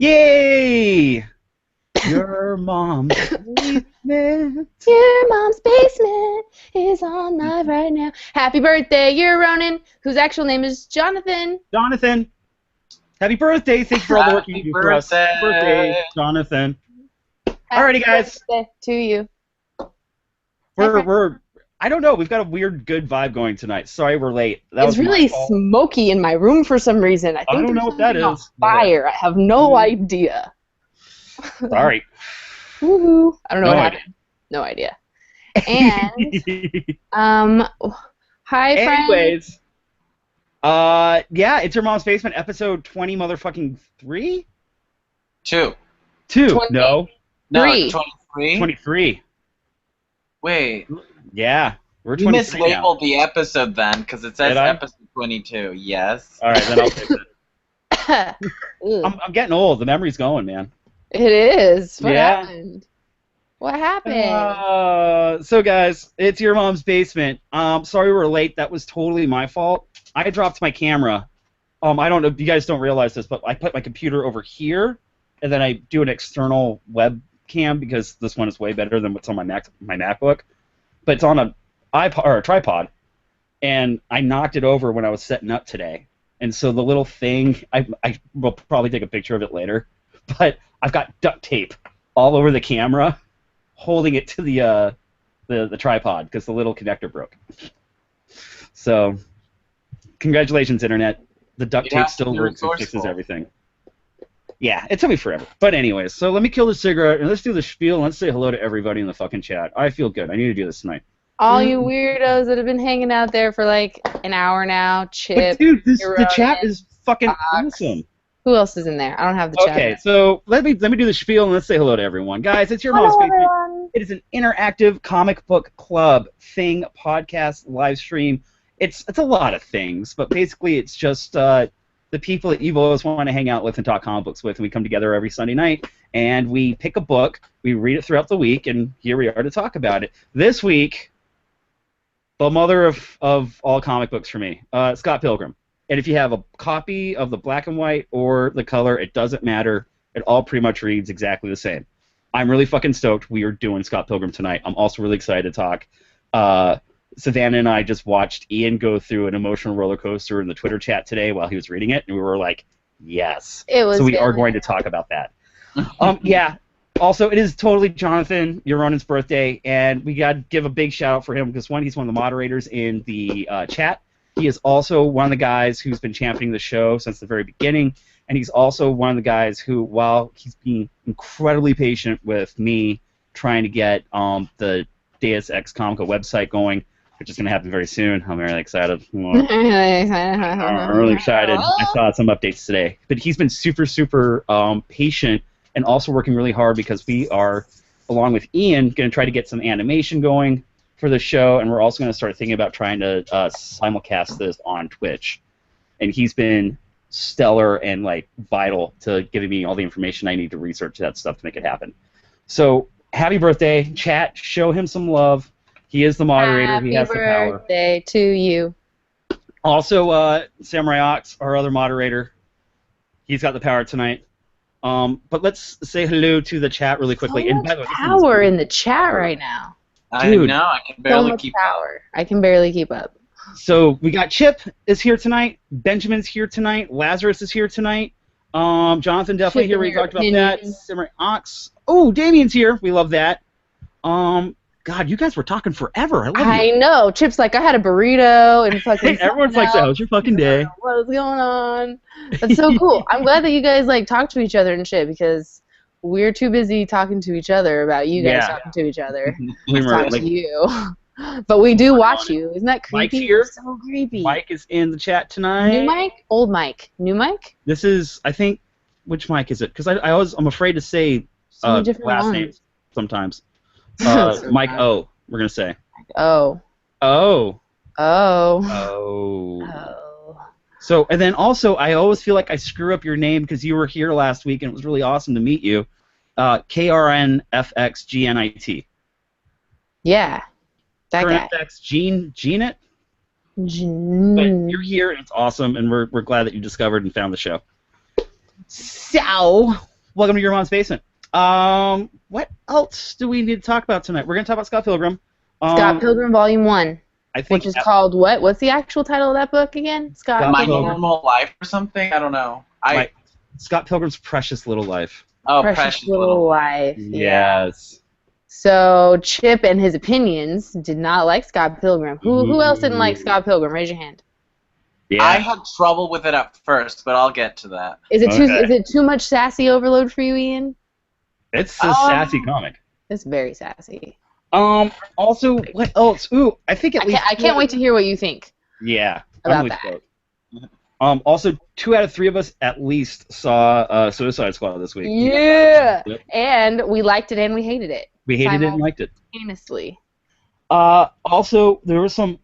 Yay! Your mom's basement. Your mom's basement is on live right now. Happy birthday, you're Ronan, whose actual name is Jonathan. Jonathan, happy birthday! Thanks for all the work you do for us. Happy birthday, Jonathan. Alrighty, guys. Happy birthday to you. I don't know. We've got a weird, good vibe going tonight. Sorry we're late. It's really smoky in my room for some reason. I think don't know what that is. On fire. I have no idea. Sorry. Woohoo! I don't know what happened. No idea. And hi, friend. Anyways, yeah, it's your mom's basement, episode 20, motherfucking 3. 2. 20. No. 3. 23. 23. Wait. Yeah, we're 23 You mislabeled now. the episode then, because it says episode 22. Yes. All right, then I'll fix it. I'm getting old. The memory's going, man. It is. What happened? What happened? So, guys, it's your mom's basement. Sorry we're late. That was totally my fault. I dropped my camera. I don't know if you guys don't realize this, but I put my computer over here, and then I do an external webcam because this one is way better than what's on my MacBook. But it's on a tripod, and I knocked it over when I was setting up today. And so the little thing, I will probably take a picture of it later, but I've got duct tape all over the camera, holding it to the tripod because the little connector broke. So, congratulations, Internet. The duct tape still works and fixes everything. Yeah, it took me forever. But anyways, so let me kill the cigarette, and let's do the spiel, and let's say hello to everybody in the fucking chat. I feel good. I need to do this tonight. All you weirdos that have been hanging out there for like an hour now, Chip. But dude, the chat is fucking awesome. Who else is in there? I don't have the chat. Okay, so let me do the spiel, and let's say hello to everyone. Guys, it's your mom's basement. Everyone. It is an interactive comic book club thing, podcast, live stream. It's a lot of things, but basically it's just the people that you've always wanted to hang out with and talk comic books with, and we come together every Sunday night, and we pick a book, we read it throughout the week, and here we are to talk about it. This week, the mother of all comic books for me, SCOTT Pilgrim. And if you have a copy of the black and white or the color, it doesn't matter. It all pretty much reads exactly the same. I'm really fucking stoked we are doing SCOTT Pilgrim tonight. I'm also really excited to talk. Savanna and I just watched Ian go through an emotional roller coaster in the Twitter chat today while he was reading it, and we were like, yes. So we are going to talk about that. Yeah. Also, it is totally Jonathan, your Ronan's birthday, and we got to give a big shout out for him because, one, he's one of the moderators in the chat. He is also one of the guys who's been championing the show since the very beginning, and he's also one of the guys who, while he's being incredibly patient with me trying to get the Deus Ex Comica website going, which is going to happen very soon. I'm really excited. I'm really excited. I saw some updates today. But he's been super, super patient and also working really hard because we are, along with Ian, going to try to get some animation going for the show, and we're also going to start thinking about trying to simulcast this on Twitch. And he's been stellar and like vital to giving me all the information I need to research that stuff to make it happen. So happy birthday, chat! Show him some love. He is the moderator. He has the power. Happy birthday to you. Also, Samurai Ox, our other moderator, he's got the power tonight. But let's say hello to the chat really quickly. So much power in the chat right now. Dude, I know, I can barely keep up. I can barely keep up. So we got Chip is here tonight. Benjamin's here tonight. Lazarus is here tonight. Jonathan definitely here. We talked about that. Samurai Ox. Oh, Damien's here. We love that. God, you guys were talking forever. I know. Chip's like, I had a burrito and fucking. Everyone's like, "How was your fucking day?" What is going on? That's so cool. I'm glad that you guys like talk to each other and shit because we're too busy talking to each other about you guys talking to each other. Talk to you. But we do watch you. Isn't that creepy? Mike's here. So creepy. Mike is in the chat tonight. New mic? Old mic? New mic? This is, I think, which mic is it? Because I'm afraid to say last names sometimes. Mike O, we're going to say. Oh. Oh. Oh. Oh. Oh. So, and then also, I always feel like I screw up your name because you were here last week and it was really awesome to meet you. KRNFXGNIT. Yeah. That guy. FX Gene it? But you're here and it's awesome and we're glad that you discovered and found the show. So, Welcome to Your Mom's Basement. What else do we need to talk about tonight? We're going to talk about Scott Pilgrim. Scott Pilgrim Volume 1. Which is called what? What's the actual title of that book again? My Normal Life or something? I don't know. Scott Pilgrim's Precious Little Life. Oh, Precious Little Life. Yes. So Chip and his opinions did not like Scott Pilgrim. Who else didn't like Scott Pilgrim? Raise your hand. Yeah. I had trouble with it at first, but I'll get to that. Is it too much sassy overload for you, Ian? It's a sassy comic. It's very sassy. Also, what else? Ooh, I think at least... I can't wait to hear what you think. Yeah. About that. Also, 2 out of 3 of us at least saw Suicide Squad this week. Yeah! And we liked it and we hated it. We hated it and liked it. Simultaneously. Also, there were some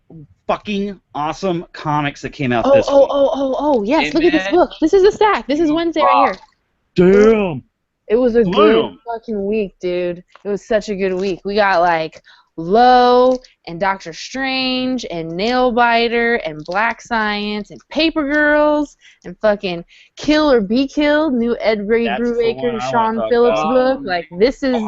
fucking awesome comics that came out this week. Yes, look at this book. This is a stack. This is Wednesday right here. Damn! It was a good fucking week, dude. It was such a good week. We got, like, Low, and Doctor Strange, and Nailbiter, and Black Science, and Paper Girls, and fucking Kill or Be Killed, new Ed Brubaker and Sean Phillips book. Like, this is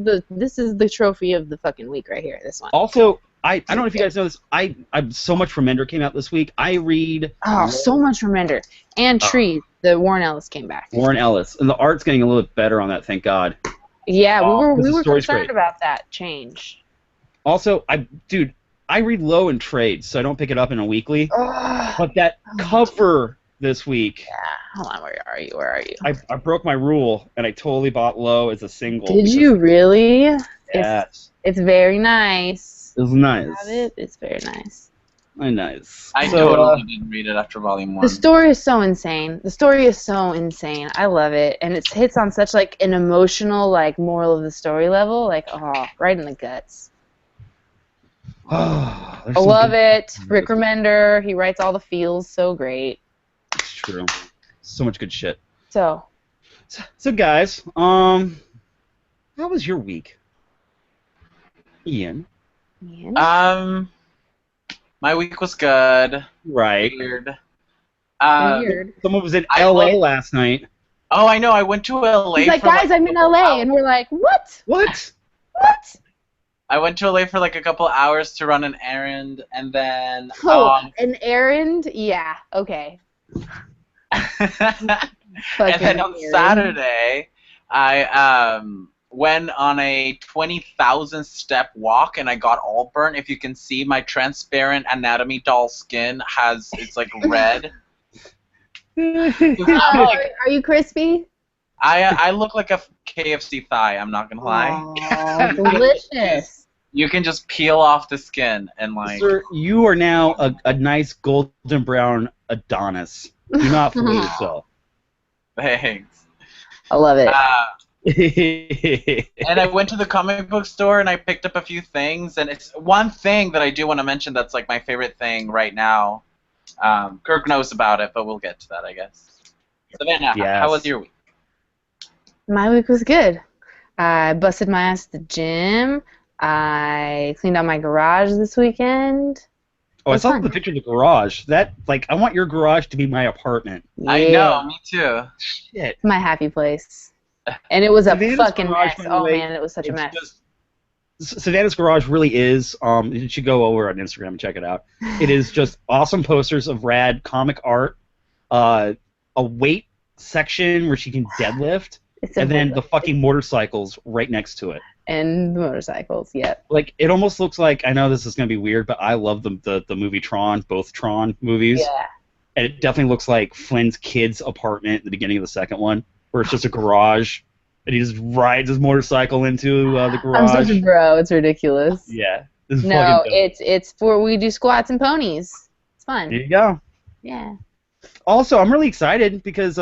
the trophy of the fucking week right here. This one. Also, I don't know if you guys know this. I'm So Much Remender came out this week. I read. So Much Remender and Trees. The Warren Ellis came back. Warren Ellis, and the art's getting a little bit better on that. Thank God. Yeah, we were concerned about that change. Also, I read Low in trades, so I don't pick it up in a weekly. But that cover this week. Yeah, hold on. Where are you? I broke my rule, and I totally bought Low as a single. Did you really? Yes. It's very nice. It was nice. It's very nice. Nice. I totally didn't read it after Volume 1. The story is so insane. I love it, and it hits on such like an emotional, like moral of the story level, like right in the guts. I love it. Rick Remender, he writes all the feels so great. It's true. So much good shit. So guys, how was your week? Ian? My week was good. Right. Weird. Someone was in LA last night. Oh, I know. I went to LA. He's like, guys, I'm in LA, and we're like, what? What? I went to LA for like a couple hours to run an errand, and then. An errand? Yeah. Okay. And then on Saturday, I went on a 20,000 step walk, and I got all burnt. If you can see, my transparent anatomy doll skin it's like red. Are you crispy? I look like a KFC thigh. I'm not gonna lie. Oh, delicious. You can just peel off the skin and like. Sir, you are now a nice golden brown Adonis. Do not fool yourself. Thanks. I love it. And I went to the comic book store and I picked up a few things, and it's one thing that I do want to mention that's like my favorite thing right now. Kirk knows about it, but we'll get to that, I guess. Savanna, how was your week? My week was good. I busted my ass at the gym. I cleaned out my garage this weekend. Oh, I saw the picture of the garage. I want your garage to be my apartment. Yeah. I know, me too. Shit. It's my happy place. And it was a fucking mess. Oh, man, it was such a mess. Savannah's Garage really is, you should go over on Instagram and check it out. It is just awesome posters of rad comic art, a weight section where she can deadlift, and then the fucking motorcycles right next to it. And the motorcycles, yep. Like, it almost looks like, I know this is going to be weird, but I love the movie Tron, both Tron movies. Yeah. And it definitely looks like Flynn's kid's apartment at the beginning of the second one, where it's just a garage, and he just rides his motorcycle into the garage. I'm such a bro. It's ridiculous. Yeah. No, it's for we do squats and ponies. It's fun. There you go. Yeah. Also, I'm really excited because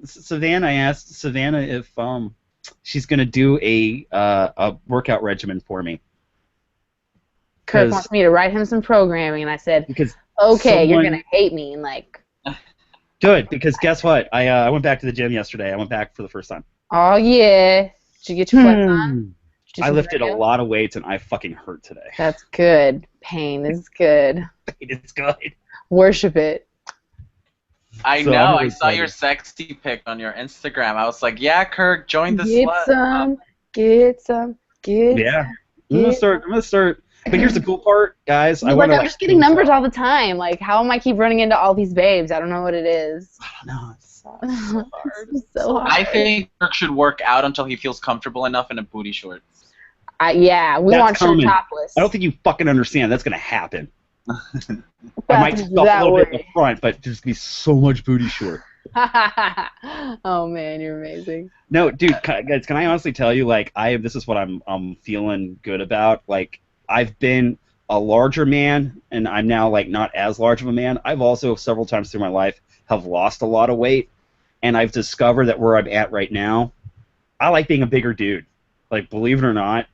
Savannah, I asked Savannah if she's gonna do a workout regimen for me. Kirk wants me to write him some programming, and I said, okay, you're gonna hate me, and like. Good, because guess what? I went back to the gym yesterday. I went back for the first time. Oh yeah. Did you get your flex on? I lifted a lot of weights, and I fucking hurt today. That's good. Pain is good. Pain is good. Worship it. I So know. really I saw excited. your sexy pic on your Instagram. I was like, yeah, Kirk, join the Get slut. some, get some, get Yeah, some. I'm gonna Get start. I'm gonna start. But here's the cool part, guys. I But want like to I'm like just getting numbers all the time. Like how am I keep running into all these babes? I don't know what it is. No, it sucks so hard. It's so hard. I think Kirk should work out until he feels comfortable enough in a booty shorts. Yeah, we That's want shirt coming. topless. I don't think you fucking understand. That's gonna happen. I might That's stuff a that little bit in way. the front, but there's gonna be so much booty short. Oh man, you're amazing. No, dude, guys, can I honestly tell you, like, this is what I'm feeling good about. Like, I've been a larger man, and I'm now like not as large of a man. I've also several times through my life have lost a lot of weight, and I've discovered that where I'm at right now, I like being a bigger dude. Like, believe it or not,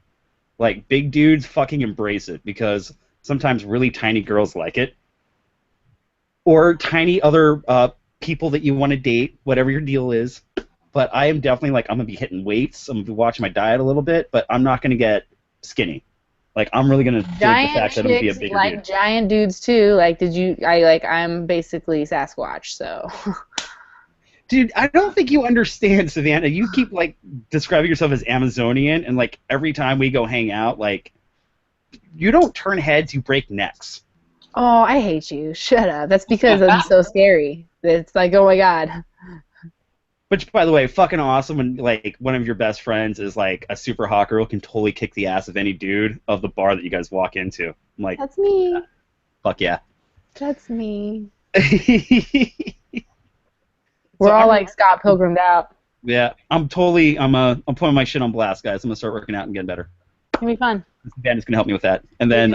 like big dudes fucking embrace it because sometimes really tiny girls like it, or tiny other people that you want to date, whatever your deal is. But I am definitely like, I'm gonna be hitting weights. I'm gonna be watching my diet a little bit, but I'm not gonna get skinny. Like, I'm really gonna dig the fact that I'm gonna be a bigger like dude. giant dudes too. Like, I'm basically Sasquatch, so. Dude, I don't think you understand, Savannah. You keep like describing yourself as Amazonian, and like every time we go hang out, like you don't turn heads, you break necks. Oh, I hate you. Shut up. That's because I'm so scary. It's like, oh my god. Which, by the way, fucking awesome when like one of your best friends is like a super hot girl, can totally kick the ass of any dude of the bar that you guys walk into. I'm like, That's me. fuck yeah. That's me. So We're all I'm- like Scott Pilgrimed out. Yeah, I'm putting my shit on blast, guys. I'm gonna start working out and getting better. It's gonna be fun. Ben is gonna help me with that, and then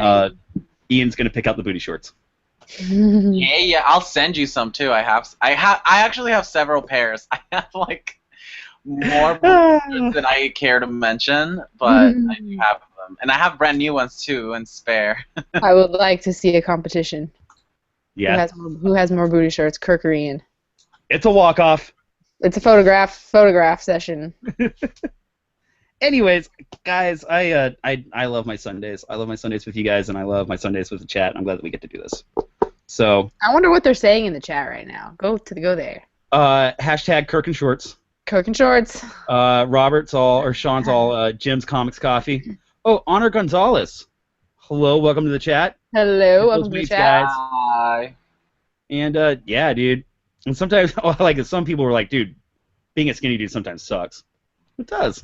Ian's gonna pick out the booty shorts. Yeah, I'll send you some too. I actually have several pairs. I have like more booty than I care to mention, but I do have them, and I have brand new ones too in spare. I would like to see a competition. Yeah, Who has more booty shorts, Kirk or Ian? it's a walk-off. It's a photograph session. Anyways, guys, I love my Sundays. I love my Sundays with you guys, and I love my Sundays with the chat. I'm glad that we get to do this. So, I wonder what they're saying in the chat right now. Go there. hashtag Kirk and Shorts. Kirk and Shorts. Sean's all Jim's Comics Coffee. Oh, Honor Gonzalez. Hello, welcome to the chat. Hello, welcome to the chat. Guys. Hi. And yeah, dude. And sometimes, like, some people were like, dude, being a skinny dude sometimes sucks. It does.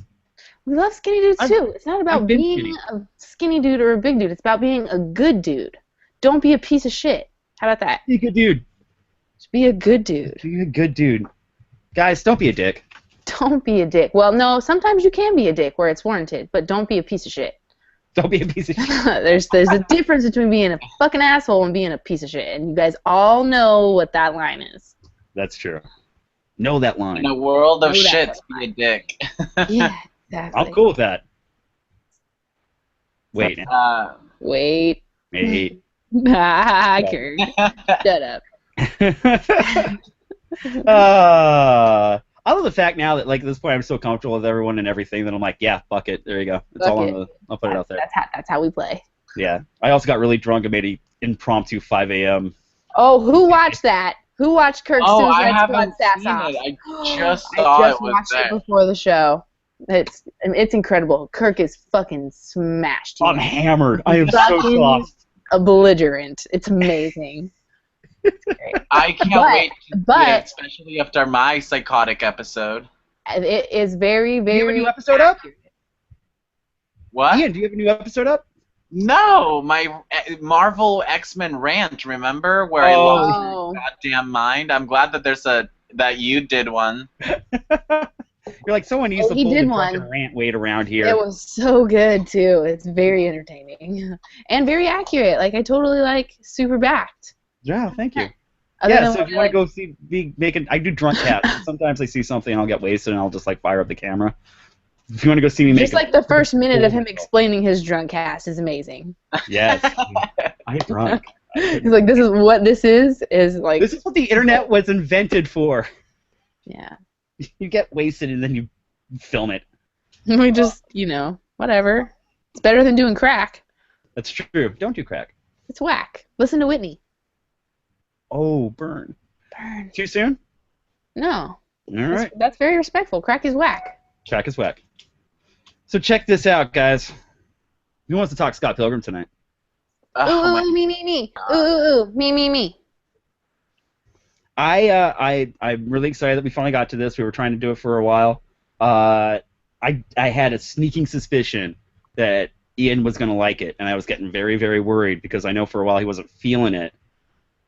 We love skinny dudes too. It's not about being a skinny dude or a big dude. It's about being a good dude. Don't be a piece of shit. How about that? Be a good dude. Just be a good dude. Be a good dude. Guys, don't be a dick. Don't be a dick. Well, no, sometimes you can be a dick where it's warranted, but don't be a piece of shit. Don't be a piece of shit. There's a difference between being a fucking asshole and being a piece of shit, and you guys all know what that line is. That's true. Know that line. In a world of shit, be a dick. Yeah, exactly. I'm cool with that. Wait. Wait. Wait. Kirk. Shut up. I love the fact now that, like, at this point I'm so comfortable with everyone and everything that I'm like, yeah, fuck it. There you go. It's all on the. I'll put it out there. That's how we play. Yeah. I also got really drunk and made an impromptu 5 a.m. Oh, who watched that? Who watched Kirk's I Suicide haven't Squad seen sass off? it. I just saw it was watched there. it before the show. It's incredible. Kirk is fucking smashed. I'm hammered. I am so soft. A belligerent. It's amazing. It's great. I can't wait to see it, especially after my psychotic episode. It is very, very. Do you have a new episode up? What? Ian, do you have a new episode up? No, my Marvel X-Men rant. Remember where I lost my goddamn mind? I'm glad that that you did one. You're like, someone needs to pull the one. fucking rant weight around here. It was so good too. It's very entertaining and very accurate. Like I totally super backed. Yeah, thank you. Yeah, so if you want to go see me making, I do drunk cats. Sometimes I see something and I'll get wasted and I'll just like fire up the camera. If you want to go see me make just like the first minute of him explaining his drunk cast is amazing. Yes, I'm drunk. He's like, this is what this is like. This is what the internet was invented for. Yeah. You get wasted and then you film it. We just, whatever. It's better than doing crack. That's true. Don't do crack. It's whack. Listen to Whitney. Oh, burn. Burn. Too soon? No. All right. That's very respectful. Crack is whack. Crack is whack. So check this out, guys. Who wants to talk Scott Pilgrim tonight? Ooh, me. Ooh, me. I'm really excited that we finally got to this. We were trying to do it for a while. I had a sneaking suspicion that Ian was going to like it, and I was getting very, very worried because I know for a while he wasn't feeling it.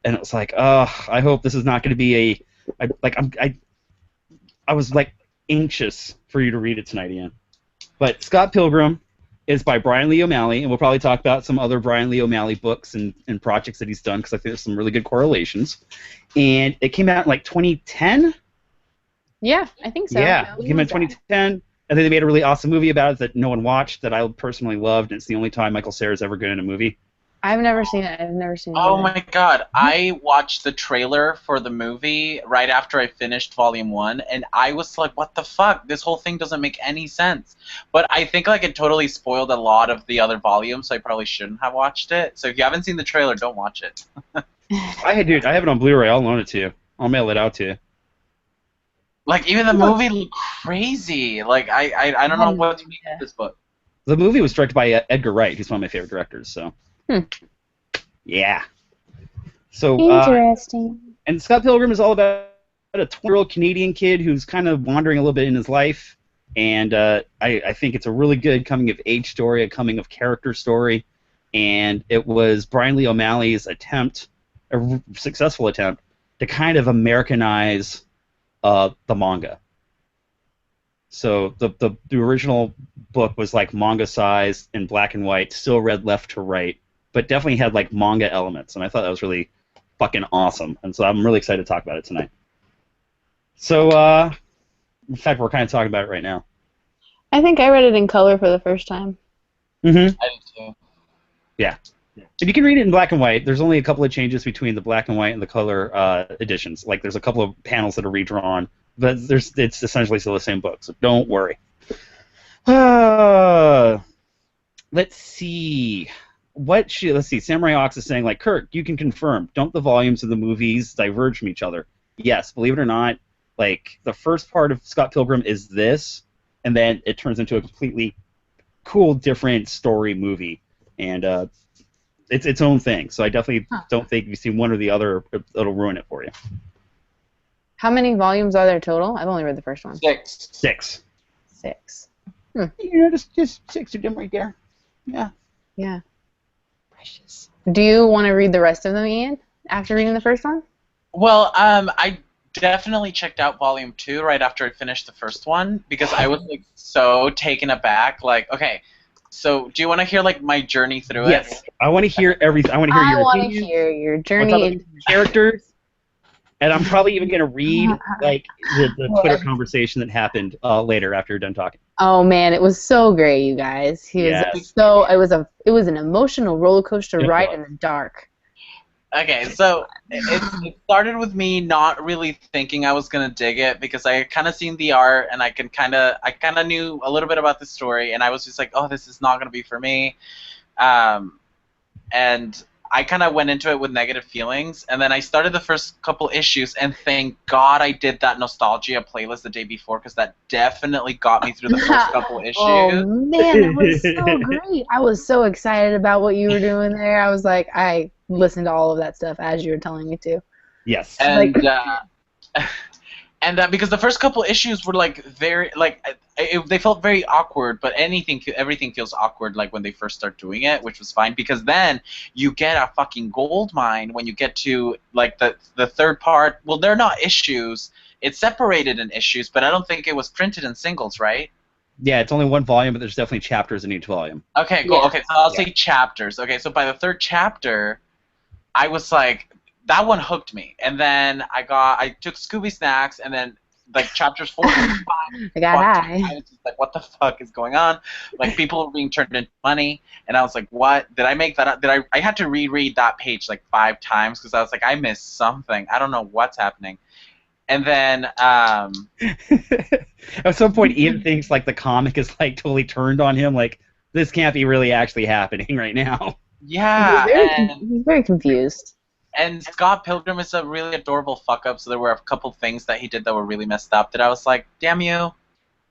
And it was like, oh, I hope this is not going to be I was like anxious for you to read it tonight, Ian. But Scott Pilgrim is by Brian Lee O'Malley, and we'll probably talk about some other Brian Lee O'Malley books and projects that he's done because I think there's some really good correlations. And it came out in like 2010? Yeah, I think so. Yeah, it came out in 2010, and then they made a really awesome movie about it that no one watched that I personally loved, and it's the only time Michael Cera's ever good in a movie. I've never seen it. Oh my god, I watched the trailer for the movie right after I finished Volume 1, and I was like, what the fuck? This whole thing doesn't make any sense. But I think like it totally spoiled a lot of the other volumes, so I probably shouldn't have watched it. So if you haven't seen the trailer, don't watch it. I have it on Blu-ray. I'll loan it to you. I'll mail it out to you. Like, even the movie looked crazy. Like, I don't know what to make of this book. The movie was directed by Edgar Wright, who's one of my favorite directors, so... Yeah. So interesting. And Scott Pilgrim is all about a 20-year-old Canadian kid who's kind of wandering a little bit in his life, and I think it's a really good coming-of-age story, a coming-of-character story, and it was Brian Lee O'Malley's attempt, a successful attempt, to kind of Americanize the manga. So the original book was like manga-sized in black and white, still read left to right, but definitely had like manga elements, and I thought that was really fucking awesome, and so I'm really excited to talk about it tonight. So, in fact, we're kind of talking about it right now. I think I read it in color for the first time. Mm-hmm. I did too. Yeah. And you can read it in black and white. There's only a couple of changes between the black and white and the color editions. Like, there's a couple of panels that are redrawn, but it's essentially still the same book, so don't worry. Let's see. Let's see. Samurai Ox is saying, like, Kirk, you can confirm. Don't the volumes of the movies diverge from each other? Yes, believe it or not, like, the first part of Scott Pilgrim is this, and then it turns into a completely cool, different story movie. And it's its own thing. So I definitely don't think if you've seen one or the other, it'll ruin it for you. How many volumes are there total? I've only read the first one. 6. 6. 6. You know, just 6 of them right there. Yeah. Yeah. Precious. Do you want to read the rest of them, Ian, after reading the first one? Well, I definitely checked out Volume 2 right after I finished the first one because I was like so taken aback. Like, okay, so do you want to hear like my journey through it? Yes, I want to hear everything. I want to hear your opinion. I want to hear your journey into characters. And I'm probably even gonna read like the Twitter conversation that happened later after you're done talking. Oh man, it was so great, you guys. It was an emotional roller coaster ride in the dark. Okay, so it started with me not really thinking I was gonna dig it because I had kind of seen the art and I kind of knew a little bit about the story, and I was just like, oh, this is not gonna be for me, and I kind of went into it with negative feelings, and then I started the first couple issues, and thank God I did that Nostalgia playlist the day before, because that definitely got me through the first couple issues. Oh, man, it was so great. I was so excited about what you were doing there. I was like, I listened to all of that stuff as you were telling me to. Yes. And, because the first couple issues were, like, very, like, they felt very awkward, but everything feels awkward, like, when they first start doing it, which was fine, because then you get a fucking gold mine when you get to, like, the third part. Well, they're not issues. It's separated in issues, but I don't think it was printed in singles, right? Yeah, it's only one volume, but there's definitely chapters in each volume. Okay, cool. Yeah. Okay, so I'll say chapters. Okay, so by the third chapter, I was like, that one hooked me, and then I took Scooby Snacks, and then like chapters 4 and 5. I got high. I was just like, what the fuck is going on? Like, people were being turned into money, and I was like, what? Did I make that up? I had to reread that page like 5 times because I was like, I missed something. I don't know what's happening. And then at some point, Ian thinks like the comic is like totally turned on him. Like, this can't be really actually happening right now. Yeah, he's very confused. And Scott Pilgrim is a really adorable fuck up. So there were a couple things that he did that were really messed up. That I was like, damn you.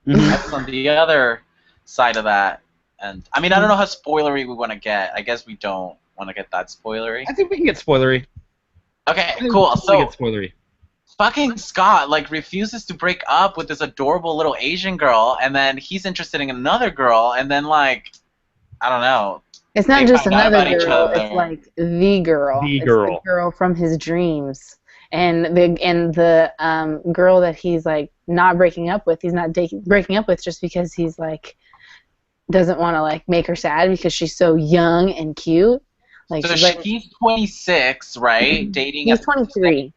I was on the other side of that. And I mean, I don't know how spoilery we want to get. I guess we don't want to get that spoilery. I think we can get spoilery. Okay, cool. So get spoilery. Fucking Scott like refuses to break up with this adorable little Asian girl, and then he's interested in another girl, and then like I don't know. It's not just another girl. It's like the girl. The girl. It's the girl from his dreams. And the girl that he's like not breaking up with, he's not breaking up with just because he's like doesn't want to like make her sad because she's so young and cute. Like so he's 26, right? Dating. He's 23.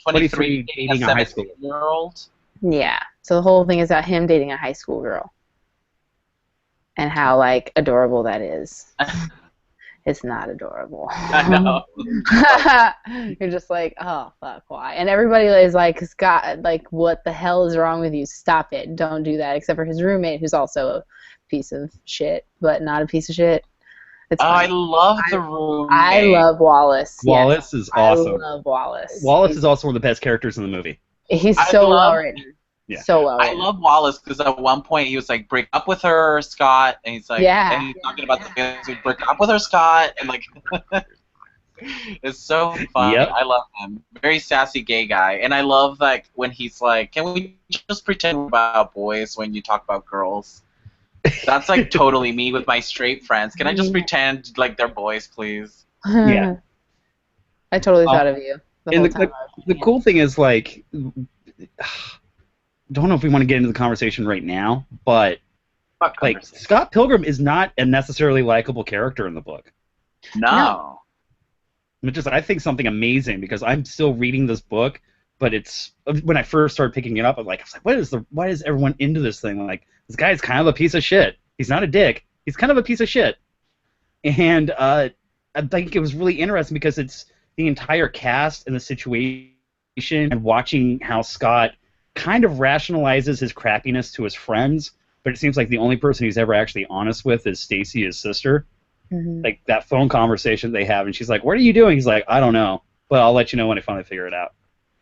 23 dating a high school girl. Yeah. So the whole thing is about him dating a high school girl. And how like adorable that is. It's not adorable. I know. You're just like, oh fuck, why? And everybody is like, Scott, like, what the hell is wrong with you? Stop it! Don't do that. Except for his roommate, who's also a piece of shit, but not a piece of shit. It's I love the roommate. I love Wallace. Wallace is awesome. I love Wallace. Wallace is also one of the best characters in the movie. He's so well written. Yeah. So well written. I love Wallace because at one point he was like, break up with her, Scott, and he's like, and he's talking about the feelings, like, break up with her, Scott, and like, it's so fun. Yep. I love him. Very sassy gay guy, and I love like when he's like, can we just pretend about boys when you talk about girls? That's like totally me with my straight friends. Can I just pretend like they're boys, please? Yeah. I totally thought of you. The cool thing is like, don't know if we want to get into the conversation right now, but like Scott Pilgrim is not a necessarily likable character in the book. No. Which is, I think, something amazing because I'm still reading this book, but it's when I first started picking it up, I was like, why is everyone into this thing? Like, this guy's kind of a piece of shit. He's not a dick. He's kind of a piece of shit. And I think it was really interesting because it's the entire cast and the situation and watching how Scott kind of rationalizes his crappiness to his friends, but it seems like the only person he's ever actually honest with is Stacy, his sister. Mm-hmm. Like that phone conversation they have, and she's like, "What are you doing?" He's like, "I don't know, but I'll let you know when I finally figure it out."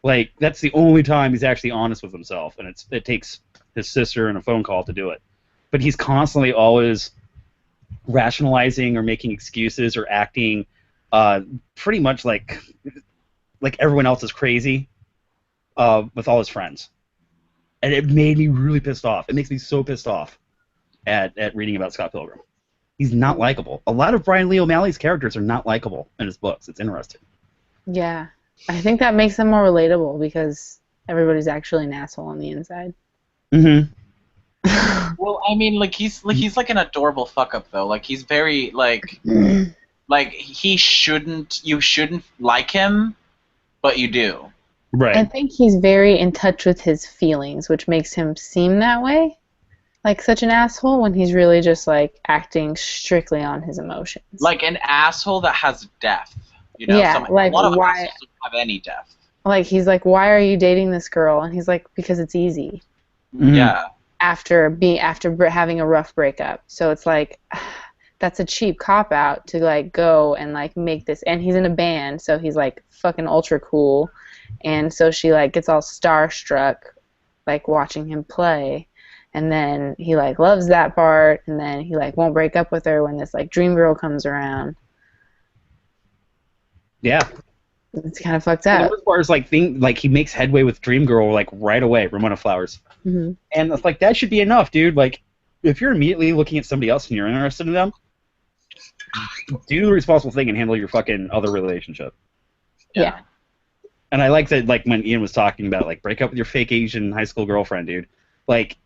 Like that's the only time he's actually honest with himself, and it takes his sister and a phone call to do it. But he's constantly always rationalizing or making excuses or acting pretty much like everyone else is crazy with all his friends. And it made me really pissed off. It makes me so pissed off at reading about Scott Pilgrim. He's not likable. A lot of Brian Lee O'Malley's characters are not likable in his books. It's interesting. Yeah. I think that makes them more relatable because everybody's actually an asshole on the inside. Mm-hmm. Well, I mean, like he's like an adorable fuck up though. Like he's very like you shouldn't like him, but you do. Right. I think he's very in touch with his feelings, which makes him seem that way, like such an asshole, when he's really just like acting strictly on his emotions. Like an asshole that has depth, you know? Yeah, like a lot of why? assholes don't have any depth. Like he's like, why are you dating this girl? And he's like, because it's easy. Mm-hmm. Yeah. After having a rough breakup, so it's like. That's a cheap cop-out to, like, go and, like, make this... And he's in a band, so he's, like, fucking ultra cool. And so she, like, gets all starstruck, like, watching him play. And then he, like, loves that part. And then he, like, won't break up with her when this, like, dream girl comes around. Yeah. It's kind of fucked up. And as far as, like, he makes headway with Dream Girl, like, right away, Ramona Flowers. Mm-hmm. And it's like, that should be enough, dude. Like, if you're immediately looking at somebody else and you're interested in them, do the responsible thing and handle your fucking other relationship. Yeah. And I like that, like, when Ian was talking about, like, break up with your fake Asian high school girlfriend, dude. Like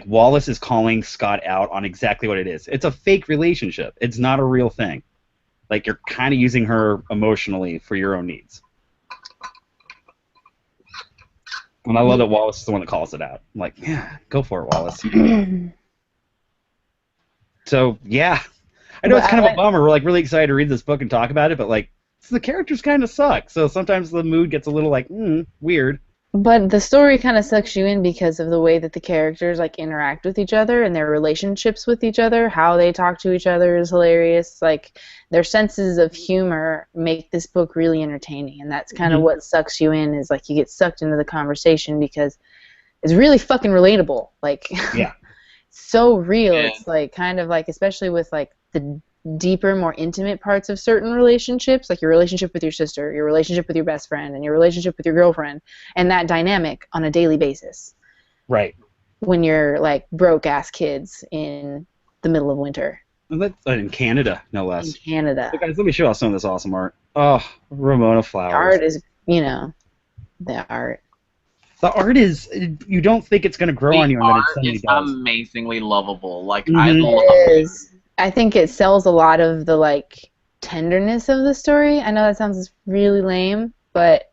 Wallace is calling Scott out on exactly what it is. It's a fake relationship. It's not a real thing. Like, you're kind of using her emotionally for your own needs. And I love that Wallace is the one that calls it out. I'm like, yeah, go for it, Wallace. So, yeah. I know it's kind of a bummer. We're like really excited to read this book and talk about it, but like the characters kind of suck. So sometimes the mood gets a little like weird. But the story kind of sucks you in because of the way that the characters like interact with each other and their relationships with each other. How they talk to each other is hilarious. Like their senses of humor make this book really entertaining, and that's kind of what sucks you in. Is like you get sucked into the conversation because it's really fucking relatable. Like Yeah. so real. Yeah. It's like kind of like, especially with like the deeper, more intimate parts of certain relationships, like your relationship with your sister, your relationship with your best friend, and your relationship with your girlfriend, and that dynamic on a daily basis. Right. When you're like broke ass kids in the middle of winter. In Canada, no less. In Canada. So guys, let me show you some of this awesome art. Oh, Ramona Flowers. The art is, you know, the art. The art is, you don't think it's going to grow on you, and then it suddenly does. The art is amazingly lovable. Like, I love it. I think it sells a lot of the, like, tenderness of the story. I know that sounds really lame, but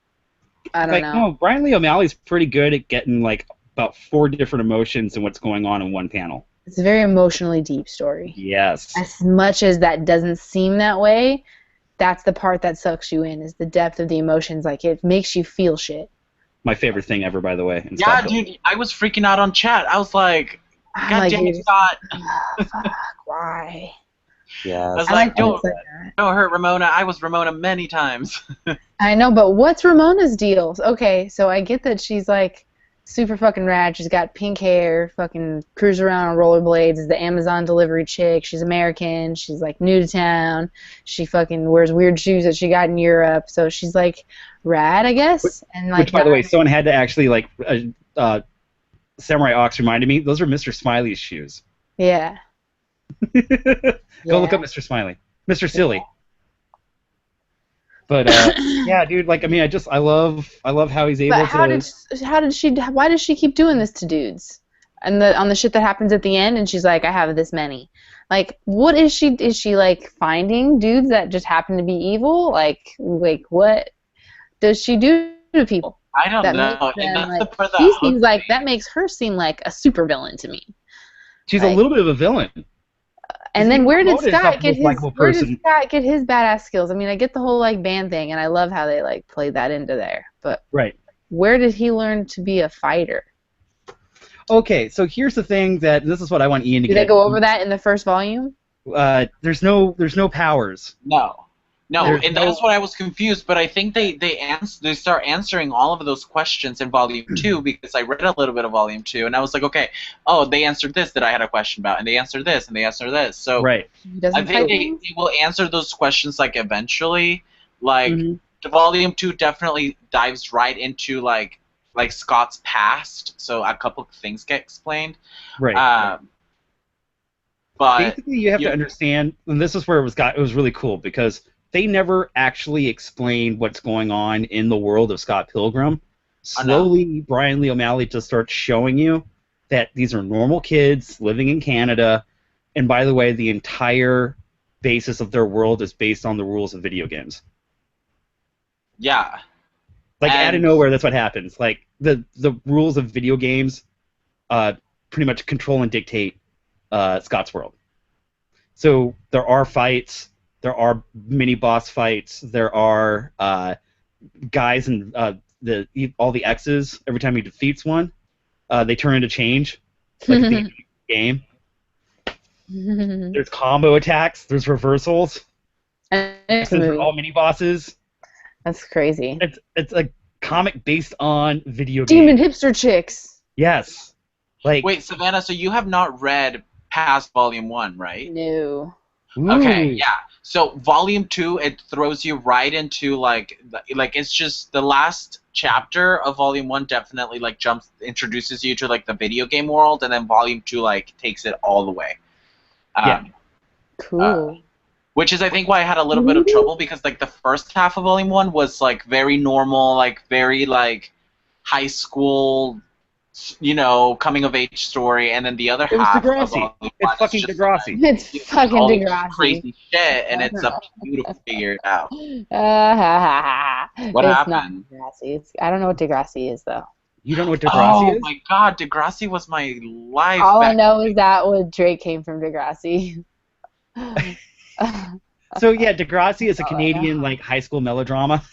I don't know. No, Brian Lee O'Malley's pretty good at getting, like, about 4 different emotions and what's going on in one panel. It's a very emotionally deep story. Yes. As much as that doesn't seem that way, that's the part that sucks you in, is the depth of the emotions. Like, it makes you feel shit. My favorite thing ever, by the way. Yeah, dude, I was freaking out on chat. I was like, God damn it, Scott. Fuck, why? Yeah. I was like, don't hurt Ramona. I was Ramona many times. I know, but what's Ramona's deal? Okay, so I get that she's like super fucking rad. She's got pink hair, fucking cruise around on rollerblades, is the Amazon delivery chick. She's American. She's like new to town. She fucking wears weird shoes that she got in Europe. So she's like rad, I guess. And like, which, by the way, someone had to actually like Samurai Ox reminded me, those are Mr. Smiley's shoes. Yeah. Go look up Mr. Smiley. Mr. Silly. Yeah. But yeah, dude, like, I mean, I love how he's able to. Why does she keep doing this to dudes? And on the shit that happens at the end, and she's like, I have this many. Like, what is she? Is she like finding dudes that just happen to be evil? Like what does she do to people? I don't know. And that's the part that she seems like that makes her seem like a supervillain to me. She's a little bit of a villain. And then where did Scott get his badass skills? I mean, I get the whole like band thing, and I love how they like played that into there. But where did he learn to be a fighter? Okay, so here's the thing that this is what I want Ian to get. Did they go over that in the first volume? There's no powers. No, and that's what I was confused. But I think they start answering all of those questions in Volume 2 because I read a little bit of Volume 2, and I was like, okay, they answered this that I had a question about, and they answered this, and they answered this. So I think they will answer those questions like eventually. Like the Volume 2 definitely dives right into like Scott's past, so a couple of things get explained. Right. But basically, you have to understand, and this is where it was really cool because they never actually explain what's going on in the world of Scott Pilgrim. Slowly, Brian Lee O'Malley just starts showing you that these are normal kids living in Canada, and by the way, the entire basis of their world is based on the rules of video games. Yeah. Like, out of nowhere, that's what happens. Like, the rules of video games pretty much control and dictate Scott's world. So there are fights. There are mini-boss fights. There are guys and all the X's. Every time he defeats one, they turn into change. Like the game. There's combo attacks. There's reversals. They're all mini-bosses. That's crazy. It's a comic based on video games. Demon hipster chicks. Yes. Like. Wait, Savannah, so you have not read past Volume 1, right? No. Ooh. Okay, yeah. So Volume 2, it throws you right into like it's just the last chapter of Volume 1 definitely like introduces you to like the video game world, and then Volume 2 like takes it all the way. Yeah. Cool. Which is, I think, why I had a little bit of trouble because like the first half of Volume 1 was like very normal, like very like high school, you know, coming of age story, and then the other half of Volume 1 it's fucking Degrassi. Like, it's fucking Degrassi. Crazy shit, and it's up to you to figure it out. What happened? Not Degrassi. I don't know what Degrassi is though. You don't know what Degrassi is? Oh my god, Degrassi was my life. All I know is that Drake came from Degrassi. So yeah, Degrassi is a Canadian like high school melodrama.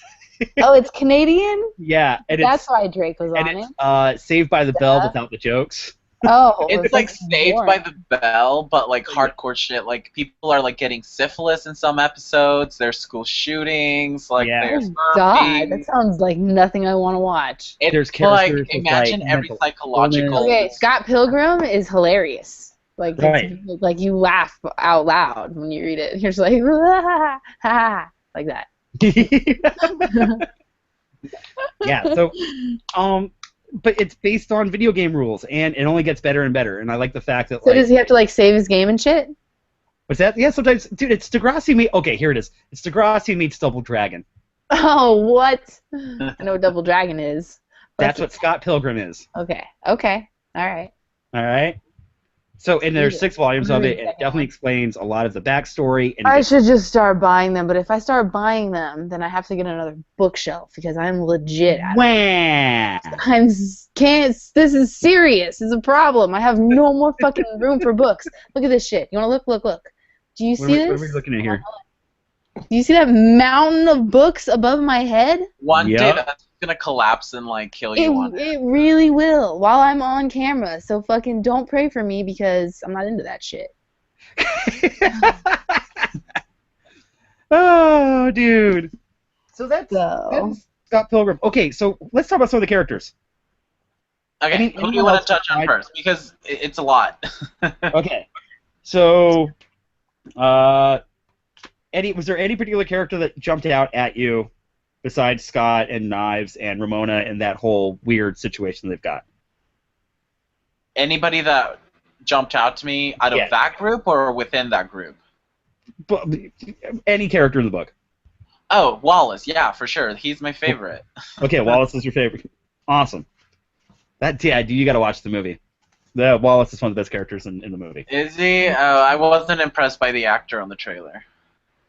Oh, it's Canadian? Yeah, and That's why Drake was on it. It's Saved by the Bell without the jokes. Oh, it's like Saved by the Bell, but like hardcore shit. Like people are like getting syphilis in some episodes. There's school shootings. Like there's God, that sounds like nothing I want to watch. There's characters like imagine every psychological. Okay, Scott Pilgrim is hilarious. Like it's, like you laugh out loud when you read it. You're just like like that. Yeah. So, but it's based on video game rules, and it only gets better and better. And I like the fact that. So does he have to like save his game and shit? What's that? Yeah, sometimes, dude. It's Degrassi meets. Okay, here it is. It's Degrassi meets Double Dragon. Oh, what? I know what Double Dragon is. That's what Scott Pilgrim is. Okay. Okay. All right. All right. So, and there's 6 volumes of it. And it definitely explains a lot of the backstory. And I should just start buying them, but if I start buying them, then I have to get another bookshelf because I'm legit. Can't. This is serious. It's a problem. I have no more fucking room for books. Look at this shit. You want to look? Do you see this? What are we looking at here? Do you see that mountain of books above my head? One day that's gonna collapse and like kill you. It really will while I'm on camera. So fucking don't pray for me because I'm not into that shit. Oh, dude. So that's Scott Pilgrim. Okay, so let's talk about some of the characters. Okay, who do you want to touch on first? Because it's a lot. Okay, so was there any particular character that jumped out at you besides Scott and Knives and Ramona and that whole weird situation they've got? Anybody that jumped out to me out of that group or within that group? But any character in the book. Oh, Wallace, yeah, for sure. He's my favorite. Okay, Wallace is your favorite. Awesome. You got to watch the movie. Wallace is one of the best characters in the movie. Is he? I wasn't impressed by the actor on the trailer.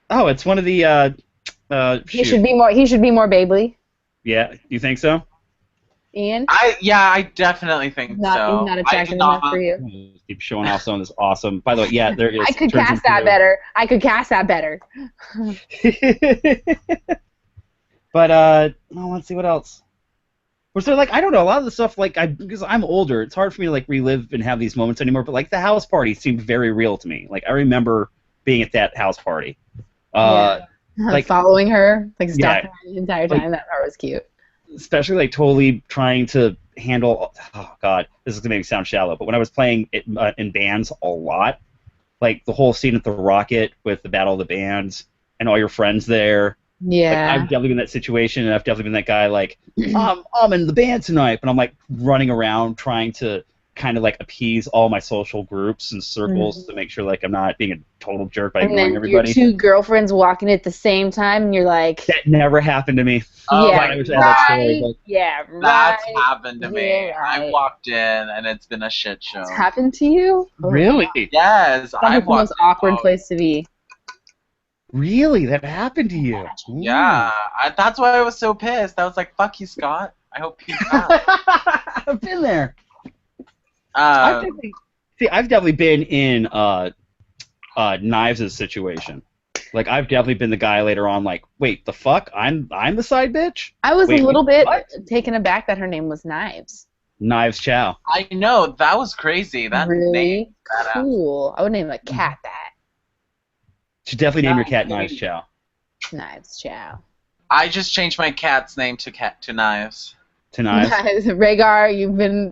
Oh, it's one of the. He should be more. He should be more Babley. Yeah, you think so? Ian. I definitely think so. Not attractive enough for you. Keep showing off some of this awesome. By the way, yeah, there is. I could cast that better. But let's see what else. Was there I don't know, a lot of the stuff because I'm older, it's hard for me to relive and have these moments anymore. But the house party seemed very real to me. I remember being at that house party. Following her, stalking her the entire time. That part was cute. Especially totally trying to handle. Oh God, this is gonna make me sound shallow. But when I was playing it in bands a lot, the whole scene at the Rocket with the Battle of the Bands and all your friends there. Yeah. I've definitely been in that situation, and I've definitely been that guy I'm in the band tonight, but I'm running around trying to kind of appease all my social groups and circles to make sure I'm not being a total jerk by ignoring everybody. Your 2 girlfriends walking at the same time, and you're like. That never happened to me. Oh, yeah, right. That's happened to me. Yeah, right. I walked in, and it's been a shit show. It's happened to you? Really? Yes. That's the most awkward place to be. Really? That happened to you? Yeah. That's why I was so pissed. I was like, fuck you, Scott. I hope he's back. I've been there. I've definitely been in Knives' situation. I've definitely been the guy later on wait, the fuck? I'm the side bitch? I was a little bit taken aback that her name was Knives. Knives Chow. I know, that was crazy. That really name. Cool. I would name a cat that. Should definitely name your cat Knives Chow. Knives Chow. I just changed my cat's name to Knives. To Knives. Rhaegar,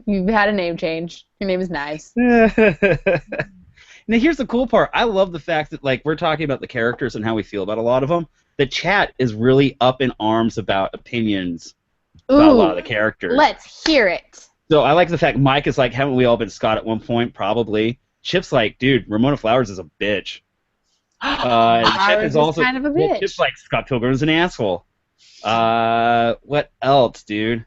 you've had a name change. Your name is Knives. Now here's the cool part. I love the fact that we're talking about the characters and how we feel about a lot of them. The chat is really up in arms about opinions about a lot of the characters. Let's hear it. So I like the fact Mike is haven't we all been Scott at one point? Probably. Chip's dude, Ramona Flowers is a bitch. Chip is also kind of a bitch. Chip's Scott Pilgrim is an asshole. What else, dude?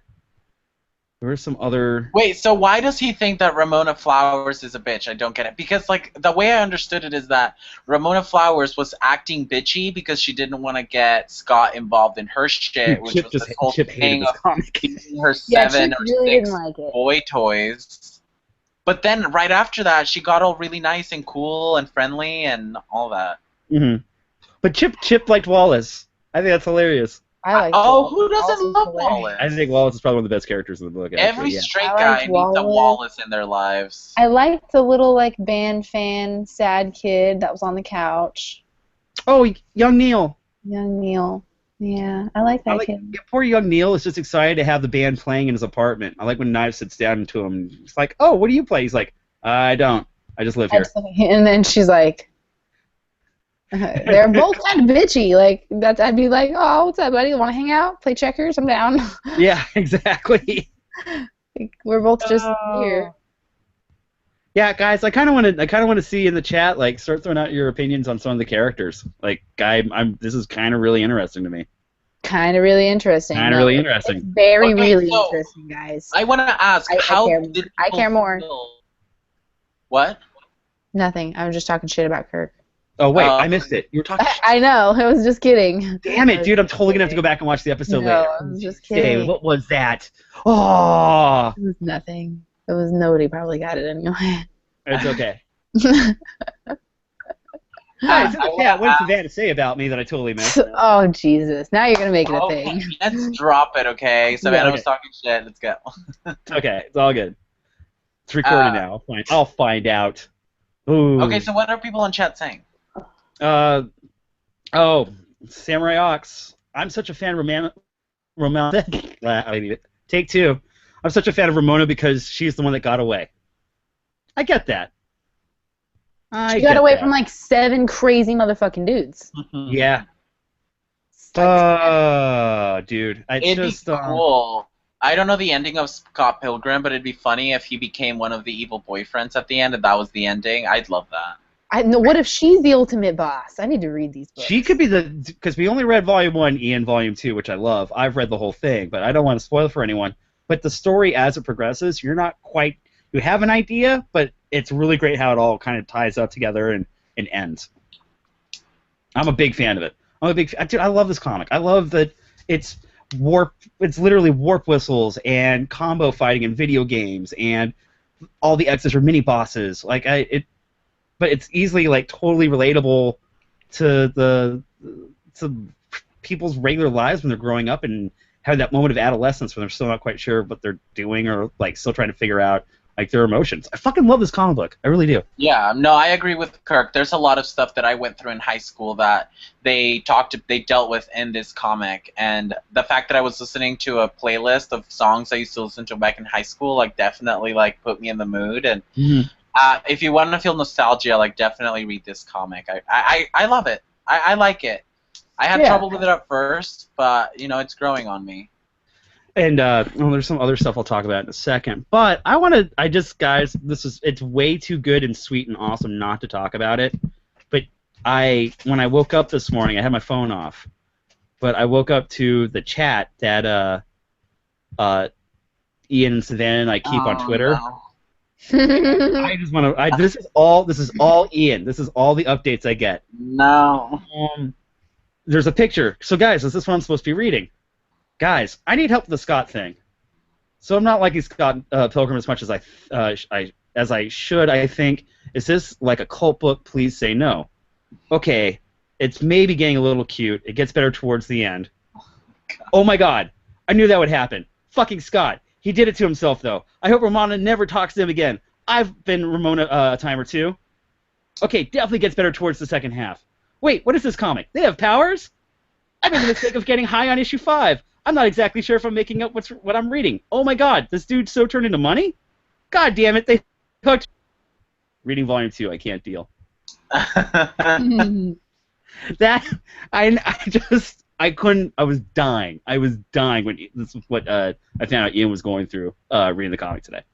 There were some other. Wait, so why does he think that Ramona Flowers is a bitch? I don't get it. Because the way I understood it is that Ramona Flowers was acting bitchy because she didn't want to get Scott involved in her shit, which was this whole thing of giving her 7 or 6 boy toys. But then right after that, she got all really nice and cool and friendly and all that. Mm-hmm. But Chip liked Wallace. I think that's hilarious. I like who doesn't love Wallace? I think Wallace is probably one of the best characters in the book. Every straight guy needs a Wallace in their lives. I liked the little like band fan sad kid that was on the couch. Oh, young Neil. Young Neil. Yeah, I like that kid. Yeah, poor young Neil is just excited to have the band playing in his apartment. I like when Knives sits down to him. He's like, "Oh, what do you play?" He's like, "I don't. I just live here." And then she's like, they're both kind of bitchy. Like that, I'd be like, "Oh, what's up, buddy? Want to hang out? Play checkers? I'm down." Yeah, exactly. Like, we're both just here. Yeah, guys, I kind of want to see in the chat, like, start throwing out your opinions on some of the characters. Like, this is kind of really interesting to me. Kind of really interesting. Really interesting. It's very, really interesting, guys. I want to ask, I care more. What? Nothing. I was just talking shit about Kirk. Oh, wait, I missed it. You were talking I know. I was just kidding. Damn it, dude. I'm totally going to have to go back and watch the episode later. I was just kidding. What was that? Oh. It was nothing. It was nobody probably got it anyway. It's okay. Guys, what did Savanna say about me that I totally missed? Oh, Jesus. Now you're going to make it a thing. Let's drop it, okay? Savanna was talking shit. Let's go. Okay, it's all good. It's recorded now. I'll find out. Ooh. Okay, so what are people in chat saying? Samurai Ox. I'm such a fan of Ramona. I need it. Take two. I'm such a fan of Ramona because she's the one that got away. I get that. She got away from like 7 crazy motherfucking dudes. Yeah. Dude. It'd be cool. I don't know the ending of Scott Pilgrim, but it'd be funny if he became one of the evil boyfriends at the end, and that was the ending. I'd love that. What if she's the ultimate boss? I need to read these books. She could be because we only read Volume 1, Ian Volume 2, which I love. I've read the whole thing, but I don't want to spoil it for anyone. But the story, as it progresses, you have an idea, but it's really great how it all kind of ties up together and ends. I'm a big fan of it. Dude, I love this comic. I love that it's literally warp whistles and combo fighting in video games and all the X's are mini bosses. But it's easily like totally relatable to people's regular lives when they're growing up and having that moment of adolescence when they're still not quite sure what they're doing or like still trying to figure out like their emotions. I fucking love this comic book. I really do. Yeah, no, I agree with Kirk. There's a lot of stuff that I went through in high school that they dealt with in this comic, and the fact that I was listening to a playlist of songs I used to listen to back in high school, like definitely like put me in the mood. And if you want to feel nostalgia, like definitely read this comic. I love it. I like it. I had trouble with it at first, but it's growing on me. And there's some other stuff I'll talk about in a second. But guys, it's way too good and sweet and awesome not to talk about it. But when I woke up this morning, I had my phone off. But I woke up to the chat that Ian and Savanna and I keep on Twitter. No. I just want to. This is all Ian. This is all the updates I get. No. There's a picture. So guys, is this what I'm supposed to be reading? Guys, I need help with the Scott thing. So I'm not liking Scott Pilgrim as much as I should, I think. Is this like a cult book? Please say no. Okay, it's maybe getting a little cute. It gets better towards the end. Oh my god, I knew that would happen. Fucking Scott. He did it to himself, though. I hope Ramona never talks to him again. I've been Ramona a time or two. Okay, definitely gets better towards the second half. Wait, what is this comic? They have powers? I made the mistake of getting high on issue 5. I'm not exactly sure if I'm making up what I'm reading. Oh my god, this dude's so turned into money? God damn it, they hooked. Reading volume 2, I can't deal. I couldn't. I was dying. When this is what I found out Ian was going through reading the comic today.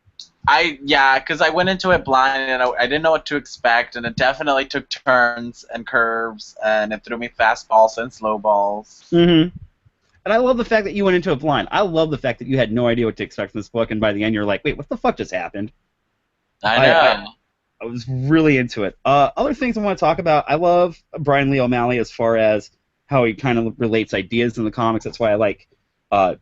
Because I went into it blind and I didn't know what to expect, and it definitely took turns and curves, and it threw me fastballs and slow balls. Mm-hmm. And I love the fact that you went into it blind. I love the fact that you had no idea what to expect from this book, and by the end you're like, wait, what the fuck just happened? I know. I was really into it. Other things I want to talk about, I love Brian Lee O'Malley as far as how he kind of relates ideas in the comics. That's why I like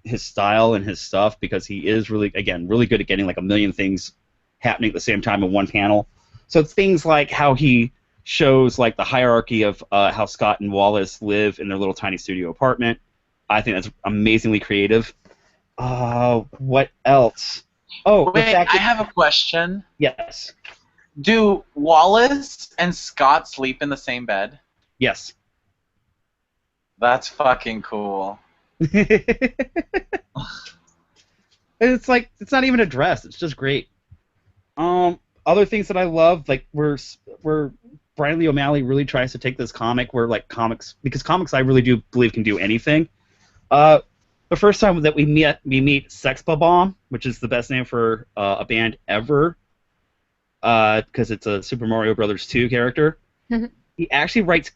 his style and his stuff, because he is really good at getting like a million things happening at the same time in one panel. So things like how he shows like the hierarchy of how Scott and Wallace live in their little tiny studio apartment. I think that's amazingly creative. What else? Oh, wait, I have a question. Yes. Do Wallace and Scott sleep in the same bed? Yes. That's fucking cool. It's like it's not even addressed. It's just great. Other things that I love, like where Brian Lee O'Malley really tries to take this comic where like comics, because comics I really do believe can do anything. The first time that we meet Sex Bomb, which is the best name for a band ever, because it's a Super Mario Brothers 2 character. He actually writes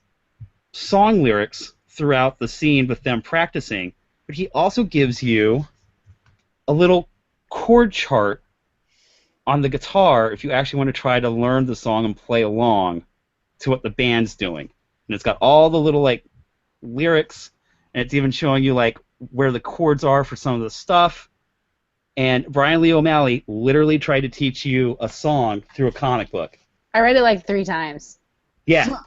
song lyrics throughout the scene with them practicing, but he also gives you a little chord chart on the guitar if you actually want to try to learn the song and play along to what the band's doing. And it's got all the little like lyrics, and it's even showing you like where the chords are for some of the stuff. And Brian Lee O'Malley literally tried to teach you a song through a comic book. I read it like 3 times. Yeah.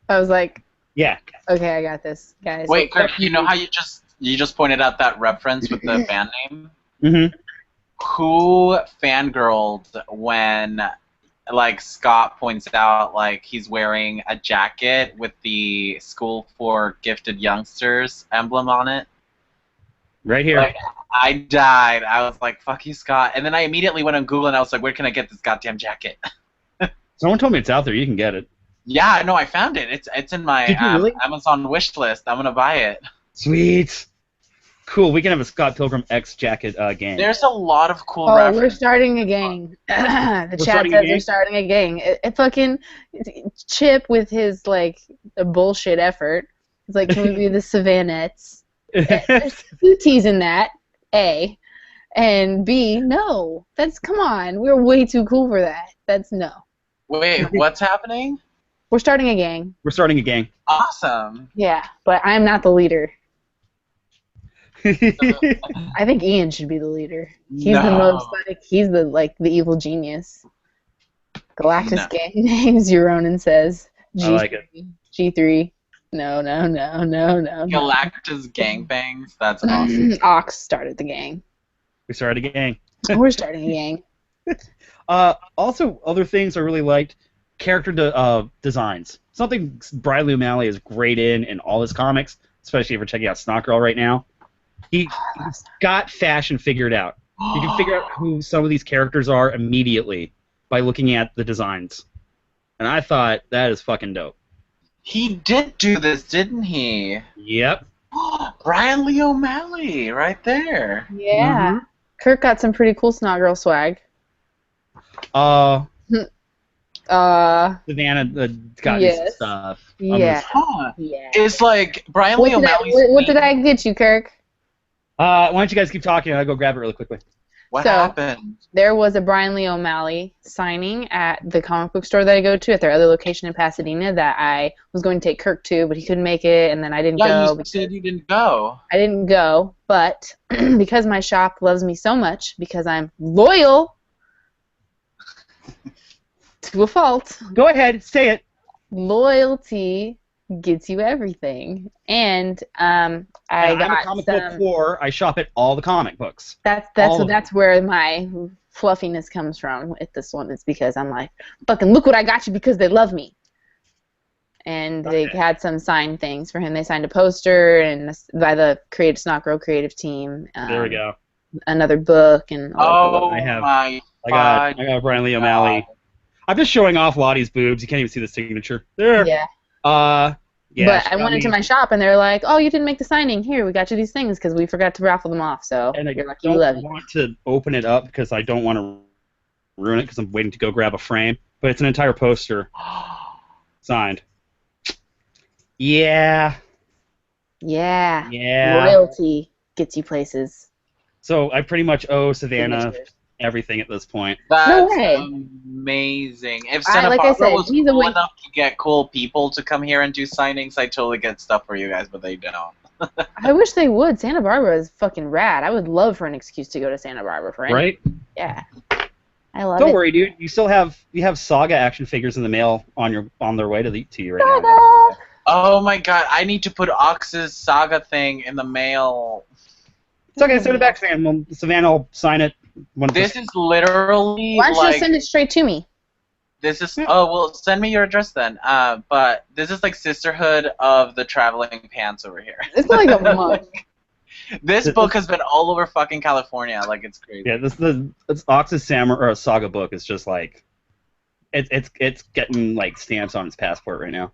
I was like, yeah. Okay, I got this, guys. Wait, Kirk, you know how you just pointed out that reference with the band name? Mm-hmm. Who fangirled when, like, Scott points out, like, he's wearing a jacket with the School for Gifted Youngsters emblem on it? Right here. Like, I died. I was like, fuck you, Scott. And then I immediately went on Google and I was like, where can I get this goddamn jacket? Someone told me it's out there. You can get it. Yeah, no, I found it. It's in my really? Amazon wish list. I'm going to buy it. Sweet. Cool. We can have a Scott Pilgrim X jacket gang. There's a lot of cool references. We're starting a gang. The chat says we're starting a gang. It fucking Chip with his, like, bullshit effort. It's like, can we be the Savannettes? There's 2 T's in that, A. And B, no. Come on. We're way too cool for that. That's no. Wait, what's happening? We're starting a gang. We're starting a gang. Awesome. Yeah, but I'm not the leader. I think Ian should be the leader. He's the most like he's the evil genius. Galactus gang names, Euronin says. I like it. G3. No. Galactus gangbangs. That's awesome. Ox started the gang. We started a gang. We're starting a gang. Also, other things I really liked, character designs. Something Brian Lee O'Malley is great in all his comics, especially if you're checking out Snot Girl right now. He's got fashion figured out. You can figure out who some of these characters are immediately by looking at the designs. And I thought, that is fucking dope. He did do this, didn't he? Yep. Brian Lee O'Malley, right there. Yeah. Mm-hmm. Kirk got some pretty cool Snot Girl swag. Savannah got me some stuff. Yeah. Yeah. It's like Brian Lee O'Malley. What did I get you, Kirk? Why don't you guys keep talking and I'll go grab it really quickly. What happened? There was a Brian Lee O'Malley signing at the comic book store that I go to at their other location in Pasadena that I was going to take Kirk to, but he couldn't make it, and then I didn't go. Yeah, you said you didn't go. I didn't go, but because my shop loves me so much, because I'm loyal to a fault. Go ahead, say it. Loyalty gets you everything, and I'm a comic book whore. I shop at all the comic books. That's where my fluffiness comes from with this one. It's because I'm like, fucking look what I got you because they love me. And they had some signed things for him. They signed a poster and by the Snot Girl creative team. There we go. Another book and I got Brian Lee O'Malley. I'm just showing off Lottie's boobs. You can't even see the signature. There. Yeah. Yeah. But I went into my shop and they're like, "Oh, you didn't make the signing. Here, we got you these things because we forgot to raffle them off." So and you're lucky you love it. I don't want to open it up because I don't want to ruin it because I'm waiting to go grab a frame. But it's an entire poster signed. Yeah. Yeah. Yeah. Loyalty gets you places. So I pretty much owe Savannah everything at this point. That's amazing. If Santa Barbara was cool enough to get cool people to come here and do signings, I'd totally get stuff for you guys, but they don't. I wish they would. Santa Barbara is fucking rad. I would love for an excuse to go to Santa Barbara for anything. Right? Yeah. I love it. Don't worry, dude. You have Saga action figures in the mail on their way to you right now. Oh my god, I need to put Ox's saga thing in the mail. It's okay, send it back, Savannah will sign it. This is literally Why don't you like... just send it straight to me? This is... Oh, well, send me your address then. But this is like Sisterhood of the Traveling Pants over here. It's been like a month. This book has been all over fucking California. Like, it's crazy. Yeah, this Ox's Saga book is just like... It's getting like stamps on its passport right now.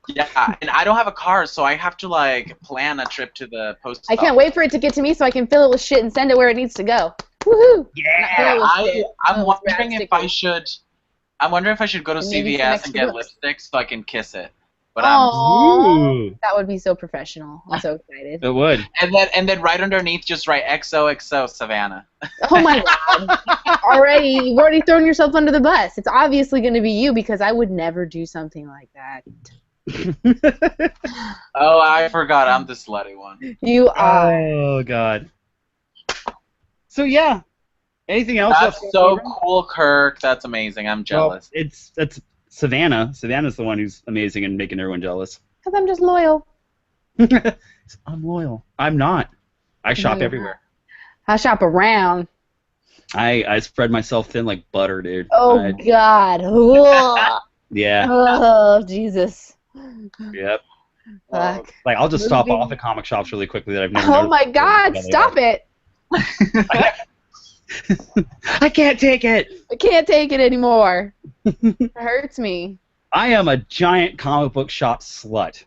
Yeah, and I don't have a car, so I have to like plan a trip to the post office. I can't wait for it to get to me so I can fill it with shit and send it where it needs to go. Woohoo! Yeah, I'm wondering if I should. I'm wondering if I should go to CVS and get lipstick so I can kiss it. But that would be so professional. I'm so excited. It would. And then right underneath, just write XOXO Savannah. Oh my god! You've already thrown yourself under the bus. It's obviously going to be you because I would never do something like that. Oh, I forgot. I'm the slutty one. You are. Oh god. So yeah. Anything else? That's so cool, Kirk. That's amazing. I'm jealous. Well, it's Savannah. Savannah's the one who's amazing and making everyone jealous. Because I'm just loyal. I'm loyal. I'm not. I shop everywhere. I shop around. I spread myself thin like butter, dude. Oh God. Yeah. Oh Jesus. Yep. Fuck. Like I'll just stop off at comic shops really quickly that I've never. Oh my God! Stop it! I can't take it. I can't take it anymore. It hurts me. I am a giant comic book shop slut.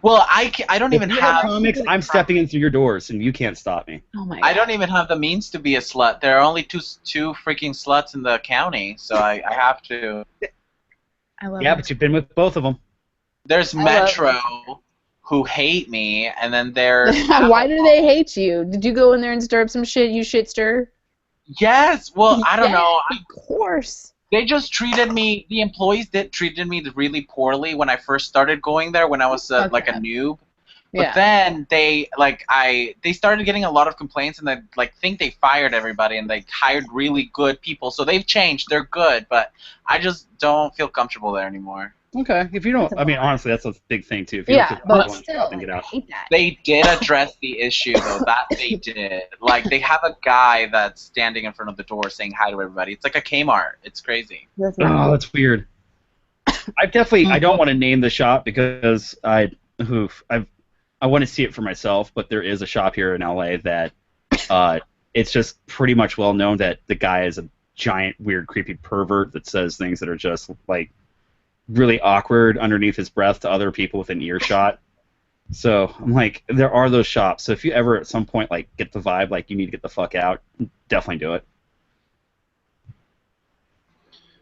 Well, I don't even have comics. I'm stepping in through your doors, and you can't stop me. Oh my God. I don't even have the means to be a slut. There are only two freaking sluts in the county, so I have to. I love but you've been with both of them. There's Metro, who hate me, and then there's... Why do they hate you? Did you go in there and stir up some shit, you shit stir? Yes. Well, I don't know. Of course. They just treated me. The employees treated me really poorly when I first started going there, when I was like a noob. But then they started getting a lot of complaints, and they think they fired everybody, and they hired really good people. So they've changed. They're good, but I just don't feel comfortable there anymore. Okay, if you don't, I mean, honestly, that's a big thing too. If you don't feel but still, I hate that. They did address the issue, though. That they did. Like, they have a guy that's standing in front of the door saying hi to everybody. It's like a Kmart. It's crazy. That's weird. I don't want to name the shop because I want to see it for myself. But there is a shop here in LA that it's just pretty much well known that the guy is a giant, weird, creepy pervert that says things that are just like really awkward underneath his breath to other people within earshot. So I'm like, there are those shops. So if you ever at some point like get the vibe like you need to get the fuck out, definitely do it.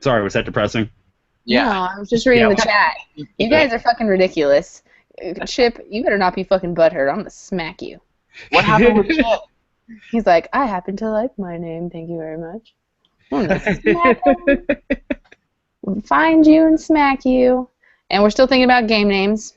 Sorry, was that depressing? Yeah. No, I was just reading the chat. You guys are fucking ridiculous. Chip, you better not be fucking butthurt. I'm gonna smack you. What happened with Chip? He's like, I happen to like my name. Thank you very much. I'm gonna smack him. Find you and smack you. And we're still thinking about gang names.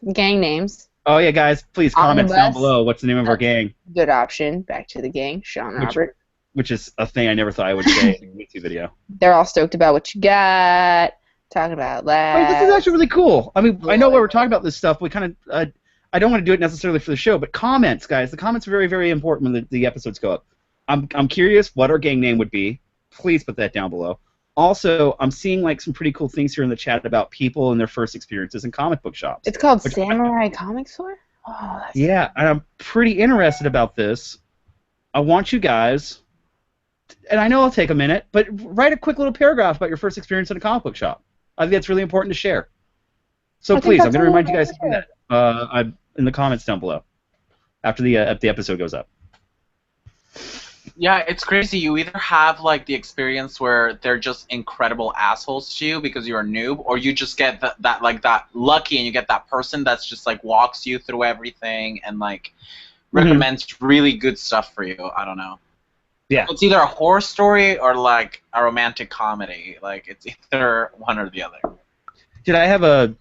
Oh yeah, guys, please comment down below. What's the name of our gang? Good option. Back to the gang. Sean Robert. Which is a thing I never thought I would say in a YouTube video. They're all stoked about what you got. Talking about that. Wait, this is actually really cool. I mean, I know why we're talking about this stuff. We kind of, I don't want to do it necessarily for the show, but comments, guys. The comments are very, very important when the episodes go up. I'm curious what our gang name would be. Please put that down below. Also, I'm seeing like some pretty cool things here in the chat about people and their first experiences in comic book shops. It's called Samurai Comic Store? Oh, that's and I'm pretty interested about this. I want you guys, and I know it'll take a minute, but write a quick little paragraph about your first experience in a comic book shop. I think that's really important to share. So please, I'm going to remind you guys to do that in the comments down below after the episode goes up. Yeah, it's crazy. You either have like the experience where they're just incredible assholes to you because you're a noob, or you just get that lucky and you get that person that's just like walks you through everything and like recommends really good stuff for you. I don't know. Yeah. It's either a horror story or like a romantic comedy. Like it's either one or the other. Did I have a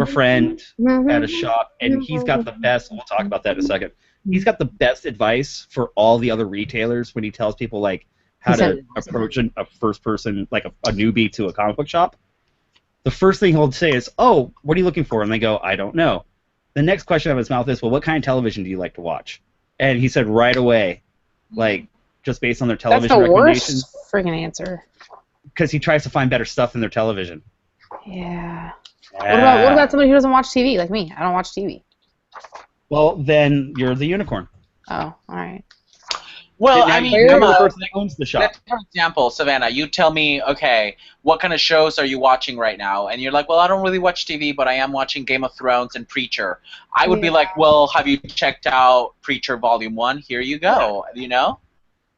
friend at a shop, and he's got the best. We'll talk about that in a second. He's got the best advice for all the other retailers when he tells people like how to approach a first person, like a newbie to a comic book shop. the first thing he'll say is, "Oh, what are you looking for?" And they go, "I don't know." The next question out of his mouth is, "Well, what kind of television do you like to watch?" And he said right away, like, just based on their television recommendations. That's the worst freaking answer. Because he tries to find better stuff than their television. Yeah. What about somebody who doesn't watch TV, like me? I don't watch TV. Well, then you're the unicorn. Oh, all right. Well, I mean, you're the person that owns the shop. For example, Savannah, you tell me, okay, what kind of shows are you watching right now? And you're like, well, I don't really watch TV, but I am watching Game of Thrones and Preacher. I would be like, well, have you checked out Preacher Volume 1? Here you go, you know?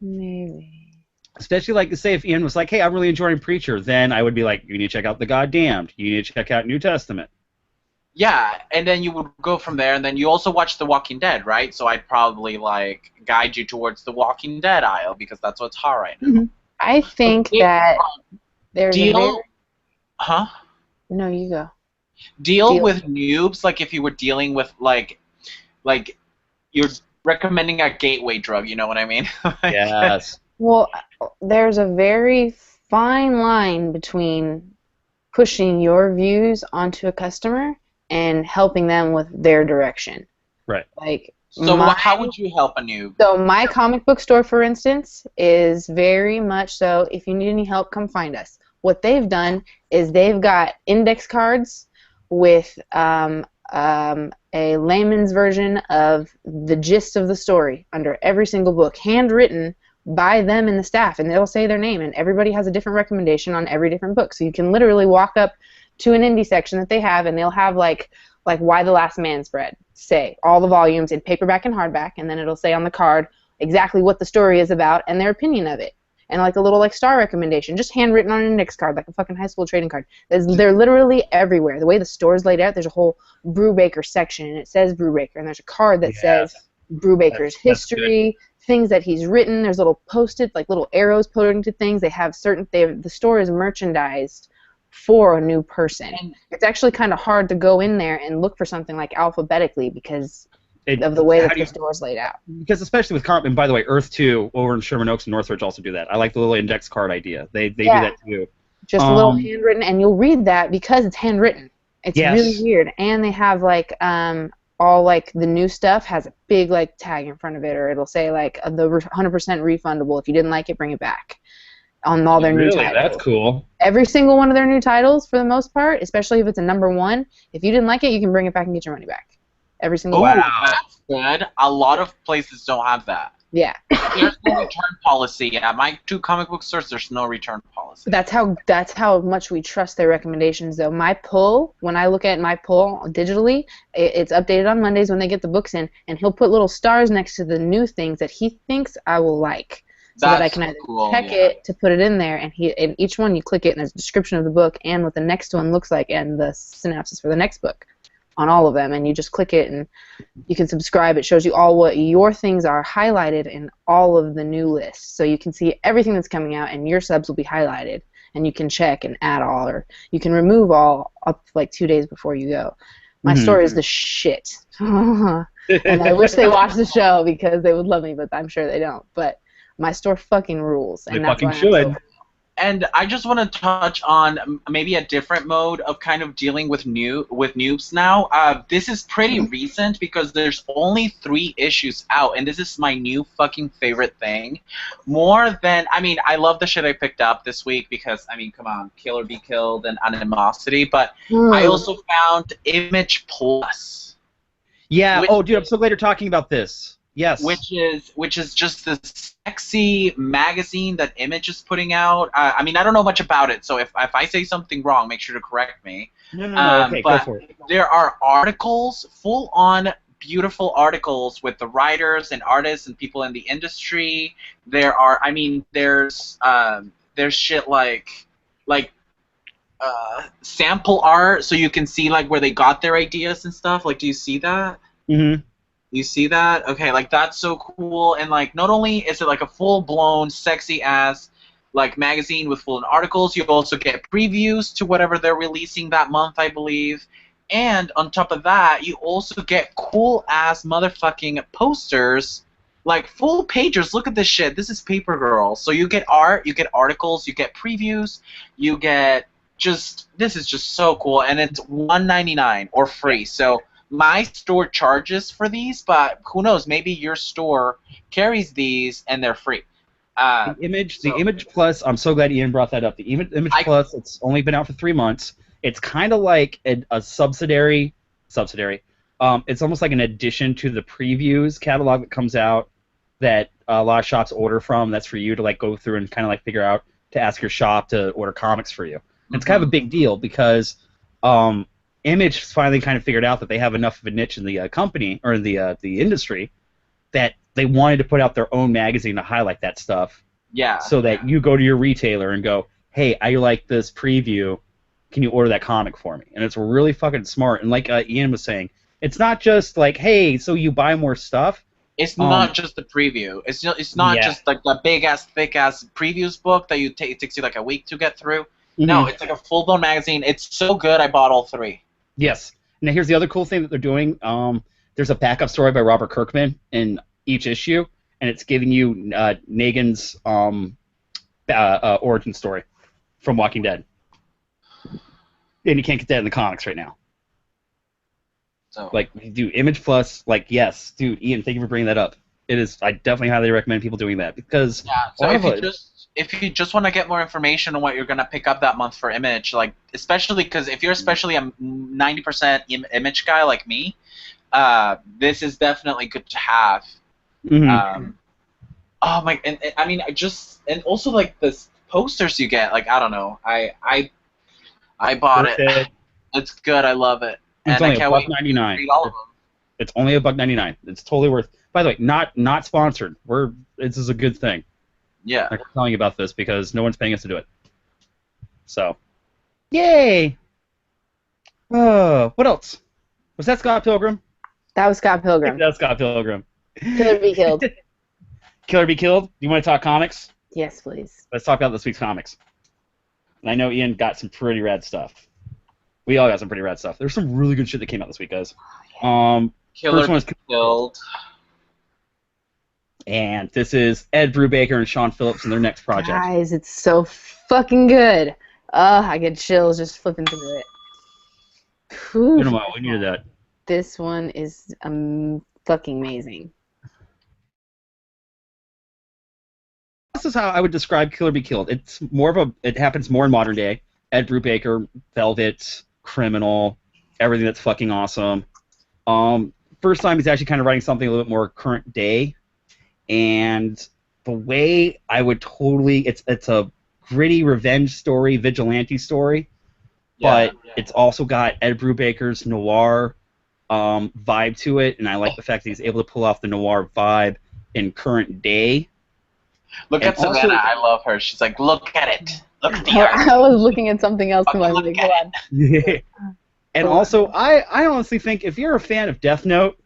Maybe. Especially, like, say if Ian was like, hey, I'm really enjoying Preacher, then I would be like, you need to check out The Goddamned. You need to check out New Testament. Yeah, and then you would go from there, and then you also watch The Walking Dead, right? So I'd probably, like, guide you towards The Walking Dead aisle, because that's what's hot right now. Mm-hmm. I think that there's Huh? No, you go. Deal with noobs, like if you were dealing with, like you're recommending a gateway drug, you know what I mean? Yes. Well, there's a very fine line between pushing your views onto a customer and helping them with their direction. Right. Like, so how would you help a noob? So my comic book store, for instance, is very much so, if you need any help, come find us. What they've done is they've got index cards with a layman's version of the gist of the story under every single book, handwritten by them and the staff, and they'll say their name, and everybody has a different recommendation on every different book. So you can literally walk up to an indie section that they have, and they'll have like Why the Last Man spread, say all the volumes in paperback and hardback, and then it'll say on the card exactly what the story is about and their opinion of it, and like a little like star recommendation, just handwritten on an index card, like a fucking high school trading card. They're literally everywhere. The way the store's laid out, there's a whole Brubaker section, and it says Brubaker, and there's a card that says Brubaker's history, things that he's written. There's little posted, like little arrows pointing to things. They have the store is merchandised for a new person. And it's actually kind of hard to go in there and look for something like alphabetically because of the way that the store's laid out. Because especially with comic, and by the way, Earth 2 over in Sherman Oaks and Northridge also do that. I like the little index card idea. They do that too. Just a little handwritten, and you'll read that because it's handwritten. It's really weird. And they have like all like the new stuff has a big like tag in front of it, or it'll say like the 100% refundable. If you didn't like it, bring it back. On all their new titles. Really, that's cool. Every single one of their new titles, for the most part, especially if it's a #1, if you didn't like it, you can bring it back and get your money back. Every single one. Wow, that's good. A lot of places don't have that. Yeah. There's no return policy. At my 2 comic book stores, there's no return policy. That's how much we trust their recommendations, though. My pull, when I look at my pull digitally, it's updated on Mondays when they get the books in, and he'll put little stars next to the new things that he thinks I will like. So that I can either check it to put it in there, and each one you click it, and there's a description of the book and what the next one looks like and the synopsis for the next book on all of them, and you just click it and you can subscribe. It shows you all what your things are highlighted in all of the new lists, so you can see everything that's coming out, and your subs will be highlighted, and you can check and add all, or you can remove all up to like 2 days before you go. My store is the shit, and I wish they watched the show because they would love me, but I'm sure they don't. But my store fucking rules. And they fucking should. And I just want to touch on maybe a different mode of kind of dealing with noobs now. This is pretty recent because there's only 3 issues out, and this is my new fucking favorite thing. More than, I mean, I love the shit I picked up this week because, I mean, come on, Kill or Be Killed and Animosity, but I also found Image Plus. Yeah, dude, I'm so glad you're talking about this. Yes. Which is just this sexy magazine that Image is putting out. I mean, I don't know much about it, so if I say something wrong, make sure to correct me. No, okay, but go for it. There are articles, full-on beautiful articles with the writers and artists and people in the industry. There are, I mean, there's shit like sample art, so you can see like where they got their ideas and stuff. Like, do you see that? Mm-hmm. You see that? Okay, like that's so cool. And like not only is it like a full-blown sexy ass like magazine with full articles, you also get previews to whatever they're releasing that month, I believe. And on top of that, you also get cool ass motherfucking posters, like full pagers. Look at this shit. This is Paper Girl. So you get art, you get articles, you get previews, you get this is just so cool, and it's $1.99 or free. So my store charges for these, but who knows? Maybe your store carries these and they're free. The Image Plus. I'm so glad Ian brought that up. The Image Plus. It's only been out for 3 months. It's kind of like a subsidiary. It's almost like an addition to the previews catalog that comes out that a lot of shops order from. That's for you to like go through and kind of like figure out to ask your shop to order comics for you. And it's kind of a big deal because Image finally kind of figured out that they have enough of a niche in the company or in the industry that they wanted to put out their own magazine to highlight that stuff. Yeah. So that you go to your retailer and go, hey, I like this preview. Can you order that comic for me? And it's really fucking smart. And like Ian was saying, it's not just like, hey, so you buy more stuff. It's not just the preview. It's not just like the big ass, thick ass previews book that it takes you like a week to get through. Mm-hmm. No, it's like a full blown magazine. It's so good. I bought all 3. Yes. Now here's the other cool thing that they're doing. There's a backup story by Robert Kirkman in each issue, and it's giving you Negan's origin story from Walking Dead. And you can't get that in the comics right now. So, like, you do Image Plus, like, yes, dude, Ian, thank you for bringing that up. It is, I definitely highly recommend people doing that because so if you just want to get more information on what you're gonna pick up that month for Image, like especially because if you're especially a 90% Image guy like me, this is definitely good to have. Mm-hmm. Oh my, and I mean, and also like the posters you get, like I don't know, I bought it. It's good. I love it. It's only $1.99. It's only $1.99. It's totally worth. By the way, not sponsored. This is a good thing. Yeah. I'm telling you about this because no one's paying us to do it. So, yay! What else? Was that Scott Pilgrim? That was Scott Pilgrim. That was Scott Pilgrim. Killer Be Killed. Killer Be Killed? You want to talk comics? Yes, please. Let's talk about this week's comics. And I know Ian got some pretty rad stuff. We all got some pretty rad stuff. There's some really good shit that came out this week, guys. Killer first one is Killed. And this is Ed Brubaker and Sean Phillips in their next project. Guys, it's so fucking good. I get chills just flipping through it. Whew. You know what? We needed that. This one is fucking amazing. This is how I would describe Killer Be Killed. It's it happens more in modern day. Ed Brubaker, Velvet, Criminal, everything that's fucking awesome. First time he's actually kind of writing something a little bit more current day. And the way I would it's a gritty revenge story, vigilante story, but it's also got Ed Brubaker's noir vibe to it, and I like the fact that he's able to pull off the noir vibe in current day. Look at Savanna. I love her. She's like, look at it. Look at the art. I was looking at something else in my movie. Hold on. Yeah. And also, I honestly think if you're a fan of Death Note,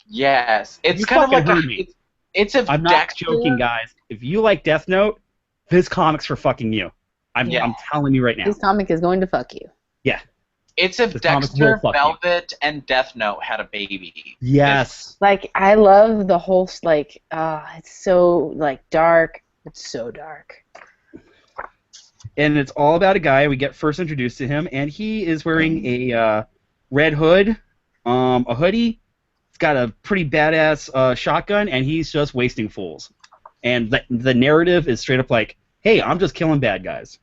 yes, it's kind of like it's a. I'm not joking, guys. If you like Death Note, this comic's for fucking you. I'm telling you right now. This comic is going to fuck you. Yeah. It's if Dexter, Velvet, and Death Note had a baby. Yes. Like, I love the whole, like, it's so, like, dark. It's so dark. And it's all about a guy. We get first introduced to him, and he is wearing a red hood, a hoodie. He's got a pretty badass shotgun, and he's just wasting fools. And the narrative is straight up like, hey, I'm just killing bad guys.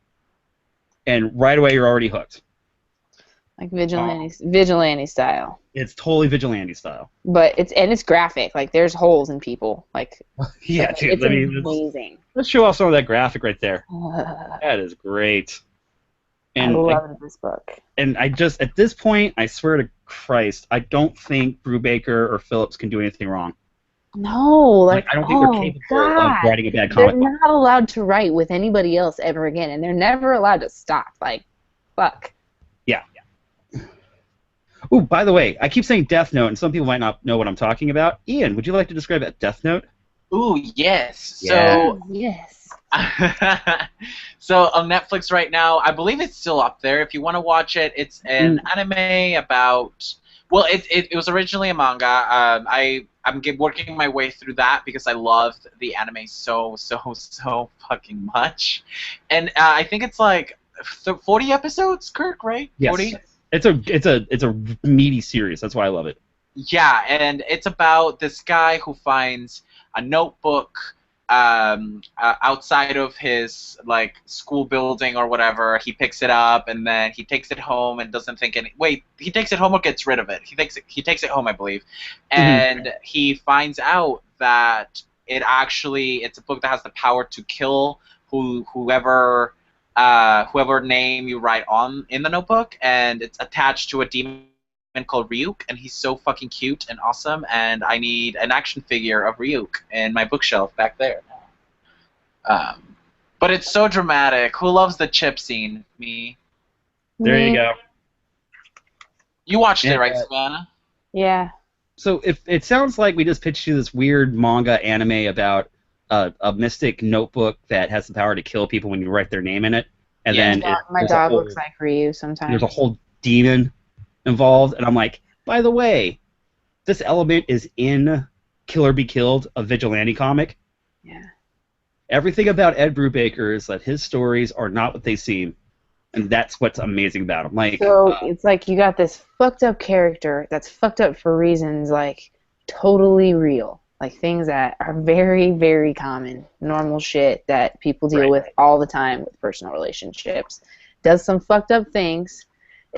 And right away, you're already hooked. Like vigilante style. It's totally vigilante style. But it's graphic. Like, there's holes in people. Like, yeah, dude. It's amazing. Let's show off some of that graphic right there. That is great. And I love this book. And at this point, I swear to Christ, I don't think Brubaker or Phillips can do anything wrong. No, like I don't think they're capable of writing a bad comic. They're not allowed to write with anybody else ever again, and they're never allowed to stop. Like, fuck. Yeah. Ooh, by the way, I keep saying Death Note, and some people might not know what I'm talking about. Ian, would you like to describe that Death Note? Ooh, yes. Yeah. So yes. So on Netflix right now, I believe it's still up there. If you want to watch it, it's an anime about. Well, it was originally a manga. I'm working my way through that because I loved the anime so fucking much, and I think it's like 40 episodes, Kirk, right? Yes. 40? It's a meaty series. That's why I love it. Yeah, and it's about this guy who finds a notebook outside of his like school building or whatever. He picks it up and then he takes it home and doesn't think any. Wait, he takes it home or gets rid of it? He takes it home, I believe, and he finds out that it's a book that has the power to kill whoever name you write on in the notebook, and it's attached to a demon called Ryuk, and he's so fucking cute and awesome, and I need an action figure of Ryuk in my bookshelf back there. But it's so dramatic. Who loves the chip scene? Me. There you go. You watched it, right, Savanna? Yeah. So if it sounds like we just pitched you this weird manga anime about a mystic notebook that has the power to kill people when you write their name in it, and then my dog looks like Ryu sometimes. There's a whole demon involved, and I'm like, by the way, this element is in Killer Be Killed, a vigilante comic. Yeah. Everything about Ed Brubaker is that his stories are not what they seem, and that's what's amazing about him. Like, so it's like you got this fucked up character that's fucked up for reasons like totally real, like things that are very, very common, normal shit that people deal with all the time with personal relationships. Does some fucked up things,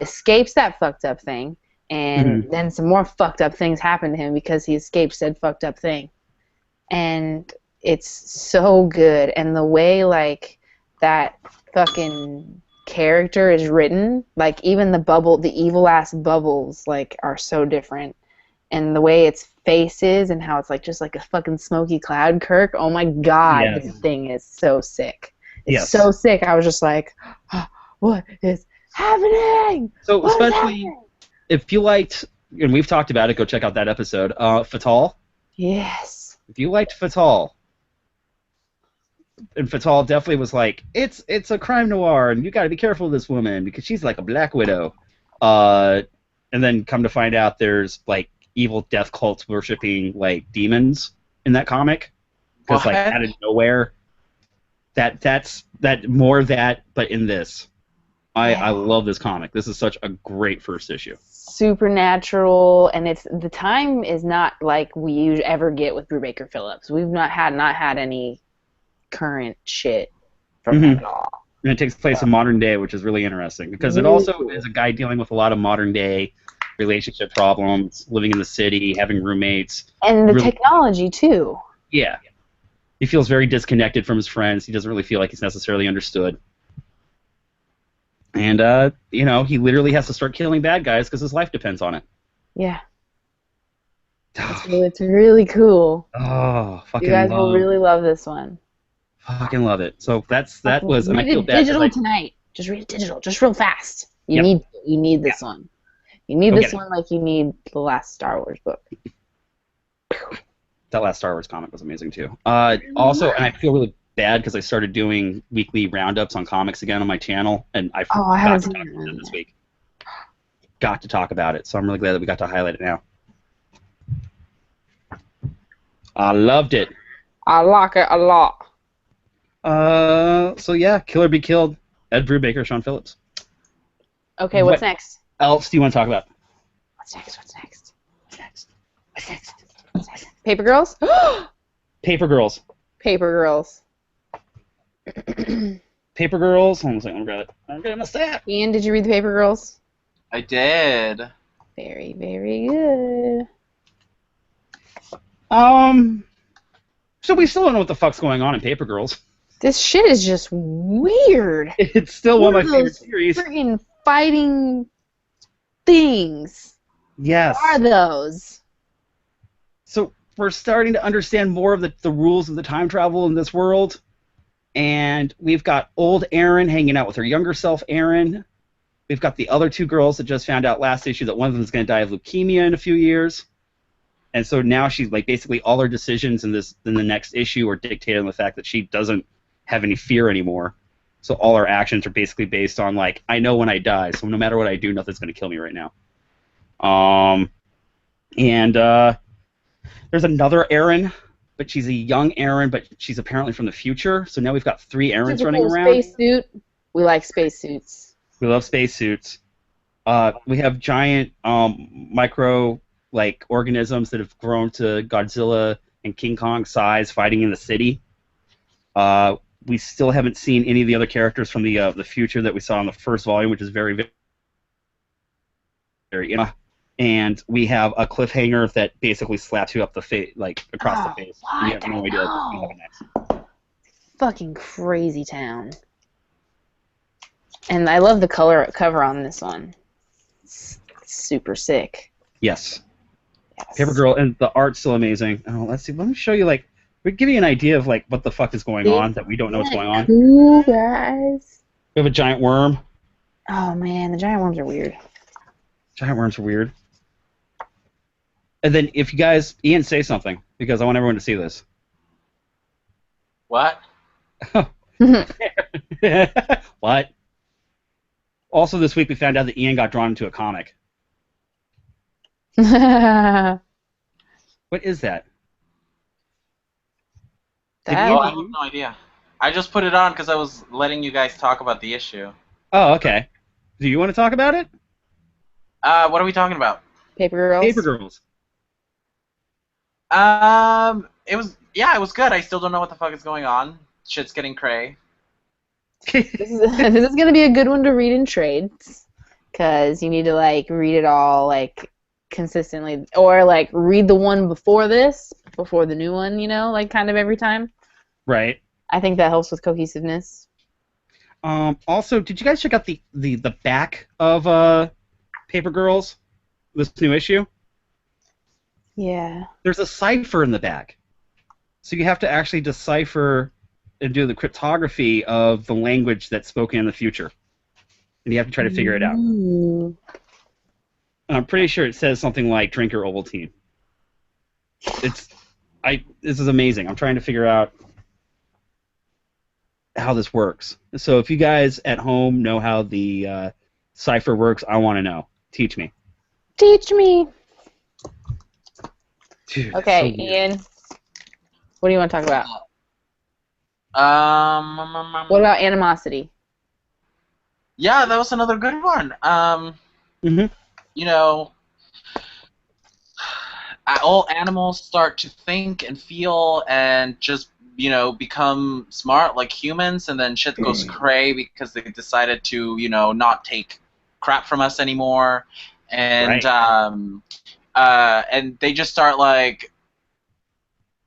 escapes that fucked up thing, and then some more fucked up things happen to him because he escaped said fucked up thing. And it's so good, and the way like that fucking character is written, like even the evil ass bubbles like are so different, and the way its face is and how it's like just like a fucking smoky cloud. Kirk, oh my god, this thing is so sick. It's so sick. I was just like, oh, what is happening? So what especially if you liked, and we've talked about it, go check out that episode, Fatal. Yes. If you liked Fatal, and Fatal definitely was like, it's a crime noir, and you got to be careful of this woman because she's like a Black Widow. And then come to find out, there's like evil death cults worshiping like demons in that comic, because like out of nowhere, that's more of that, but in this. I love this comic. This is such a great first issue. Supernatural, and the time is not like we ever get with Brubaker Phillips. We've not had any current shit from him at all. And it takes place in modern day, which is really interesting because it also is a guy dealing with a lot of modern day relationship problems, living in the city, having roommates, and the technology too. Yeah, he feels very disconnected from his friends. He doesn't really feel like he's necessarily understood. And, you know, he literally has to start killing bad guys because his life depends on it. Yeah. It's really cool. Oh, fucking you guys will really love this one. Fucking love it. So that was, and I feel bad. Digital tonight. Just read it digital, just real fast. You need this one. You need this one like you need the last Star Wars book. That last Star Wars comic was amazing too. Also, and I feel really bad because I started doing weekly roundups on comics again on my channel, and I forgot to talk about it this week. Got to talk about it, so I'm really glad that we got to highlight it now. I loved it. I like it a lot. So yeah, Killer Be Killed, Ed Brubaker, Sean Phillips. Okay, what's next? Else do you want to talk about? What's next? Paper Girls? Paper Girls. Paper Girls. Paper Girls. Hold on a second, I'm gonna my stat. Ian, did you read the Paper Girls? I did. Very, very good. So we still don't know what the fuck's going on in Paper Girls. This shit is just weird. It's still one of my favorite series. Freaking fighting things. Yes. What are those? So we're starting to understand more of the rules of the time travel in this world. And we've got old Erin hanging out with her younger self, Erin. We've got the other two girls that just found out last issue that one of them is going to die of leukemia in a few years. And so now she's like basically all her decisions in the next issue are dictated on the fact that she doesn't have any fear anymore. So all her actions are basically based on like, I know when I die, so no matter what I do, nothing's going to kill me right now. There's another Erin, but she's a young Erin, but she's apparently from the future. So now we've got three Erins running around. Space suit. We like spacesuits. We love spacesuits. We have giant micro organisms that have grown to Godzilla and King Kong size fighting in the city. We still haven't seen any of the other characters from the future that we saw in the first volume, which is very, very, very and we have a cliffhanger that basically slaps you up the face, across the face. What? You have no idea what we have next. Fucking crazy town. And I love the cover on this one. It's super sick. Yes. Paper Girl, and the art's still amazing. Oh, let's see. Let me show you, we give you an idea of, what the fuck is going on that we don't know what's going on. Cool, guys. We have a giant worm. Oh, man, the giant worms are weird. Giant worms are weird. And then if you guys, Ian, say something, because I want everyone to see this. What? What? Also this week we found out that Ian got drawn into a comic. What is that? I have no idea. I just put it on because I was letting you guys talk about the issue. Oh, okay. Do you want to talk about it? What are we talking about? Paper Girls. Paper Girls. It was good. I still don't know what the fuck is going on. Shit's getting cray. This is gonna be a good one to read in trades, because you need to read it all consistently, or read the one before this, before the new one, kind of every time. Right. I think that helps with cohesiveness. Also, did you guys check out the back of Paper Girls, this new issue? Yeah. There's a cipher in the back, so you have to actually decipher and do the cryptography of the language that's spoken in the future, and you have to try to figure it out. Ooh. I'm pretty sure it says something like "drink your Ovaltine." This is amazing. I'm trying to figure out how this works. So if you guys at home know how the cipher works, I want to know. Teach me. Teach me. Dude, okay, so Ian. What do you want to talk about? What What about animosity? Yeah, that was another good one. You know, all animals start to think and feel and just, become smart like humans, and then shit goes cray because they decided to, not take crap from us anymore, and and they just start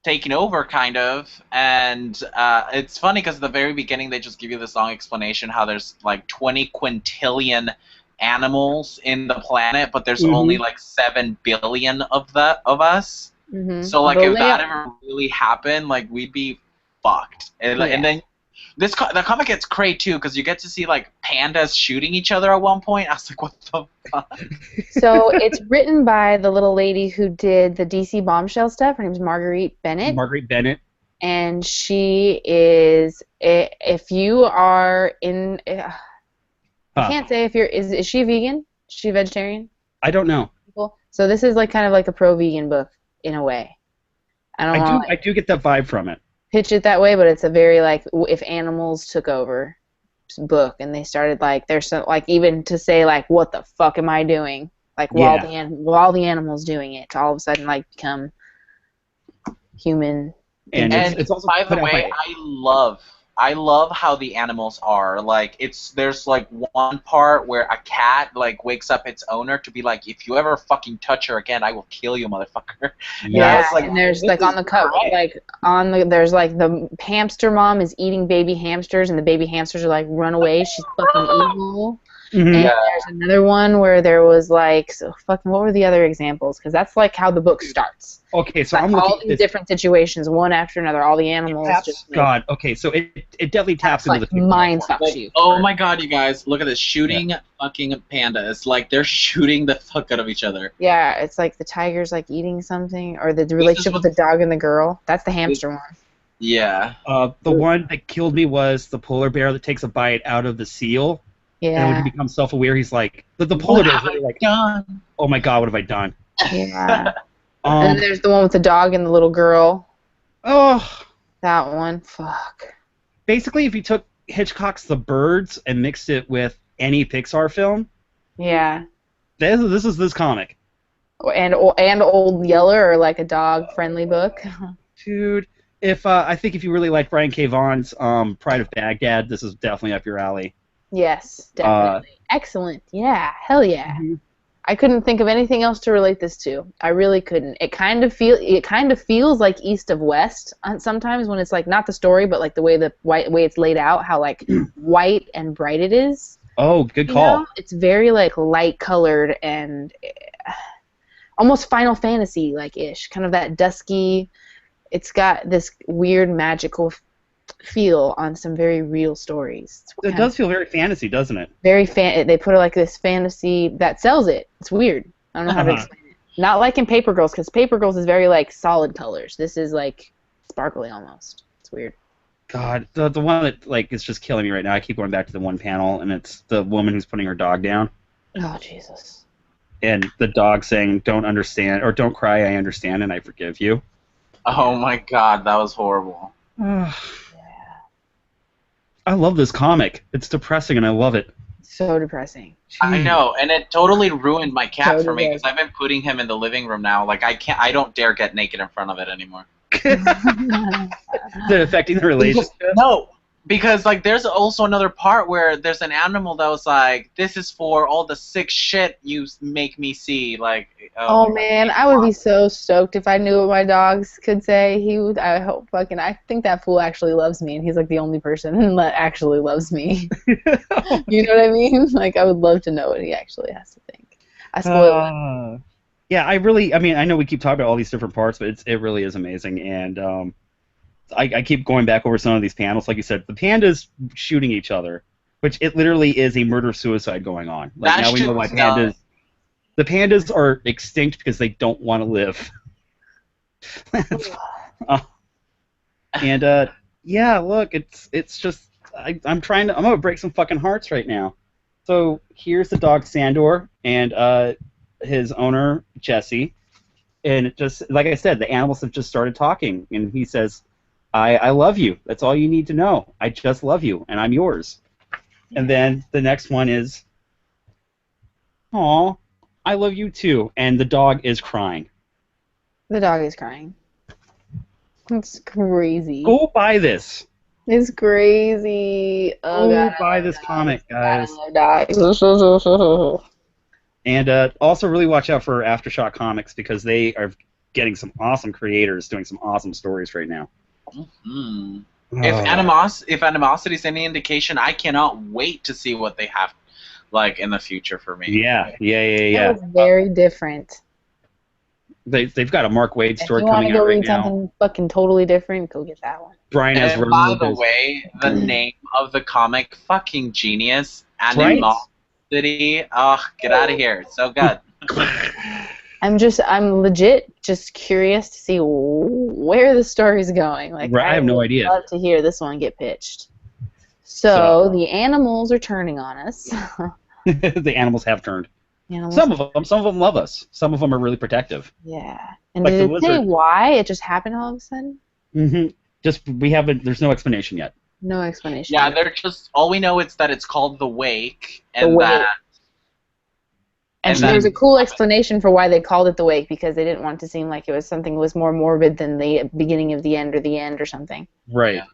taking over, kind of, and it's funny because at the very beginning they just give you this long explanation how there's 20 quintillion animals in the planet, but there's only 7 billion of us. So if that ever really happened, we'd be fucked. And then the comic gets cray too, because you get to see pandas shooting each other at one point. I was like, what the fuck? So it's written by the little lady who did the DC Bombshell stuff. Her name's Marguerite Bennett. Marguerite Bennett. And she is, if you are in, I can't say if you're, is she vegan? Is she vegetarian? I don't know. So this is kind of like a pro-vegan book in a way. I do get that vibe from it. Pitch it that way, but it's a very if animals took over book, and they started there's so, even to say what the fuck am I doing while the animals doing it, to all of a sudden become human. And it's also, by the way, I love how the animals are. There's one part where a cat wakes up its owner to be if you ever fucking touch her again, I will kill you, motherfucker. Yeah, and there's on the cover, there's the hamster mom is eating baby hamsters, and the baby hamsters are run away. She's fucking evil. And there's another one where there was what were the other examples? Because that's how the book starts. Okay, so I'm looking all these different situations, one after another. All the animals God, okay, so it definitely taps into the mind fucks you. Oh my god, you guys, look at this shooting fucking pandas. They're shooting the fuck out of each other. Yeah, it's the tiger's eating something, or the relationship with the dog and the girl. That's the hamster one. Yeah. The one that killed me was the polar bear that takes a bite out of the seal. Yeah. And when he becomes self-aware, he's the polar bear is really done? Oh my god, what have I done? Yeah. And then there's the one with the dog and the little girl. Oh. That one. Fuck. Basically, if you took Hitchcock's The Birds and mixed it with any Pixar film, Yeah. this is this comic. And Old Yeller, or like a dog-friendly book. Dude, I think if you really like Brian K. Vaughan's Pride of Baghdad, this is definitely up your alley. Yes, definitely. Excellent. Yeah, hell yeah. Mm-hmm. I couldn't think of anything else to relate this to. I really couldn't. It kind of feels like East of West sometimes when it's like not the story, but like the way way it's laid out, how like white and bright it is. Oh, good call. Know? It's very like light colored and almost Final Fantasy like ish, kind of that dusky. It's got this weird magical feel on some very real stories. It does feel very fantasy, doesn't it? Very they put it like this fantasy that sells it. It's weird. I don't know how to explain it. Not like in Paper Girls, because Paper Girls is very like solid colors. This is like sparkly almost. It's weird. God, the one that like is just killing me right now. I keep going back to the one panel, and it's the woman who's putting her dog down. Oh Jesus. And the dog saying, "Don't understand," or "Don't cry, I understand, and I forgive you." Oh my God, that was horrible. Yeah. I love this comic. It's depressing, and I love it. So depressing. I know, and it totally ruined my cat Totally for me does. because I've been putting him in the living room now. Like I don't dare get naked in front of it anymore. Is it affecting the relationship? No, because like there's also another part where there's an animal that was like, "This is for all the sick shit you make me see." Like, Oh man, I would be so stoked if I knew what my dogs could say. I think that fool actually loves me, and he's like the only person that actually loves me. You know what I mean? Like, I would love to know what he actually has to think. I spoil it. Yeah, I mean, I know we keep talking about all these different parts, but it really is amazing, and I keep going back over some of these panels. Like you said, the pandas shooting each other, which it literally is a murder-suicide going on. Like, now we know why pandas... The pandas are extinct because they don't want to live. Yeah, look, it's just... I'm gonna break some fucking hearts right now. So, here's the dog Sandor, and his owner, Jesse, and it just, like I said, the animals have just started talking, and he says, I love you. That's all you need to know. I just love you, and I'm yours. And then the next one is, aw, I love you too, and the dog is crying. The dog is crying. It's crazy. Go buy this. It's crazy. Oh, Go God, buy this comic, guys. And also really watch out for Aftershock Comics because they are getting some awesome creators doing some awesome stories right now. Mm-hmm. If Animosity is any indication, I cannot wait to see what they have like in the future for me. Yeah. That was very different. They've got a Mark Waid story coming out right now. If you want to go read something fucking totally different, go get that one. Brian has and by the way, the name of the comic, fucking genius. Animosity. Oh, get out of here. It's so good. I'm legit just curious to see where the story's going. Like, right, I have no idea. I'd love to hear this one get pitched. So the animals are turning on us. The animals have turned. Some of them love us. Some of them are really protective. Yeah. And like did it say why it just happened all of a sudden? Mm-hmm. There's no explanation yet. No explanation. Yeah, they're just, all we know is that it's called The Wake, and that... And there's a cool explanation for why they called it The Wake, because they didn't want to seem like it was something that was more morbid than the beginning of the end or the end or something. Right. Yeah.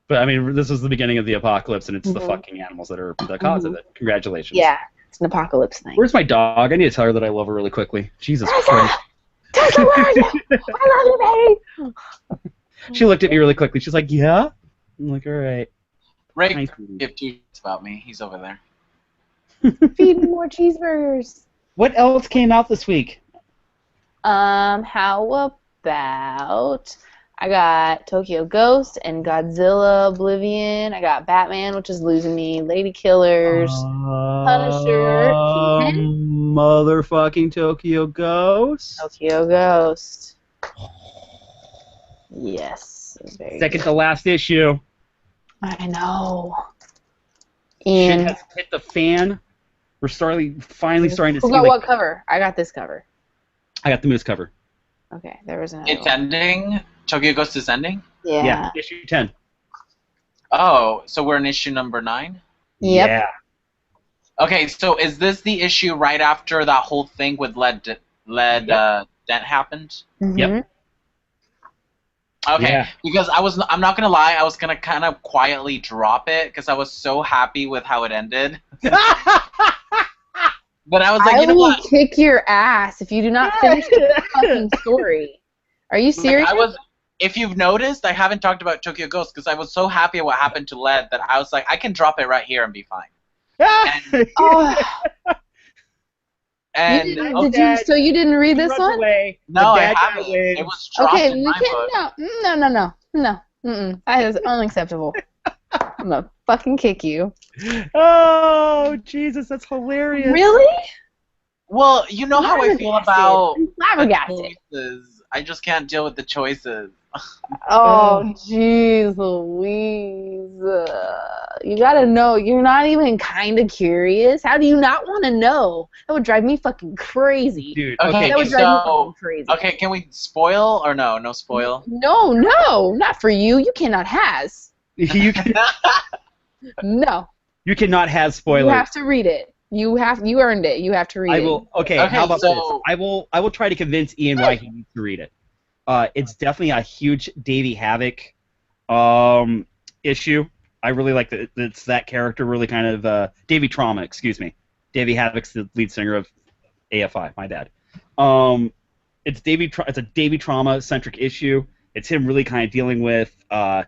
But, I mean, this is the beginning of the apocalypse, and it's the fucking animals that are the cause of it. Congratulations. Yeah, it's an apocalypse thing. Where's my dog? I need to tell her that I love her really quickly. Jesus Christ. Tessa, where are you? I love you, baby! She looked at me really quickly. She's like, yeah? I'm like, all right. Rick, if you about me, he's over there. Feed me more cheeseburgers. What else came out this week? How about... I got Tokyo Ghost and Godzilla Oblivion. I got Batman, which is losing me. Lady Killers. Punisher. Motherfucking Tokyo Ghost. Tokyo Ghost. Yes. Very Second to last issue. I know. And shit has hit the fan. We're finally starting to see. Who got what cover? I got this cover. I got the Moose cover. Okay, there was another It's ending? Tokyo Ghost is ending? Yeah. Issue 10. Oh, so we're in issue number 9? Yep. Yeah. Okay, so is this the issue right after that whole thing with Dent happened? Mm-hmm. Yep. Okay, Yeah. because I'm not gonna lie, I was gonna kind of quietly drop it because I was so happy with how it ended. But I was like, you know what? I will kick your ass if you do not finish the fucking story. Are you serious? If you've noticed, I haven't talked about Tokyo Ghost because I was so happy at what happened to Led that I was like, I can drop it right here and be fine. So you didn't read this one? No, I haven't. It was dropped in my book. No. That is unacceptable. I'm gonna fucking kick you. Oh, Jesus, that's hilarious. Really? Well, you know how I feel about flabbergasted. choices. I just can't deal with the choices. Oh, jeez Louise. You gotta know, you're not even kind of curious. How do you not want to know? That would drive me fucking crazy. Dude, okay, that would drive me fucking crazy. Okay, can we spoil or no? No spoil? No, not for you. You cannot has. You can, no. You cannot have spoilers. You have to read it. You earned it. You have to read it. Okay, how about this? I will try to convince Ian why he needs to read it. It's definitely a huge Davey Havoc issue. I really like that. It's that character really kind of Davey Trauma, excuse me. Davey Havoc's the lead singer of AFI. My bad. It's a Davey Trauma centric issue. It's him really kind of dealing with how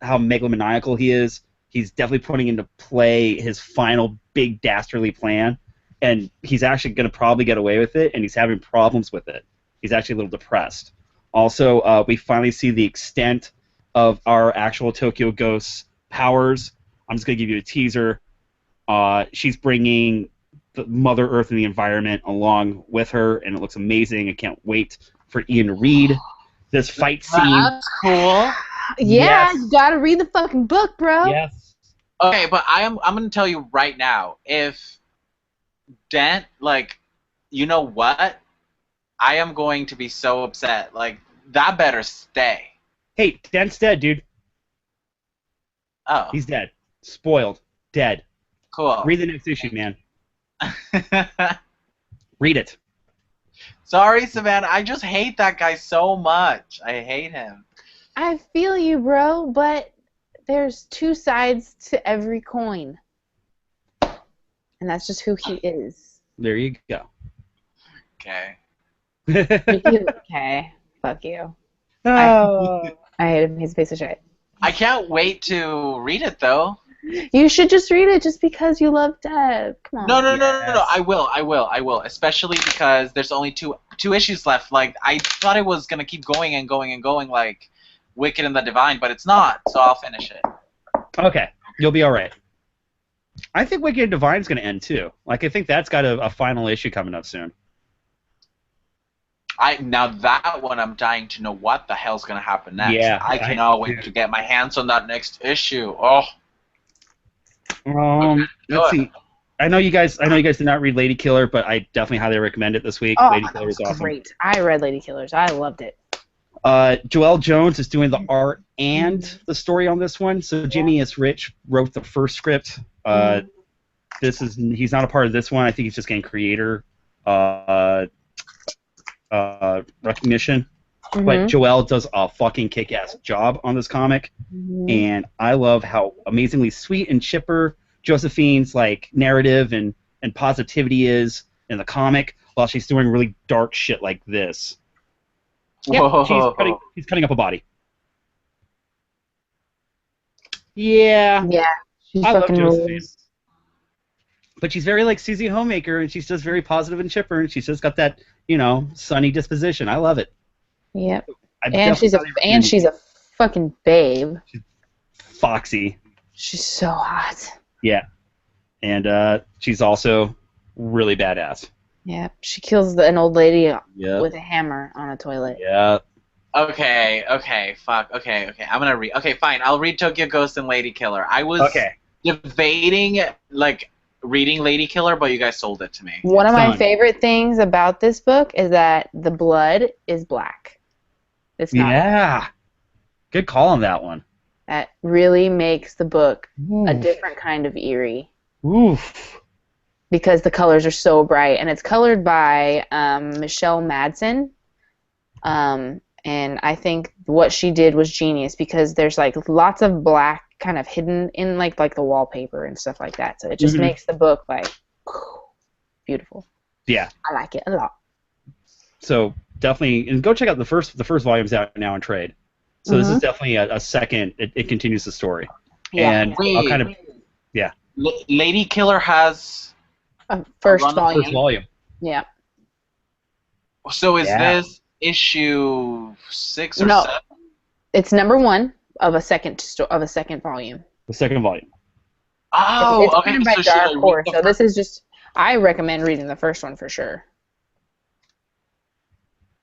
megalomaniacal he is. He's definitely putting into play his final big dastardly plan, and he's actually going to probably get away with it, and he's having problems with it. He's actually a little depressed. Also, we finally see the extent of our actual Tokyo Ghost's powers. I'm just going to give you a teaser. She's bringing the Mother Earth and the environment along with her, and it looks amazing. I can't wait for Ian to read this fight scene. That's cool. Yeah, you gotta read the fucking book, bro. Yes. Okay, but I'm gonna tell you right now, if Dent, you know what? I am going to be so upset. That better stay. Hey, Dent's dead, dude. Oh. He's dead. Spoiled. Dead. Cool. Read the next issue, man. Read it. Sorry, Savannah. I just hate that guy so much. I hate him. I feel you, bro, but there's two sides to every coin. And that's just who he is. There you go. Okay. Okay. Fuck you. Oh. I hate him. He's a piece of shit. I can't wait to read it, though. You should just read it just because you love Deb. Come on. No. I will. Especially because there's only two issues left. I thought it was gonna keep going and going and going like Wicked and the Divine, but it's not. So I'll finish it. Okay, you'll be all right. I think Wicked and Divine's gonna end too. I think that's got a final issue coming up soon. Now that one, I'm dying to know what the hell's gonna happen next. Yeah, I cannot wait to get my hands on that next issue. Oh. Let's see. I know you guys did not read Lady Killer, but I definitely highly recommend it this week. Oh, Lady Killer is awesome. Great. I read Lady Killers. I loved it. Joelle Jones is doing the art and the story on this one. So Jimmy S. Rich wrote the first script. He's not a part of this one. I think he's just getting creator recognition. Mm-hmm. But Joelle does a fucking kick-ass job on this comic, and I love how amazingly sweet and chipper Josephine's narrative and positivity is in the comic, while she's doing really dark shit like this. Yep, she's cutting up a body. Yeah. Yeah, she's I love fucking Josephine. But she's very like Susie Homemaker, and she's just very positive and chipper, and she's just got that, sunny disposition. I love it. Yep. And she's a fucking babe. She's foxy. She's so hot. Yeah. And she's also really badass. Yeah. She kills an old lady with a hammer on a toilet. Yeah. Okay, fuck. Okay. I'm gonna read. Okay, fine. I'll read Tokyo Ghost and Lady Killer. I was debating, reading Lady Killer, but you guys sold it to me. One of my favorite things about this book is that the blood is black. It's not. Yeah. Good call on that one. that really makes the book a different kind of eerie. Oof. Because the colors are so bright, and it's colored by Michelle Madsen. And I think what she did was genius because there's like lots of black kind of hidden in like the wallpaper and stuff like that. So it just makes the book like beautiful. Yeah. I like it a lot. So definitely, and go check out the first volume's out now in trade. So this is definitely a second. It continues the story. Yeah. And I'll kind of Lady Killer has a first volume. First volume. Yeah. So is this issue 6 or 7? It's number 1 of a second volume. The second volume. Oh, it's okay. written by Dark Horse, so this is just. I recommend reading the first one for sure.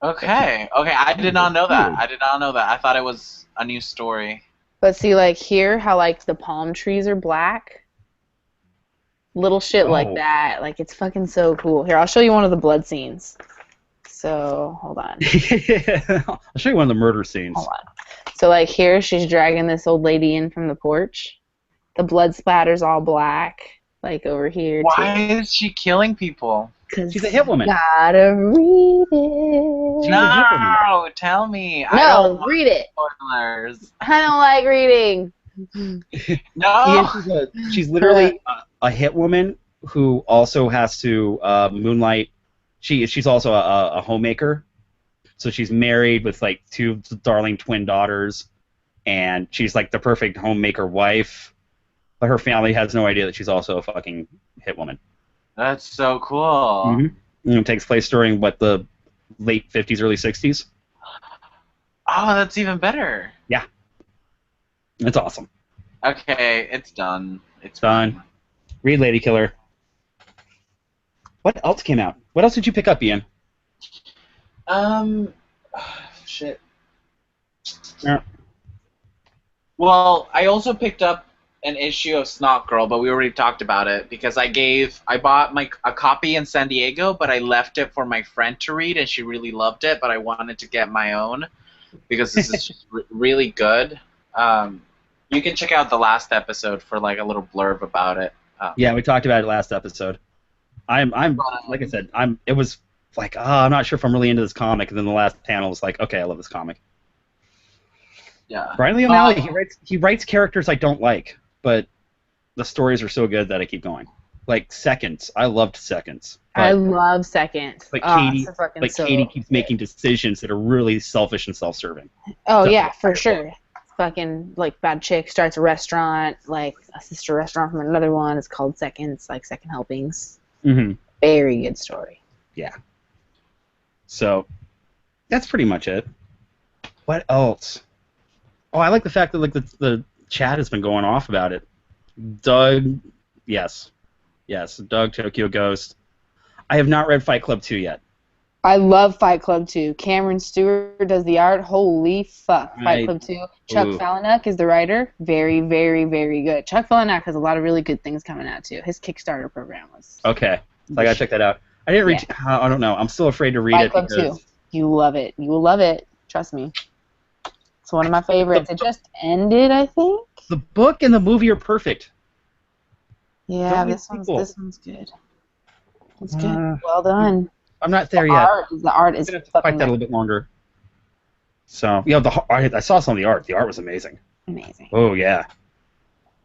Okay. I did not know that. I thought it was a new story. But see, like here, how like the palm trees are black. Little shit like that. Like it's fucking so cool. Here, I'll show you one of the blood scenes. So hold on. I'll show you one of the murder scenes. Hold on. So like here, she's dragging this old lady in from the porch. The blood splatter's all black. Like over here. Why is she killing people? She's a hit woman. Gotta read it. No, tell me. No, read it. Spoilers. I don't like reading. No. She's literally a hit woman who also has to moonlight. She's also a homemaker. So she's married with like 2 darling twin daughters, and she's like the perfect homemaker wife. But her family has no idea that she's also a fucking hit woman. That's so cool. Mm-hmm. And it takes place during the late 50s, early 60s. Oh, that's even better. Yeah. It's awesome. Okay, it's done. It's done. Read Lady Killer. What else came out? What else did you pick up, Ian? Shit. Yeah. Well, I also picked up an issue of SCOTT Girl, but we already talked about it because I bought a copy in San Diego, but I left it for my friend to read, and she really loved it, but I wanted to get my own because this is just really good. You can check out the last episode for like a little blurb about it. Yeah, we talked about it last episode. I'm like I said, it was like, I'm not sure if I'm really into this comic, and then the last panel was like, okay, I love this comic. Yeah. Brian Lee O'Malley, he writes characters I don't like, but the stories are so good that I keep going. Like Seconds, I loved Seconds. I love Seconds. But Katie keeps making decisions that are really selfish and self-serving. Oh yeah, for sure. Fucking like bad chick starts a restaurant, like a sister restaurant from another one. It's called Seconds, like Second Helpings. Mm-hmm. Very good story. Yeah. So that's pretty much it. What else? Oh, I like the fact that like the chat has been going off about it. Doug, yes, Doug Tokyo Ghost. I have not read Fight Club 2 yet. I love Fight Club 2. Cameron Stewart does the art. Holy fuck. Fight Club 2. Chuck Palahniuk is the writer. Very, very, very good. Chuck Palahniuk has a lot of really good things coming out, too. His Kickstarter program was... Okay. So I gotta check that out. I didn't read... Yeah. I don't know. I'm still afraid to read it. Fight Club 2. You love it. You will love it. Trust me. It's one of my favorites. It just ended, I think. The book and the movie are perfect. Yeah, this one's good. It's good. Well done. I'm not there yet. The art is I'm gonna fight that a little bit longer. So, I saw some of the art. The art was amazing. Amazing. Oh yeah.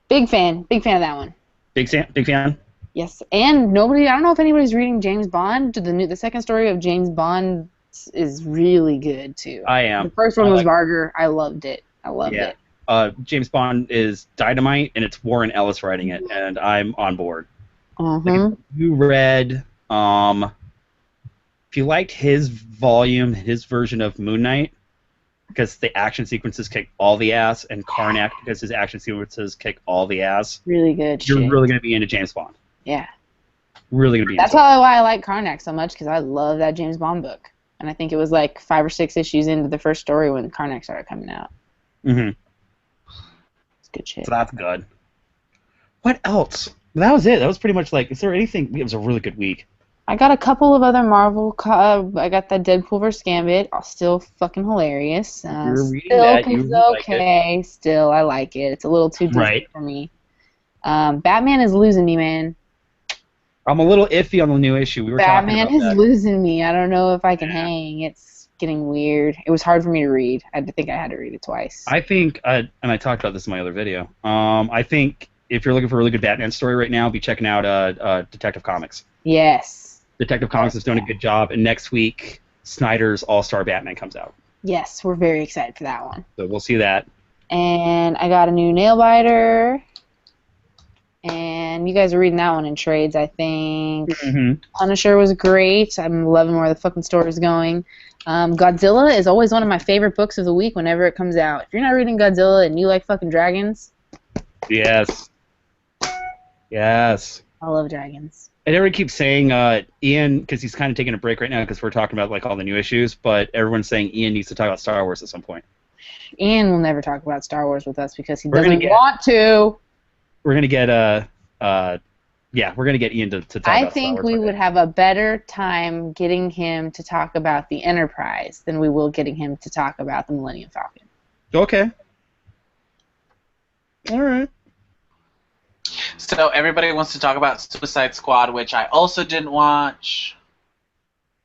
Big fan of that one. Big fan. Yes, and I don't know if anybody's reading James Bond. The second story of James Bond is really good too. I am. The first one was Varger. I loved it. it. James Bond is Dynamite, and it's Warren Ellis writing it, and I'm on board. Mm-hmm. You read, if you liked his version of Moon Knight, because the action sequences kick all the ass, and Karnak, because his action sequences kick all the ass. Really good. You're really going to be into James Bond. Yeah. Really going to be into it. That's why I like Karnak so much, because I love that James Bond book. And I think it was like 5 or 6 issues into the first story when Karnak started coming out. Mm-hmm. It's good shit. So that's good. What else? That was it. That was pretty much like, is there anything? It was a really good week. I got a couple of other Marvel. I got that Deadpool vs. Gambit. Still fucking hilarious. You're reading still that. You really okay. like it. Still, I like it. It's a little too Disney Right. for me. Batman is losing me, man. I'm a little iffy on the new issue. We were talking Batman about is that. losing me. I don't know if I can hang. It's getting weird. It was hard for me to read. I think I had to read it twice. I think, and I talked about this in my other video. I think if you're looking for a really good Batman story right now, be checking out Detective Comics. Yes. Detective Comics is doing a good job, and next week Snyder's All-Star Batman comes out. Yes, we're very excited for that one. So we'll see that. And I got a new nail biter. And you guys are reading that one in trades, I think. Mm-hmm. Punisher was great. I'm loving where the fucking story is going. Godzilla is always one of my favorite books of the week whenever it comes out. If you're not reading Godzilla and you like fucking dragons... Yes. Yes. I love dragons. And everyone keeps saying Ian, because he's kind of taking a break right now because we're talking about like all the new issues, but everyone's saying Ian needs to talk about Star Wars at some point. Ian will never talk about Star Wars with us because he doesn't want to. We're gonna get we're gonna get Ian to talk about Star Wars. I think we would have a better time getting him to talk about the Enterprise than we will getting him to talk about the Millennium Falcon. Okay. All right. So everybody wants to talk about Suicide Squad, which I also didn't watch.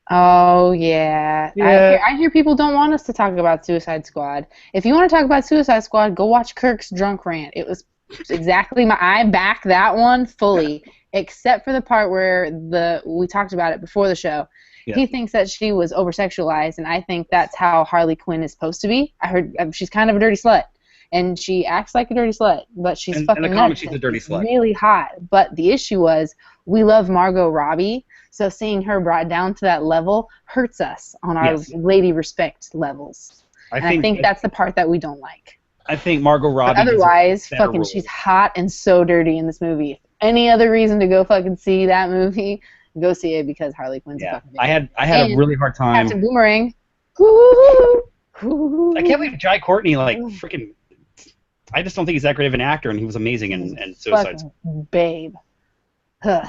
Oh, yeah. I hear people don't want us to talk about Suicide Squad. If you want to talk about Suicide Squad, go watch Kirk's drunk rant. It was exactly I back that one fully, except for the part where we talked about it before the show. Yeah. He thinks that she was over-sexualized, and I think that's how Harley Quinn is supposed to be. I heard she's kind of a dirty slut. And she acts like a dirty slut, but she's fucking in the comics, she's a dirty slut. Really hot. But the issue was, we love Margot Robbie, so seeing her brought down to that level hurts us on our lady respect levels. I think that's the part that we don't like. I think Margot Robbie. But otherwise, fucking, she's hot and so dirty in this movie. If any other reason to go fucking see that movie, go see it because Harley Quinn's fucking bitch. I had a really hard time. Captain Boomerang. I can't believe Jai Courtney freaking. I just don't think he's that great of an actor, and he was amazing in Suicide Squad. Babe. Huh.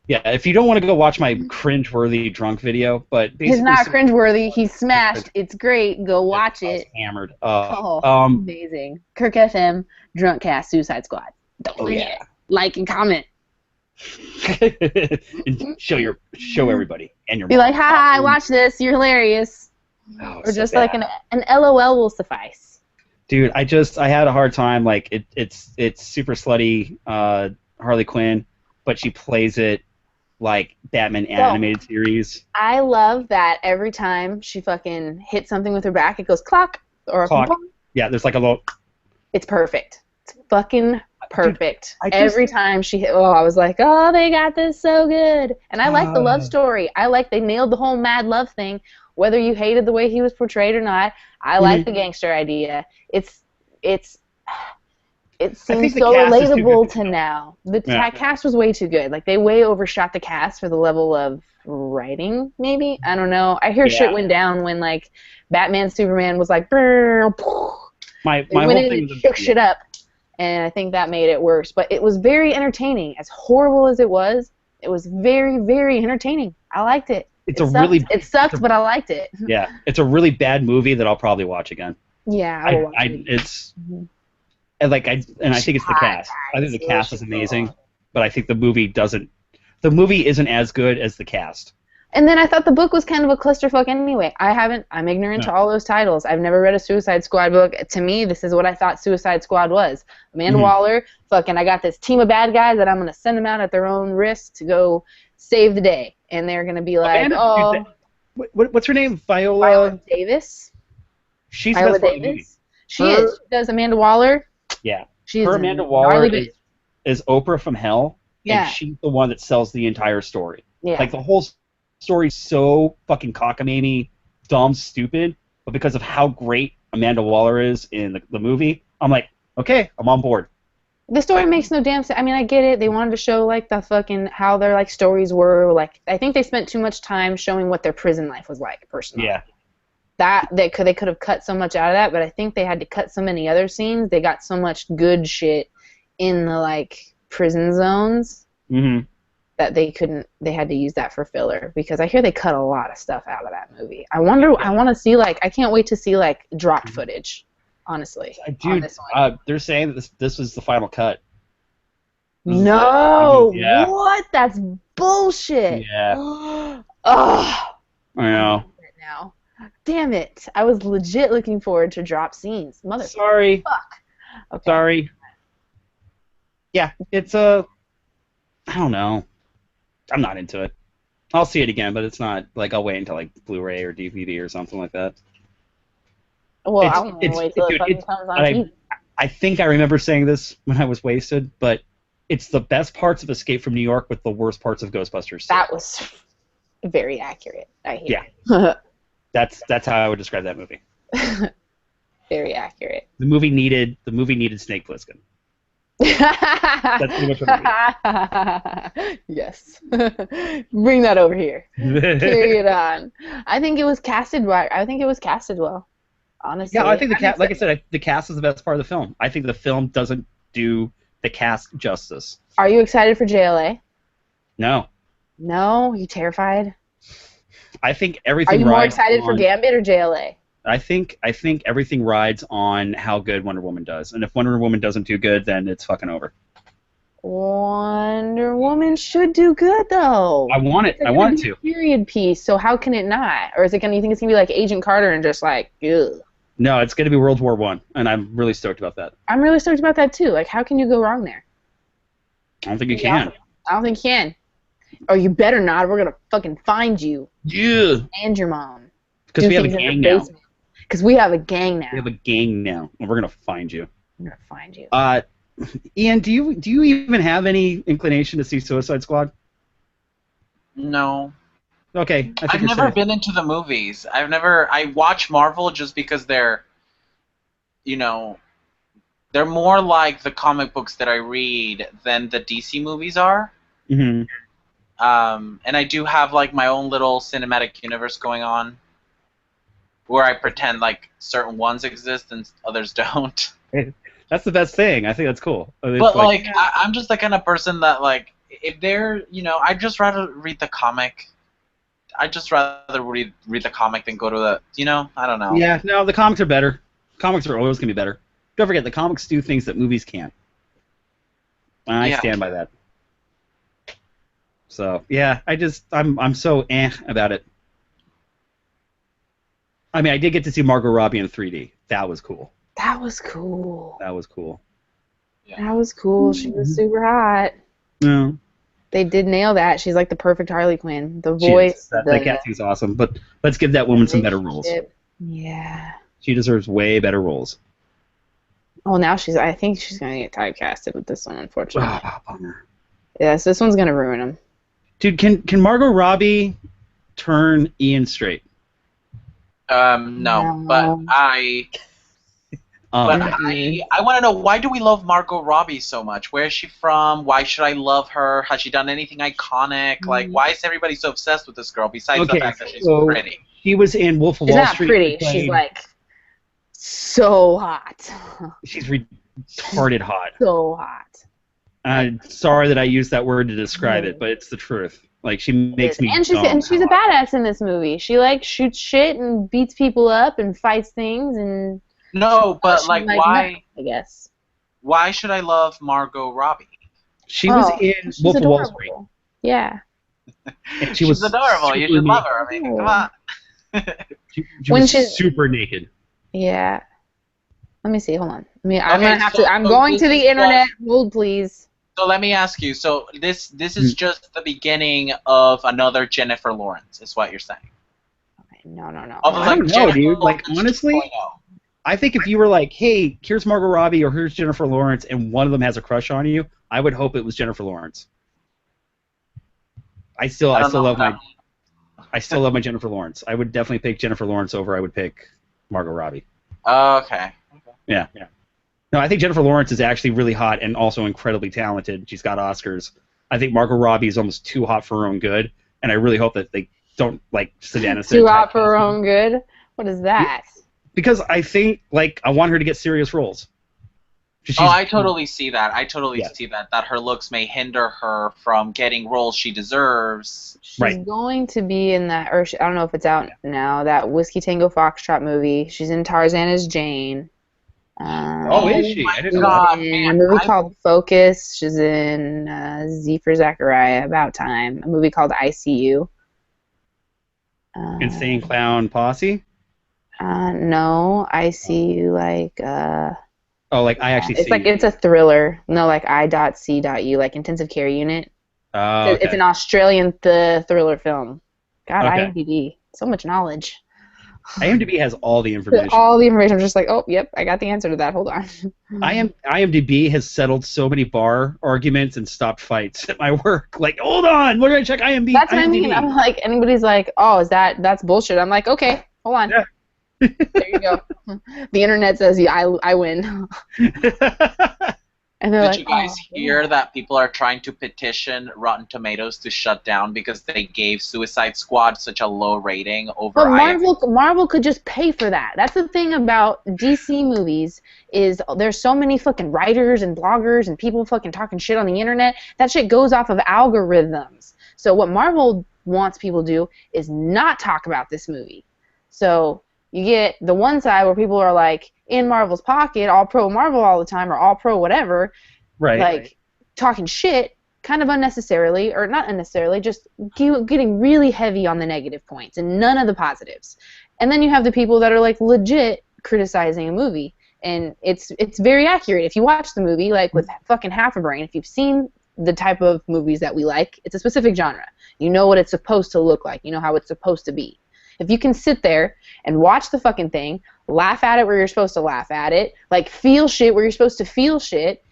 Yeah, if you don't want to go watch my cringe-worthy drunk video, but basically... He's not cringe-worthy. He's smashed. It's great. Go watch it. Hammered. Amazing. Kirk FM, Drunk Cast, Suicide Squad. Don't forget. Like and comment. And show everybody and your mom. Be like, hi, I watched this. You're hilarious. Oh, or just like an LOL will suffice. Dude, I had a hard time. Like it's super slutty Harley Quinn, but she plays it like Batman animated series. I love that every time she fucking hits something with her back, it goes clock or a clock. Yeah, there's like a little. It's perfect. It's fucking perfect. Dude, every time she hit, I was like, oh, they got this so good. And I like the love story. They nailed the whole mad love thing. Whether you hated the way he was portrayed or not, I like the gangster idea. It seems so relatable to now. The cast was way too good. Like, they way overshot the cast for the level of writing, maybe? I don't know. I hear shit went down when, like, Batman Superman was like, brrr, my whole thing shook shit up, and I think that made it worse. But it was very entertaining. As horrible as it was very, very entertaining. I liked it. It sucked, but I liked it. Yeah, it's a really bad movie that I'll probably watch again. Yeah, I will watch it. It's and I think it's the cast. I think the cast is amazing, but I think the movie doesn't. The movie isn't as good as the cast. And then I thought the book was kind of a clusterfuck anyway. I'm ignorant to all those titles. I've never read a Suicide Squad book. To me, this is what I thought Suicide Squad was. Amanda Waller, I got this team of bad guys that I'm going to send them out at their own risk to go save the day. And they're going to be like, what's her name? Viola Davis? She's Viola Davis? She is. She does Amanda Waller. Yeah. She's Amanda Waller is Oprah from hell. Yeah. And she's the one that sells the entire story. Yeah. Like, the whole story's so fucking cockamamie, dumb, stupid, but because of how great Amanda Waller is in the movie, I'm like, okay, I'm on board. The story makes no damn sense. I mean, I get it. They wanted to show, like, the fucking, how their, like, stories were. Like, I think they spent too much time showing what their prison life was like, personally. Yeah. They could have cut so much out of that, but I think they had to cut so many other scenes. They got so much good shit in the, like, prison zones. Mm-hmm. that they had to use that for filler, because I hear they cut a lot of stuff out of that movie. I wonder. I want to see I can't wait to see dropped footage. Honestly, dude, they're saying that this was the final cut. No, what? That's bullshit. Yeah. Ugh. I know. Now, damn it! I was legit looking forward to drop scenes. Sorry. Fuck. Okay. Sorry. Yeah, it's I don't know. I'm not into it. I'll see it again, but it's not I'll wait until Blu-ray or DVD or something like that. Well, I don't want to wait till it fucking comes on TV. I think I remember saying this when I was wasted, but it's the best parts of Escape from New York with the worst parts of Ghostbusters. That was very accurate. I hear. Yeah. That's how I would describe that movie. Very accurate. The movie needed Snake Plissken. That's pretty much what it means. Yes. Bring that over here. Carry it on. I think it was casted well. Honestly. Yeah, I think like I said, the cast is the best part of the film. I think the film doesn't do the cast justice. Are you excited for JLA? No. No? You terrified? I think everything. Are you more excited for Gambit or JLA? I think everything rides on how good Wonder Woman does, and if Wonder Woman doesn't do good, then it's fucking over. Wonder Woman should do good though. I want it. I want it to. Period piece. So how can it not? Or is it gonna? You think it's gonna be like Agent Carter and just ugh? No, it's gonna be World War I, and I'm really stoked about that. I'm really stoked about that too. How can you go wrong there? I don't think you can. I don't think you can. Or you better not. Or we're gonna fucking find you. Yeah. And your mom. Because we have a gang now. Because we have a gang now. We have a gang now, and we're gonna find you. I'm gonna find you. Ian, do you even have any inclination to see Suicide Squad? No. Okay. I've never been into the movies. I watch Marvel just because they're more like the comic books that I read than the DC movies are. Mm-hmm. And I do have my own little cinematic universe going on, where I pretend certain ones exist and others don't. That's the best thing. I think that's cool. But I'm just the kind of person that if they're I'd just rather read the comic. I'd just rather read the comic than go to the I don't know. Yeah, no, the comics are better. Comics are always gonna be better. Don't forget, the comics do things that movies can't. I stand by that. So yeah, I'm so about it. I mean, I did get to see Margot Robbie in 3D. That was cool. That was cool. That was cool. Yeah. That was cool. She was super hot. Yeah. They did nail that. She's like the perfect Harley Quinn. The voice. That casting's awesome. But let's give that woman some better roles. Yeah. She deserves way better roles. Oh, now I think she's going to get typecasted with this one, unfortunately. Oh, bummer. Yes, this one's going to ruin him. Dude, can Margot Robbie turn Ian straight? No. But I want to know, why do we love Margot Robbie so much? Where is she from? Why should I love her? Has she done anything iconic? Why is everybody so obsessed with this girl, besides the fact that she's pretty? She was in Wolf of Wall Street. She's not pretty. She's so hot. She's retarded hot. So hot. I'm sorry that I used that word to describe it, but it's the truth. She makes me. And she's a badass in this movie. She shoots shit and beats people up and fights things and. No, but why? I guess. Why should I love Margot Robbie? She was in Wolf of Wall Street. Yeah. And she's adorable. You should love her. I mean, come on. she was super naked. Yeah. Let me see. Hold on. I'm going to the internet. Hold, please. So let me ask you. So this is just the beginning of another Jennifer Lawrence, is what you're saying? Okay, no. I don't know, dude. Honestly, I think if you were hey, here's Margot Robbie or here's Jennifer Lawrence, and one of them has a crush on you, I would hope it was Jennifer Lawrence. I still love my Jennifer Lawrence. I would definitely pick Jennifer Lawrence over I would pick Margot Robbie. Okay. Yeah. No, I think Jennifer Lawrence is actually really hot and also incredibly talented. She's got Oscars. I think Margot Robbie is almost too hot for her own good, and I really hope that they don't Savannah. Too hot for her own good? What is that? Because I think I want her to get serious roles. I totally see that. I totally see that. That her looks may hinder her from getting roles she deserves. She's going to be in that, or I don't know if it's out now, that Whiskey Tango Foxtrot movie. She's in Tarzan as Jane. Is she? I didn't know that. A movie called Focus. She's in Z for Zachariah, About Time. A movie called ICU. Insane Clown Posse? No, ICU like. Like I actually. It's a thriller. No, like I.C.U, like intensive care unit. Oh. Okay. It's an Australian thriller film. God, IMDb, so much knowledge. IMDb has all the information. All the information. I'm just like, oh, yep, I got the answer to that. Hold on. IMDb has settled so many bar arguments and stopped fights at my work. Like, hold on, we're gonna check IMDb. That's what I mean. I'm like, anybody's like, oh, that's bullshit. I'm like, okay, hold on. Yeah. There you go. The internet says I win. And Did you guys hear that people are trying to petition Rotten Tomatoes to shut down because they gave Suicide Squad such a low rating over Marvel could just pay for that. That's the thing about DC movies is there's so many fucking writers and bloggers and people fucking talking shit on the internet. That shit goes off of algorithms. So what Marvel wants people to do is not talk about this movie. So you get the one side where people are like, in Marvel's pocket, all pro Marvel all the time, or all pro whatever, talking shit, kind of unnecessarily, or not unnecessarily, just getting really heavy on the negative points and none of the positives. And then you have the people that are like legit criticizing a movie, and it's very accurate. If you watch the movie like with fucking half a brain, if you've seen the type of movies that we like, it's a specific genre. You know what it's supposed to look like. You know how it's supposed to be. If you can sit there and watch the fucking thing, laugh at it where you're supposed to laugh at it, like feel shit where you're supposed to feel shit,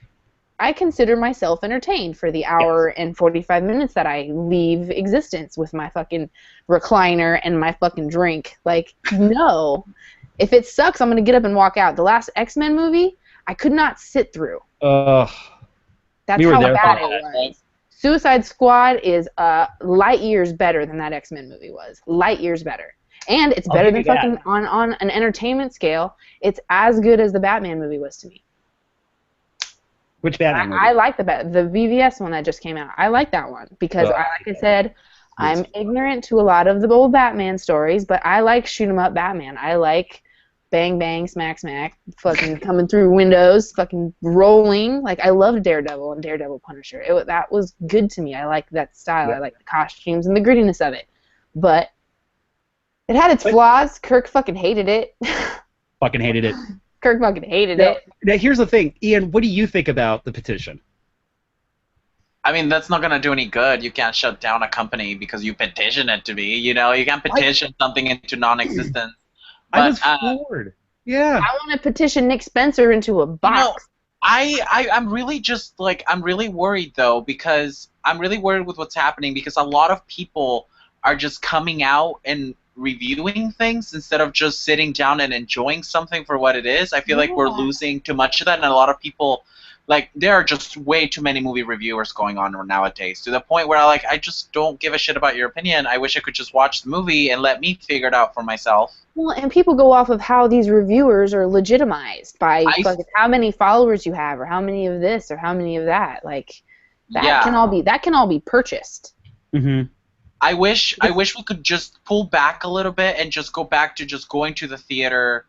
I consider myself entertained for the hour and 45 minutes that I leave existence with my fucking recliner and my fucking drink. Like, no. If it sucks, I'm going to get up and walk out. The last X-Men movie, I could not sit through. That's how bad it was. Suicide Squad is light years better than that X-Men movie was. Light years better. And it's better than fucking on an entertainment scale. It's as good as the Batman movie was to me. Which Batman movie? I like the BVS one that just came out. I like that one because, like I said, I'm ignorant to a lot of the old Batman stories, but I like shoot 'em up Batman. I like bang bang smack smack, fucking coming through windows, fucking rolling. Like I loved Daredevil and Daredevil Punisher. That was good to me. I like that style. I like the costumes and the grittiness of it. But it had its flaws. Kirk fucking hated it. Fucking hated it. Kirk fucking hated it. Now, here's the thing. Ian, what do you think about the petition? I mean, that's not going to do any good. You can't shut down a company because you petition it to be. You know, you can't petition something into non-existence. I was floored. Yeah. I want to petition Nick Spencer into a box. I'm really just, like, I'm really worried, though, because I'm really worried with what's happening because a lot of people are just coming out and reviewing things instead of just sitting down and enjoying something for what it is. I feel like we're losing too much of that, and a lot of people, like, there are just way too many movie reviewers going on nowadays to the point where I just don't give a shit about your opinion. I wish I could just watch the movie and let me figure it out for myself. Well, and people go off of how these reviewers are legitimized by how many followers you have or how many of this or how many of that. Like, that can all be purchased. Mm-hmm. I wish we could just pull back a little bit and just go back to just going to the theater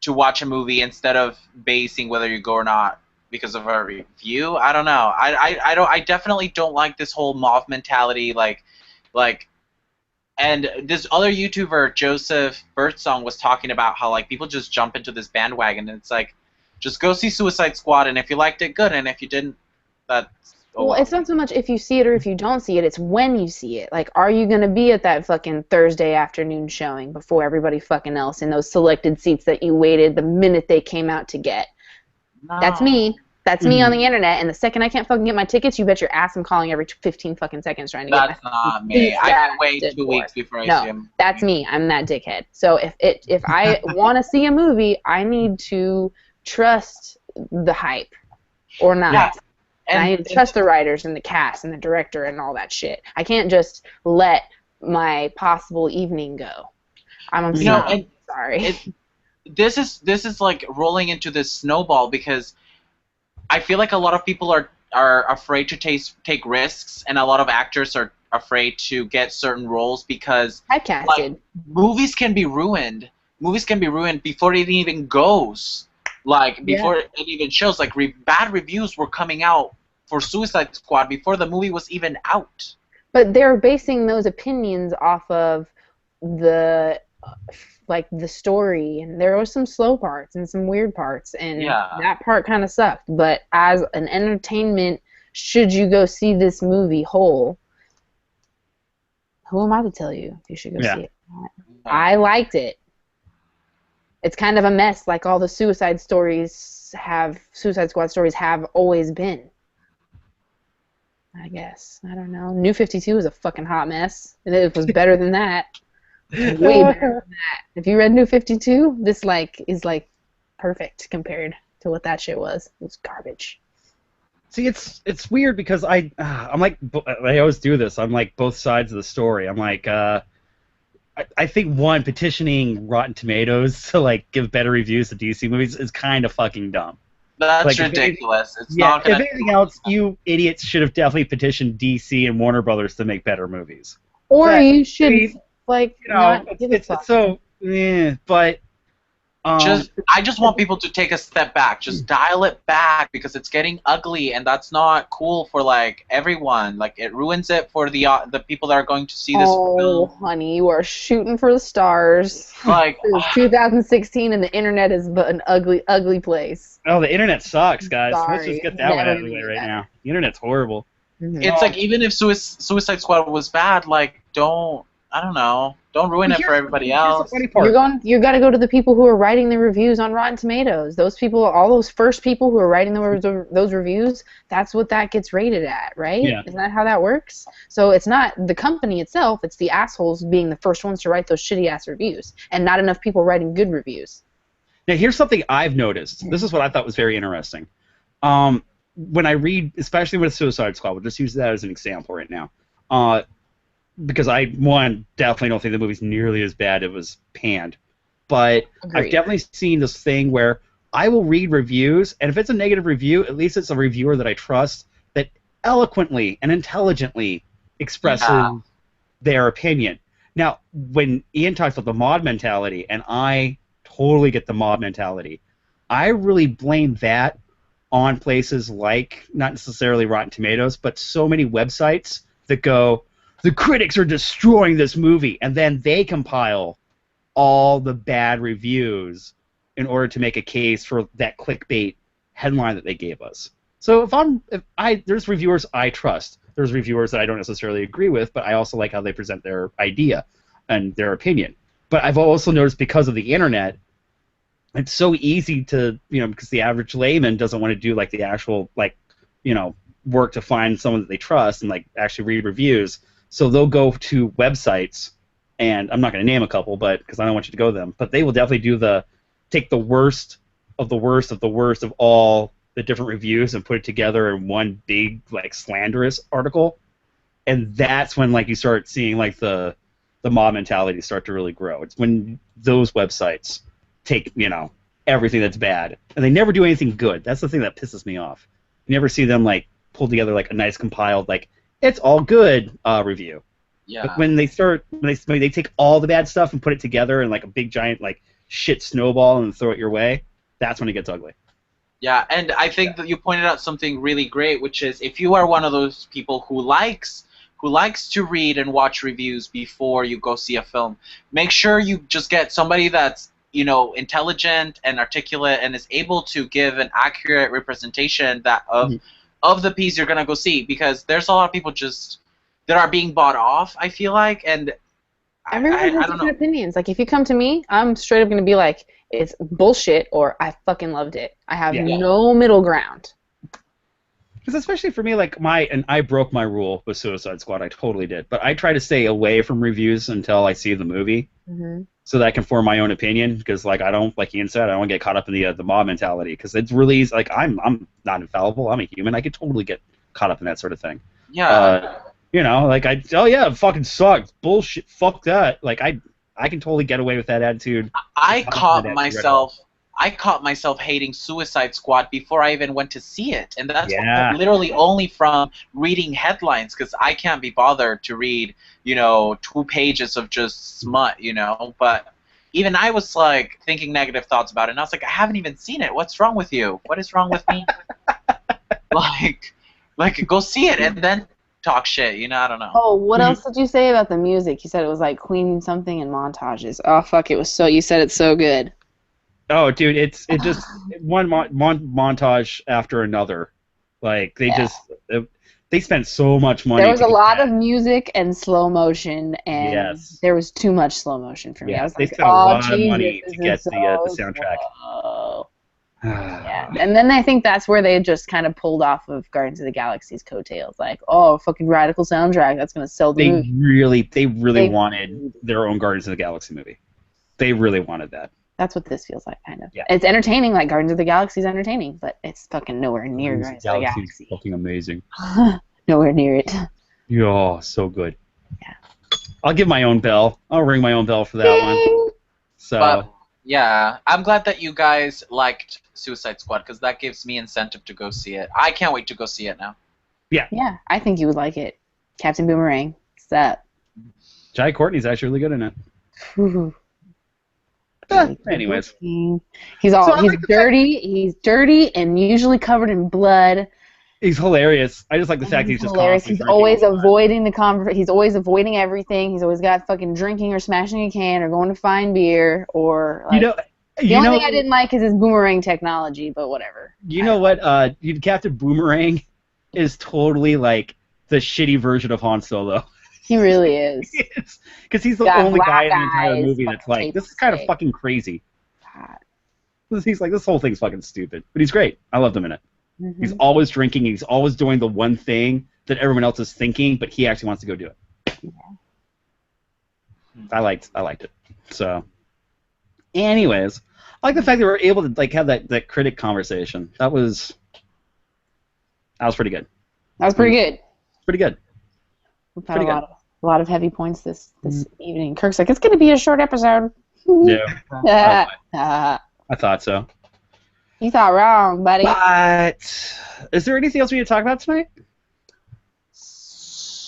to watch a movie instead of basing whether you go or not because of a review. I don't know. I definitely don't like this whole mob mentality. And this other YouTuber, Joseph Birdsong, was talking about how like people just jump into this bandwagon, and it's like, just go see Suicide Squad, and if you liked it, good, and if you didn't, that's. Well, it's not so much if you see it or if you don't see it, it's when you see it. Like, are you going to be at that fucking Thursday afternoon showing before everybody fucking else in those selected seats that you waited the minute they came out to get? No. That's me. That's me on the internet, and the second I can't fucking get my tickets, you bet your ass I'm calling every 15 fucking seconds trying to get my That's not me. I can wait 2 weeks before I see him. That's me. I'm that dickhead. So if I want to see a movie, I need to trust the hype or not. Yeah. And I need to trust the writers and the cast and the director and all that shit. I can't just let my possible evening go. I'm sorry. This is like rolling into this snowball because I feel like a lot of people are afraid to take risks, and a lot of actors are afraid to get certain roles because like, movies can be ruined. Movies can be ruined before it even goes. Like before it even shows. Like bad reviews were coming out for Suicide Squad before the movie was even out. But they're basing those opinions off of the the story, and there were some slow parts and some weird parts, and that part kind of sucked. But as an entertainment, should you go see this movie whole? Who am I to tell you if you should go see it? I liked it. It's kind of a mess, like all the Suicide Squad stories have always been. I guess. I don't know. New 52 is a fucking hot mess. And it was better than that. Way better than that. If you read New 52, this is perfect compared to what that shit was. It was garbage. See, it's weird because I'm like, I always do this. I'm like both sides of the story. I'm like, I think petitioning Rotten Tomatoes to like give better reviews to DC movies is kind of fucking dumb. That's ridiculous. It's not gonna. If anything else, you idiots should have definitely petitioned DC and Warner Brothers to make better movies. Or you should not give a fuck. But I just want people to take a step back. Just dial it back because it's getting ugly, and that's not cool for like everyone. Like it ruins it for the people that are going to see this film. Oh, honey, you are shooting for the stars. Like it's 2016, and the internet is an ugly, ugly place. Oh, the internet sucks, guys. Sorry. Let's just get that one out of the way right now. The internet's horrible. Mm-hmm. It's like even if Suicide Squad was bad, like don't ruin it for everybody else. You got to go to the people who are writing the reviews on Rotten Tomatoes. Those people, all those first people who are writing those reviews, that's what that gets rated at, right? Yeah. Isn't that how that works? So it's not the company itself, it's the assholes being the first ones to write those shitty-ass reviews, and not enough people writing good reviews. Now, here's something I've noticed. This is what I thought was very interesting. When I read, especially with Suicide Squad, we'll just use that as an example right now. Because I definitely don't think the movie's nearly as bad as it was panned. But Agreed. I've definitely seen this thing where I will read reviews, and if it's a negative review, at least it's a reviewer that I trust that eloquently and intelligently expresses their opinion. Now, when Ian talks about the mob mentality, and I totally get the mob mentality, I really blame that on places like, not necessarily Rotten Tomatoes, but so many websites that go, the critics are destroying this movie, and then they compile all the bad reviews in order to make a case for that clickbait headline that they gave us. So there's reviewers I trust. There's reviewers that I don't necessarily agree with, but I also like how they present their idea and their opinion. But I've also noticed because of the internet, it's so easy to, because the average layman doesn't want to do like the actual work to find someone that they trust and like actually read reviews. So they'll go to websites, and I'm not going to name a couple, but because I don't want you to go to them, but they will definitely take the worst of the worst of the worst of all the different reviews and put it together in one big like slanderous article, and that's when like you start seeing like the mob mentality start to really grow. It's when those websites take everything that's bad, and they never do anything good. That's the thing that pisses me off. You never see them like pull together like a nice compiled like, it's all good review. Yeah. But when they take all the bad stuff and put it together in like a big giant like shit snowball and throw it your way, that's when it gets ugly. Yeah, and I think that you pointed out something really great, which is if you are one of those people who likes to read and watch reviews before you go see a film, make sure you just get somebody that's intelligent and articulate and is able to give an accurate representation of the piece you're gonna go see, because there's a lot of people that are being bought off, I feel like, and everyone has different opinions. Like if you come to me, I'm straight up gonna be like, it's bullshit or I fucking loved it. I have no middle ground. Because especially for me, like I broke my rule with Suicide Squad, I totally did, but I try to stay away from reviews until I see the movie. Mm-hmm. So that I can form my own opinion, because like I don't, like Ian said, I don't get caught up in the mob mentality, because it's really easy. Like I'm not infallible. I'm a human. I could totally get caught up in that sort of thing. Yeah. Like it fucking sucks. Bullshit. Fuck that. Like I can totally get away with that attitude. I caught myself I caught myself hating Suicide Squad before I even went to see it, and that's literally only from reading headlines, because I can't be bothered to read, 2 pages of just smut, But even I was like thinking negative thoughts about it, and I was like, I haven't even seen it. What's wrong with you? What is wrong with me? like, go see it and then talk shit. I don't know. Oh, what else did you say about the music? You said it was like Queen something and montages. Oh fuck, you said it's so good. Oh, dude, it just one montage after another. Like they spent so much money. There was a lot of music and slow motion, and there was too much slow motion for me. Yeah, I was they like, spent a lot of money to get the soundtrack. Yeah, and then I think that's where they just kind of pulled off of Guardians of the Galaxy's coattails, like, oh, fucking radical soundtrack, that's gonna sell the movie. They really wanted their own Guardians of the Galaxy movie. They really wanted that. That's what this feels like, kind of. Yeah. It's entertaining, like Guardians of the Galaxy is entertaining, but it's fucking nowhere near Guardians of the Galaxy. Fucking amazing. Nowhere near it. Yeah, so good. Yeah. I'll give my own bell. I'll ring my own bell for that one. So. But, yeah, I'm glad that you guys liked Suicide Squad, because that gives me incentive to go see it. I can't wait to go see it now. Yeah. Yeah, I think you would like it. Captain Boomerang. What's that? Jai Courtney's actually really good in it. Ooh. Anyways, he's dirty. He's dirty and usually covered in blood. He's hilarious. I just like the fact that he's just hilarious. He's always avoiding the conversation. He's always avoiding everything. He's always got fucking drinking or smashing a can or going to find beer or like, the only thing I didn't like is his boomerang technology, but whatever. You know what? Captain Boomerang is totally like the shitty version of Han Solo. He really is. Because he's the only guy in the entire movie that's like, this is kind of fucking crazy. He's like, this whole thing's fucking stupid. But he's great. I loved him in it. Mm-hmm. He's always drinking. He's always doing the one thing that everyone else is thinking, but he actually wants to go do it. Yeah. I liked it. So, anyways, I like the fact that we were able to like have that critic conversation. That was pretty good. That was pretty good. Pretty good. We've had a lot of heavy points this evening. Kirk's like, it's going to be a short episode. No. I thought so. You thought wrong, buddy. But is there anything else we need to talk about tonight?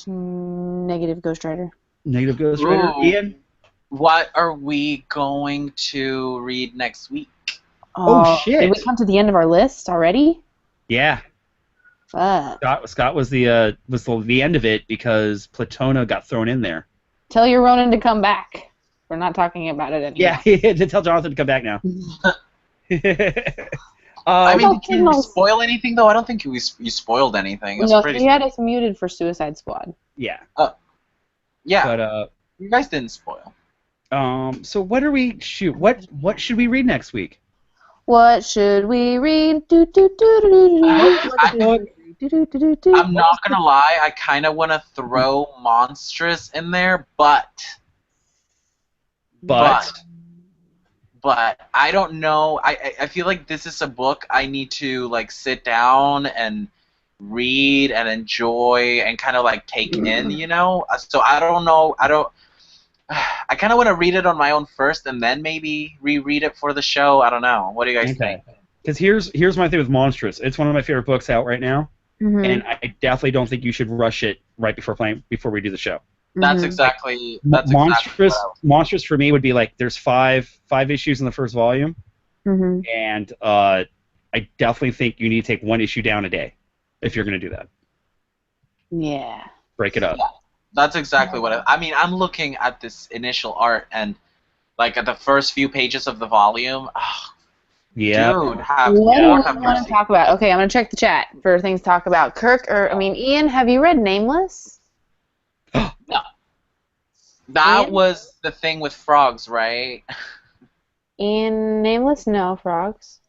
Negative Ghost Rider. Negative Ghost Rider. Ian? What are we going to read next week? Oh shit. Did we come to the end of our list already? Yeah. Fuck. Scott was the end of it because Platona got thrown in there. Tell your Ronan to come back. We're not talking about it anymore. Yeah, to tell Jonathan to come back now. I mean, did you spoil anything though? I don't think you spoiled anything. It was he had us muted for Suicide Squad. Yeah. Yeah. But you guys didn't spoil. So what are we what should we read next week? What should we read? I'm not gonna lie, I kind of want to throw Monstrous in there, but I don't know. I feel like this is a book I need to like sit down and read and enjoy and kind of like take in, So I don't know. I kind of want to read it on my own first and then maybe reread it for the show. I don't know. What do you guys think? Because here's my thing with Monstrous. It's one of my favorite books out right now, and I definitely don't think you should rush it right before we do the show. That's exactly. Monstrous for me would be like there's five issues in the first volume, and I definitely think you need to take one issue down a day if you're going to do that. Yeah. Break it up. Yeah. That's exactly what I mean. I'm looking at this initial art and like at the first few pages of the volume. Oh, yeah. Dude, what do you want to talk about? Okay, I'm going to check the chat for things to talk about. Ian, have you read Nameless? No. That was the thing with frogs, right? Ian, Nameless? No, frogs.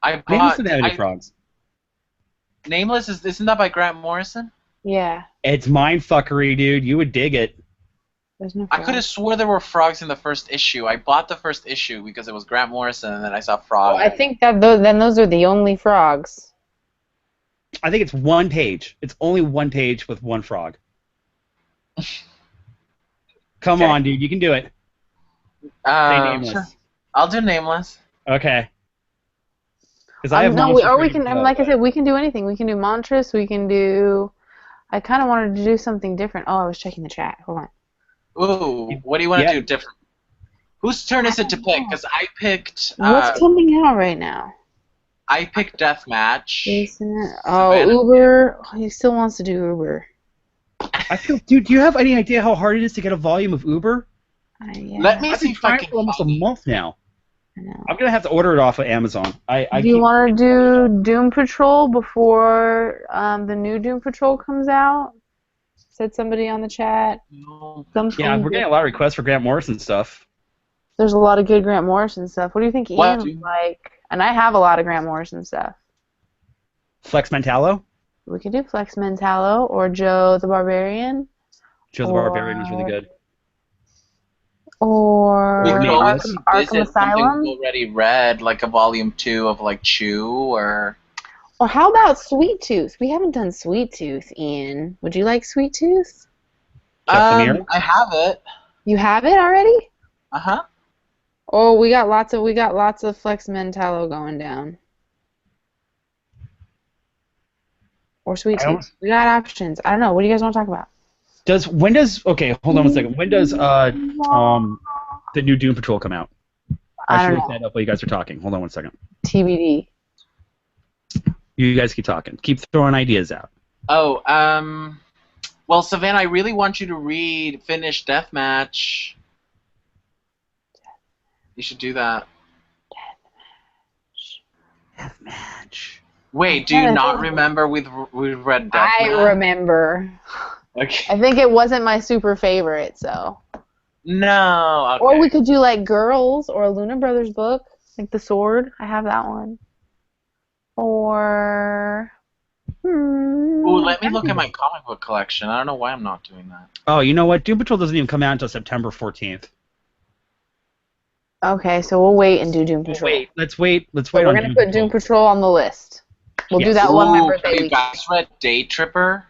Nameless didn't have any frogs. Nameless isn't that by Grant Morrison? Yeah. It's mindfuckery, dude. You would dig it. There's no I could have swore there were frogs in the first issue. I bought the first issue because it was Grant Morrison, and then I saw frogs. Well, I think that then those are the only frogs. I think it's one page. It's only one page with one frog. Come on, dude. You can do it. Say Nameless. Sure. I'll do Nameless. Okay. I have no, monsters or we ready can, to go, like I but- said, we can do anything. We can do Monstrous. We can do. I kind of wanted to do something different. Oh, I was checking the chat. Hold on. Ooh, what do you want to do different? Whose turn is it to pick? Because I picked. What's coming out right now? I picked Deathmatch. Oh, Savanna. Uber. Oh, he still wants to do Uber. I feel, dude. Do you have any idea how hard it is to get a volume of Uber? Yeah. Let me I've see been if I trying can for almost a find it. month now. I know. I'm gonna have to order it off of Amazon. Do you want to do Doom Patrol before the new Doom Patrol comes out? Said somebody on the chat. Yeah, we're getting a lot of requests for Grant Morrison stuff. There's a lot of good Grant Morrison stuff. What do you think Ian would like? And I have a lot of Grant Morrison stuff. Flex Mentallo? We could do Flex Mentallo or Joe the Barbarian. Joe the Barbarian was really good. Or Arkham Asylum. Something already read, like a volume 2 of like Chew or. Or how about Sweet Tooth? We haven't done Sweet Tooth, Ian. Would you like Sweet Tooth? I have it. You have it already? Uh-huh. Oh, we got lots of Flex Mentallo going down. Or Sweet Tooth. We got options. I don't know. What do you guys want to talk about? Okay, hold on one second. When does the new Doom Patrol come out? I should look that up while you guys are talking. Hold on one second. TBD. You guys keep talking. Keep throwing ideas out. Oh, well, Savanna, I really want you to finish Deathmatch. You should do that. Deathmatch. Wait, do you not remember we've read Deathmatch? I remember. Okay. I think it wasn't my super favorite, so. No. Okay. Or we could do like Girls or a Luna Brothers book, like The Sword. I have that one. Or. Ooh, let me look at my comic book collection. I don't know why I'm not doing that. Oh, you know what? Doom Patrol doesn't even come out until September 14th. Okay, so we'll wait and do Doom Patrol. Let's wait. So we're going to put Doom Patrol on the list. We'll do that one my birthday week. week. You guys read Day Tripper?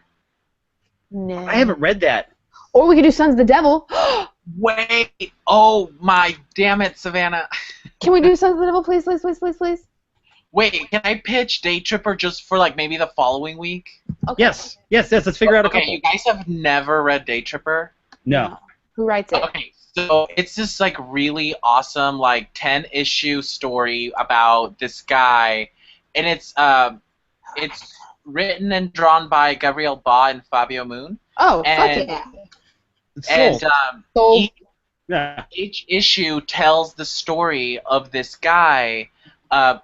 No. I haven't read that. Or we could do Sons of the Devil. Wait. Oh, my. Damn it, Savanna. Can we do Sons of the Devil, please, please, please, please, please? Wait, can I pitch Day Tripper just for, like, maybe the following week? Okay. Yes. Let's figure out a couple. Okay, you guys have never read Day Tripper? No. Who writes it? Okay, so it's this, like, really awesome, like, 10-issue story about this guy, and it's written and drawn by Gabriel Ba and Fabio Moon. Oh, fuck yeah. And each issue tells the story of this guy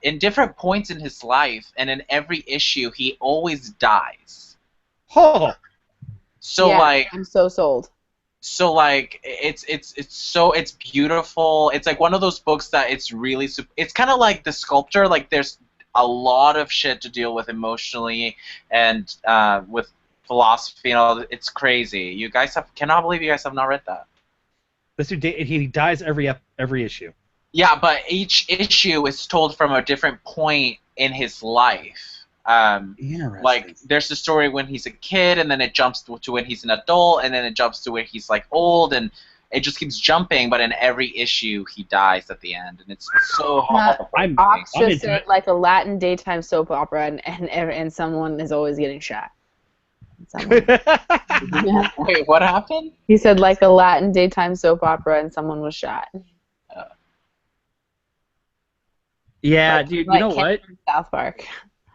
in different points in his life, and in every issue he always dies. Oh. So yeah, like I'm so sold. So like it's beautiful. It's like one of those books that it's kind of like The Sculptor. Like there's a lot of shit to deal with emotionally and with philosophy and all. It's crazy. You guys cannot believe you guys have not read that. He dies every issue. Yeah, but each issue is told from a different point in his life. Interesting. Like there's the story when he's a kid, and then it jumps to when he's an adult, and then it jumps to when he's like old, and it just keeps jumping. But in every issue, he dies at the end, and it's so I'm just said like a Latin daytime soap opera, and someone is always getting shot. Wait, what happened? He said like a Latin daytime soap opera, and someone was shot. Yeah, like, dude. Like you know what? South Park.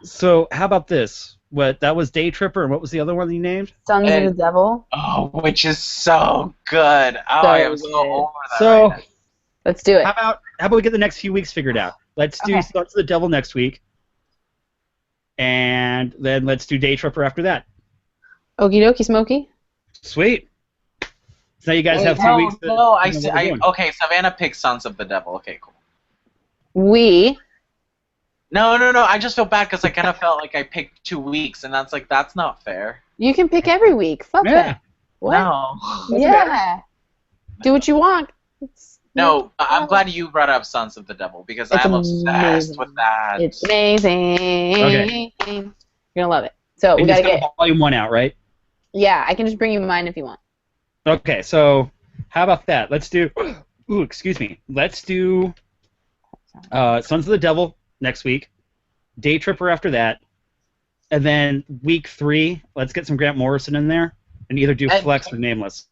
So how about this? That was Day Tripper, and what was the other one you named? Sons of the Devil. Oh, which is so good. Oh, I am so over that. So right let's do it. How about we get the next few weeks figured out? Let's do Sons of the Devil next week, and then let's do Day Tripper after that. Okie dokie, Smokey. Sweet. So now you guys have 2 weeks. Okay, Savanna picked Sons of the Devil. Okay, cool. No. I just feel bad because I kind of felt like I picked 2 weeks, and that's not fair. You can pick every week. Fuck that. What? No. Yeah. Do what you want. No, I'm glad you brought up Sons of the Devil because I'm obsessed with that. It's amazing. Okay. You're gonna love it. So we gotta get volume 1 out, right? Yeah, I can just bring you mine if you want. Okay, so how about that? Let's do. Ooh, excuse me. Let's do Sons of the Devil next week, Day Tripper after that, and then week 3, let's get some Grant Morrison in there, and either do Flex or Nameless.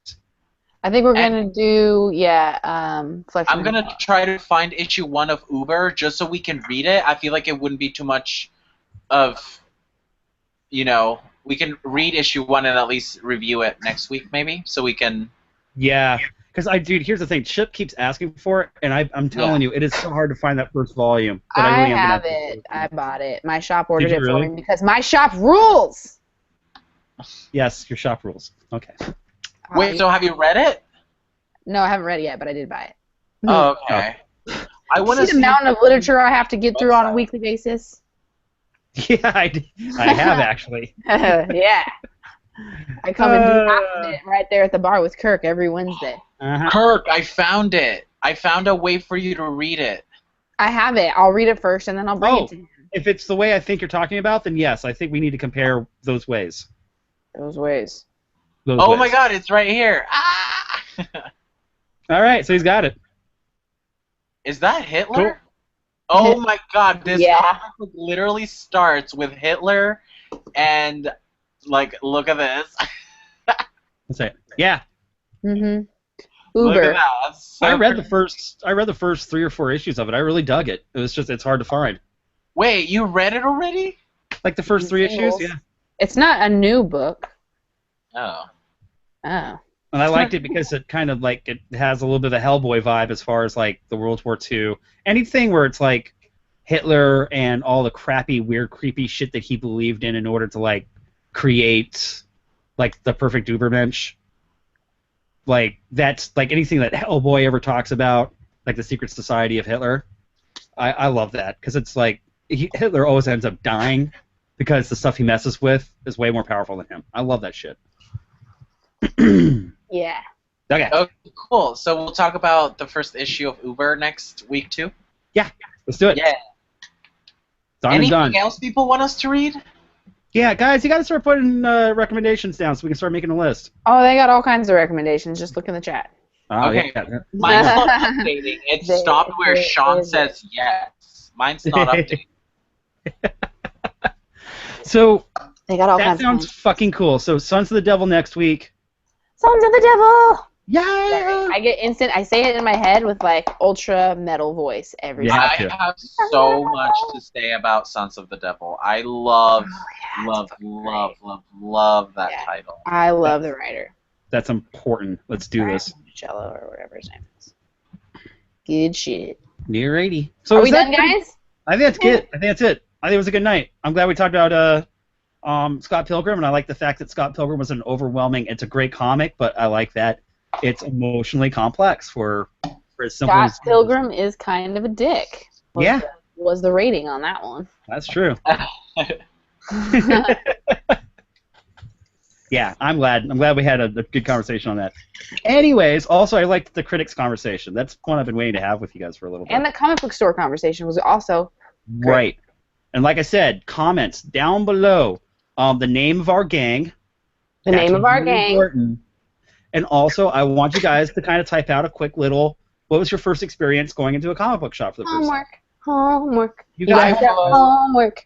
I think we're gonna do Flex. I'm gonna try to find issue 1 of Uber just so we can read it. I feel like it wouldn't be too much of, we can read issue 1 and at least review it next week maybe, so we can. Yeah, because dude, here's the thing. Chip keeps asking for it, and I'm telling you, it is so hard to find that first volume. But I really have it. I bought it. My shop ordered it for me because my shop rules. Yes, your shop rules. Okay. Wait, so have you read it? No, I haven't read it yet, but I did buy it. Oh, okay. I want to see the amount of literature I have to get through on a weekly basis. Yeah, I have actually. Yeah. I come and do half of it right there at the bar with Kirk every Wednesday. Kirk, I found it. I found a way for you to read it. I have it. I'll read it first, and then I'll bring it to him. If it's the way I think you're talking about, then yes, I think we need to compare those ways. Those ways. My God, it's right here. All right, so he's got it. Is that Hitler? Cool. Oh my God, this comic book literally starts with Hitler, and look at this. Let's say, yeah. Uber. Look at that. So I read the first 3 or 4 issues of it. I really dug it. It's hard to find. Wait, you read it already? Like the first 3 issues, yeah. It's not a new book. Oh. Oh. And I liked it because it kind of it has a little bit of a Hellboy vibe as far as the World War II. Anything where it's Hitler and all the crappy, weird, creepy shit that he believed in order to create the perfect Ubermensch. That's anything that Hellboy ever talks about, the secret society of Hitler. I love that because it's Hitler always ends up dying because the stuff he messes with is way more powerful than him. I love that shit. Yeah. Okay. Oh, cool. So we'll talk about the first issue of Uber next week too? Yeah. Let's do it. Yeah. Anything else people want us to read? Yeah, guys, you got to start putting recommendations down so we can start making a list. Oh, they got all kinds of recommendations. Just look in the chat. Okay. Yeah. Mine's not updating. It stopped where Sean says yes. Mine's not updating. So they got all that kinds sounds fucking cool. So Sons of the Devil next week. Sons of the Devil! Yeah! I get instant. I say it in my head with ultra metal voice every time. I have so much to say about Sons of the Devil. I love that title. I love the writer. That's important. Let's do this. Cello or whatever his name is. Good shit. Near 80. So are we done, guys? I think that's good. I think that's it. I think it was a good night. I'm glad we talked about Scott Pilgrim, and I like the fact that Scott Pilgrim was an overwhelming. It's a great comic, but I like that it's emotionally complex for as simple as Scott Pilgrim is kind of a dick. Was the rating on that one? That's true. Yeah, I'm glad. I'm glad we had a good conversation on that. Anyways, also I liked the critics conversation. That's one I've been waiting to have with you guys for a little bit. And the comic book store conversation was also great. Right. And like I said, comments down below. The name of our gang. The name of our gang. Important. And also, I want you guys to kind of type out a quick little, what was your first experience going into a comic book shop for the first time? Homework. You guys have homework.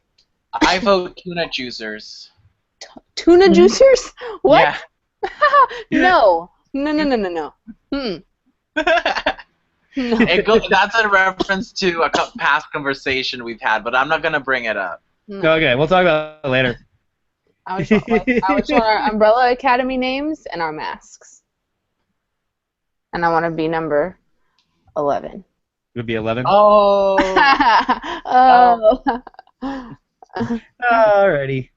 I vote tuna juicers. Tuna juicers? What? Yeah. No. That's a reference to a past conversation we've had, but I'm not going to bring it up. Okay, we'll talk about it later. I was showing our Umbrella Academy names and our masks. And I want to be number 11. It would be 11? Oh. Alrighty.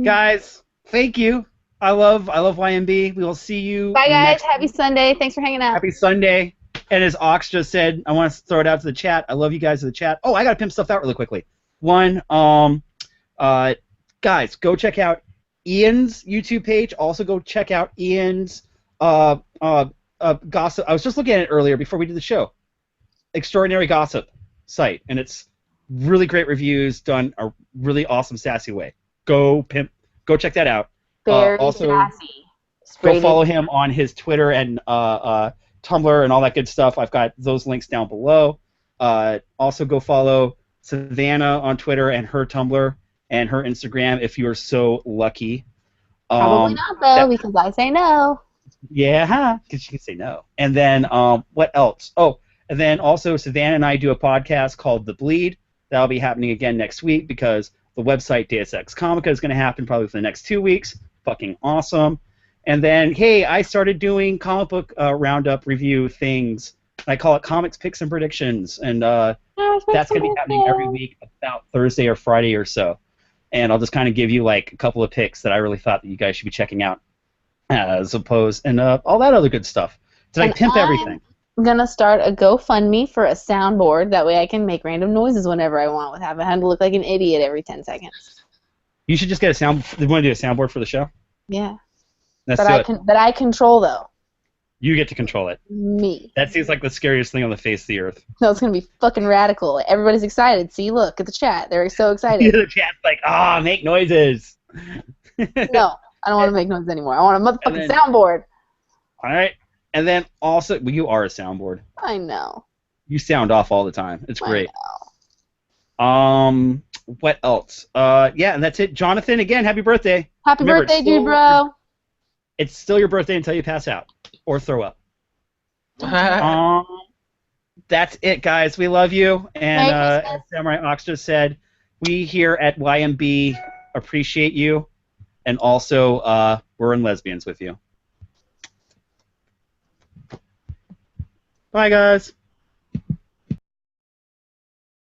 Guys, thank you. I love YMB. We will see you. Bye, guys. Happy Sunday. Thanks for hanging out. Happy Sunday. And as Ox just said, I want to throw it out to the chat. I love you guys in the chat. Oh, I got to pimp stuff out really quickly. One, guys, go check out Ian's YouTube page. Also, go check out Ian's gossip. I was just looking at it earlier before we did the show. Extraordinary Gossip site, and it's really great reviews done a really awesome, sassy way. Go check that out. Very also, sassy. Go follow him on his Twitter and Tumblr and all that good stuff. I've got those links down below. Also, go follow Savanna on Twitter and her Tumblr and her Instagram if you are so lucky. Probably not, though, because I say no. Yeah, because she can say no. And then what else? Oh, and then also Savanna and I do a podcast called The Bleed. That'll be happening again next week because the website Deus Ex Comica is going to happen probably for the next 2 weeks. Fucking awesome. And then, hey, I started doing comic book roundup review things. I call it Comics, Picks, and Predictions. And that's going to be happening every week about Thursday or Friday or so. And I'll just kind of give you like a couple of picks that I really thought that you guys should be checking out as opposed, and all that other good stuff. Did I pimp everything? I'm going to start a GoFundMe for a soundboard. That way I can make random noises whenever I want without having to look like an idiot every 10 seconds. You should just get a sound. You want to do a soundboard for the show? Yeah. Let's do it. That I control, though. You get to control it. Me. That seems like the scariest thing on the face of the earth. No, it's going to be fucking radical. Everybody's excited. See, look at the chat. They're so excited. The chat's like, make noises. No, I don't want to make noises anymore. I want a motherfucking soundboard. All right. And then also, you are a soundboard. I know. You sound off all the time. It's great. I know. What else? Yeah, and that's it. Jonathan, again, happy birthday. Happy birthday, dude, bro. It's still your birthday until you pass out or throw up. That's it, guys. We love you. And as Samurai Ox just said, we here at YMB appreciate you. And also, we're in lesbians with you. Bye, guys.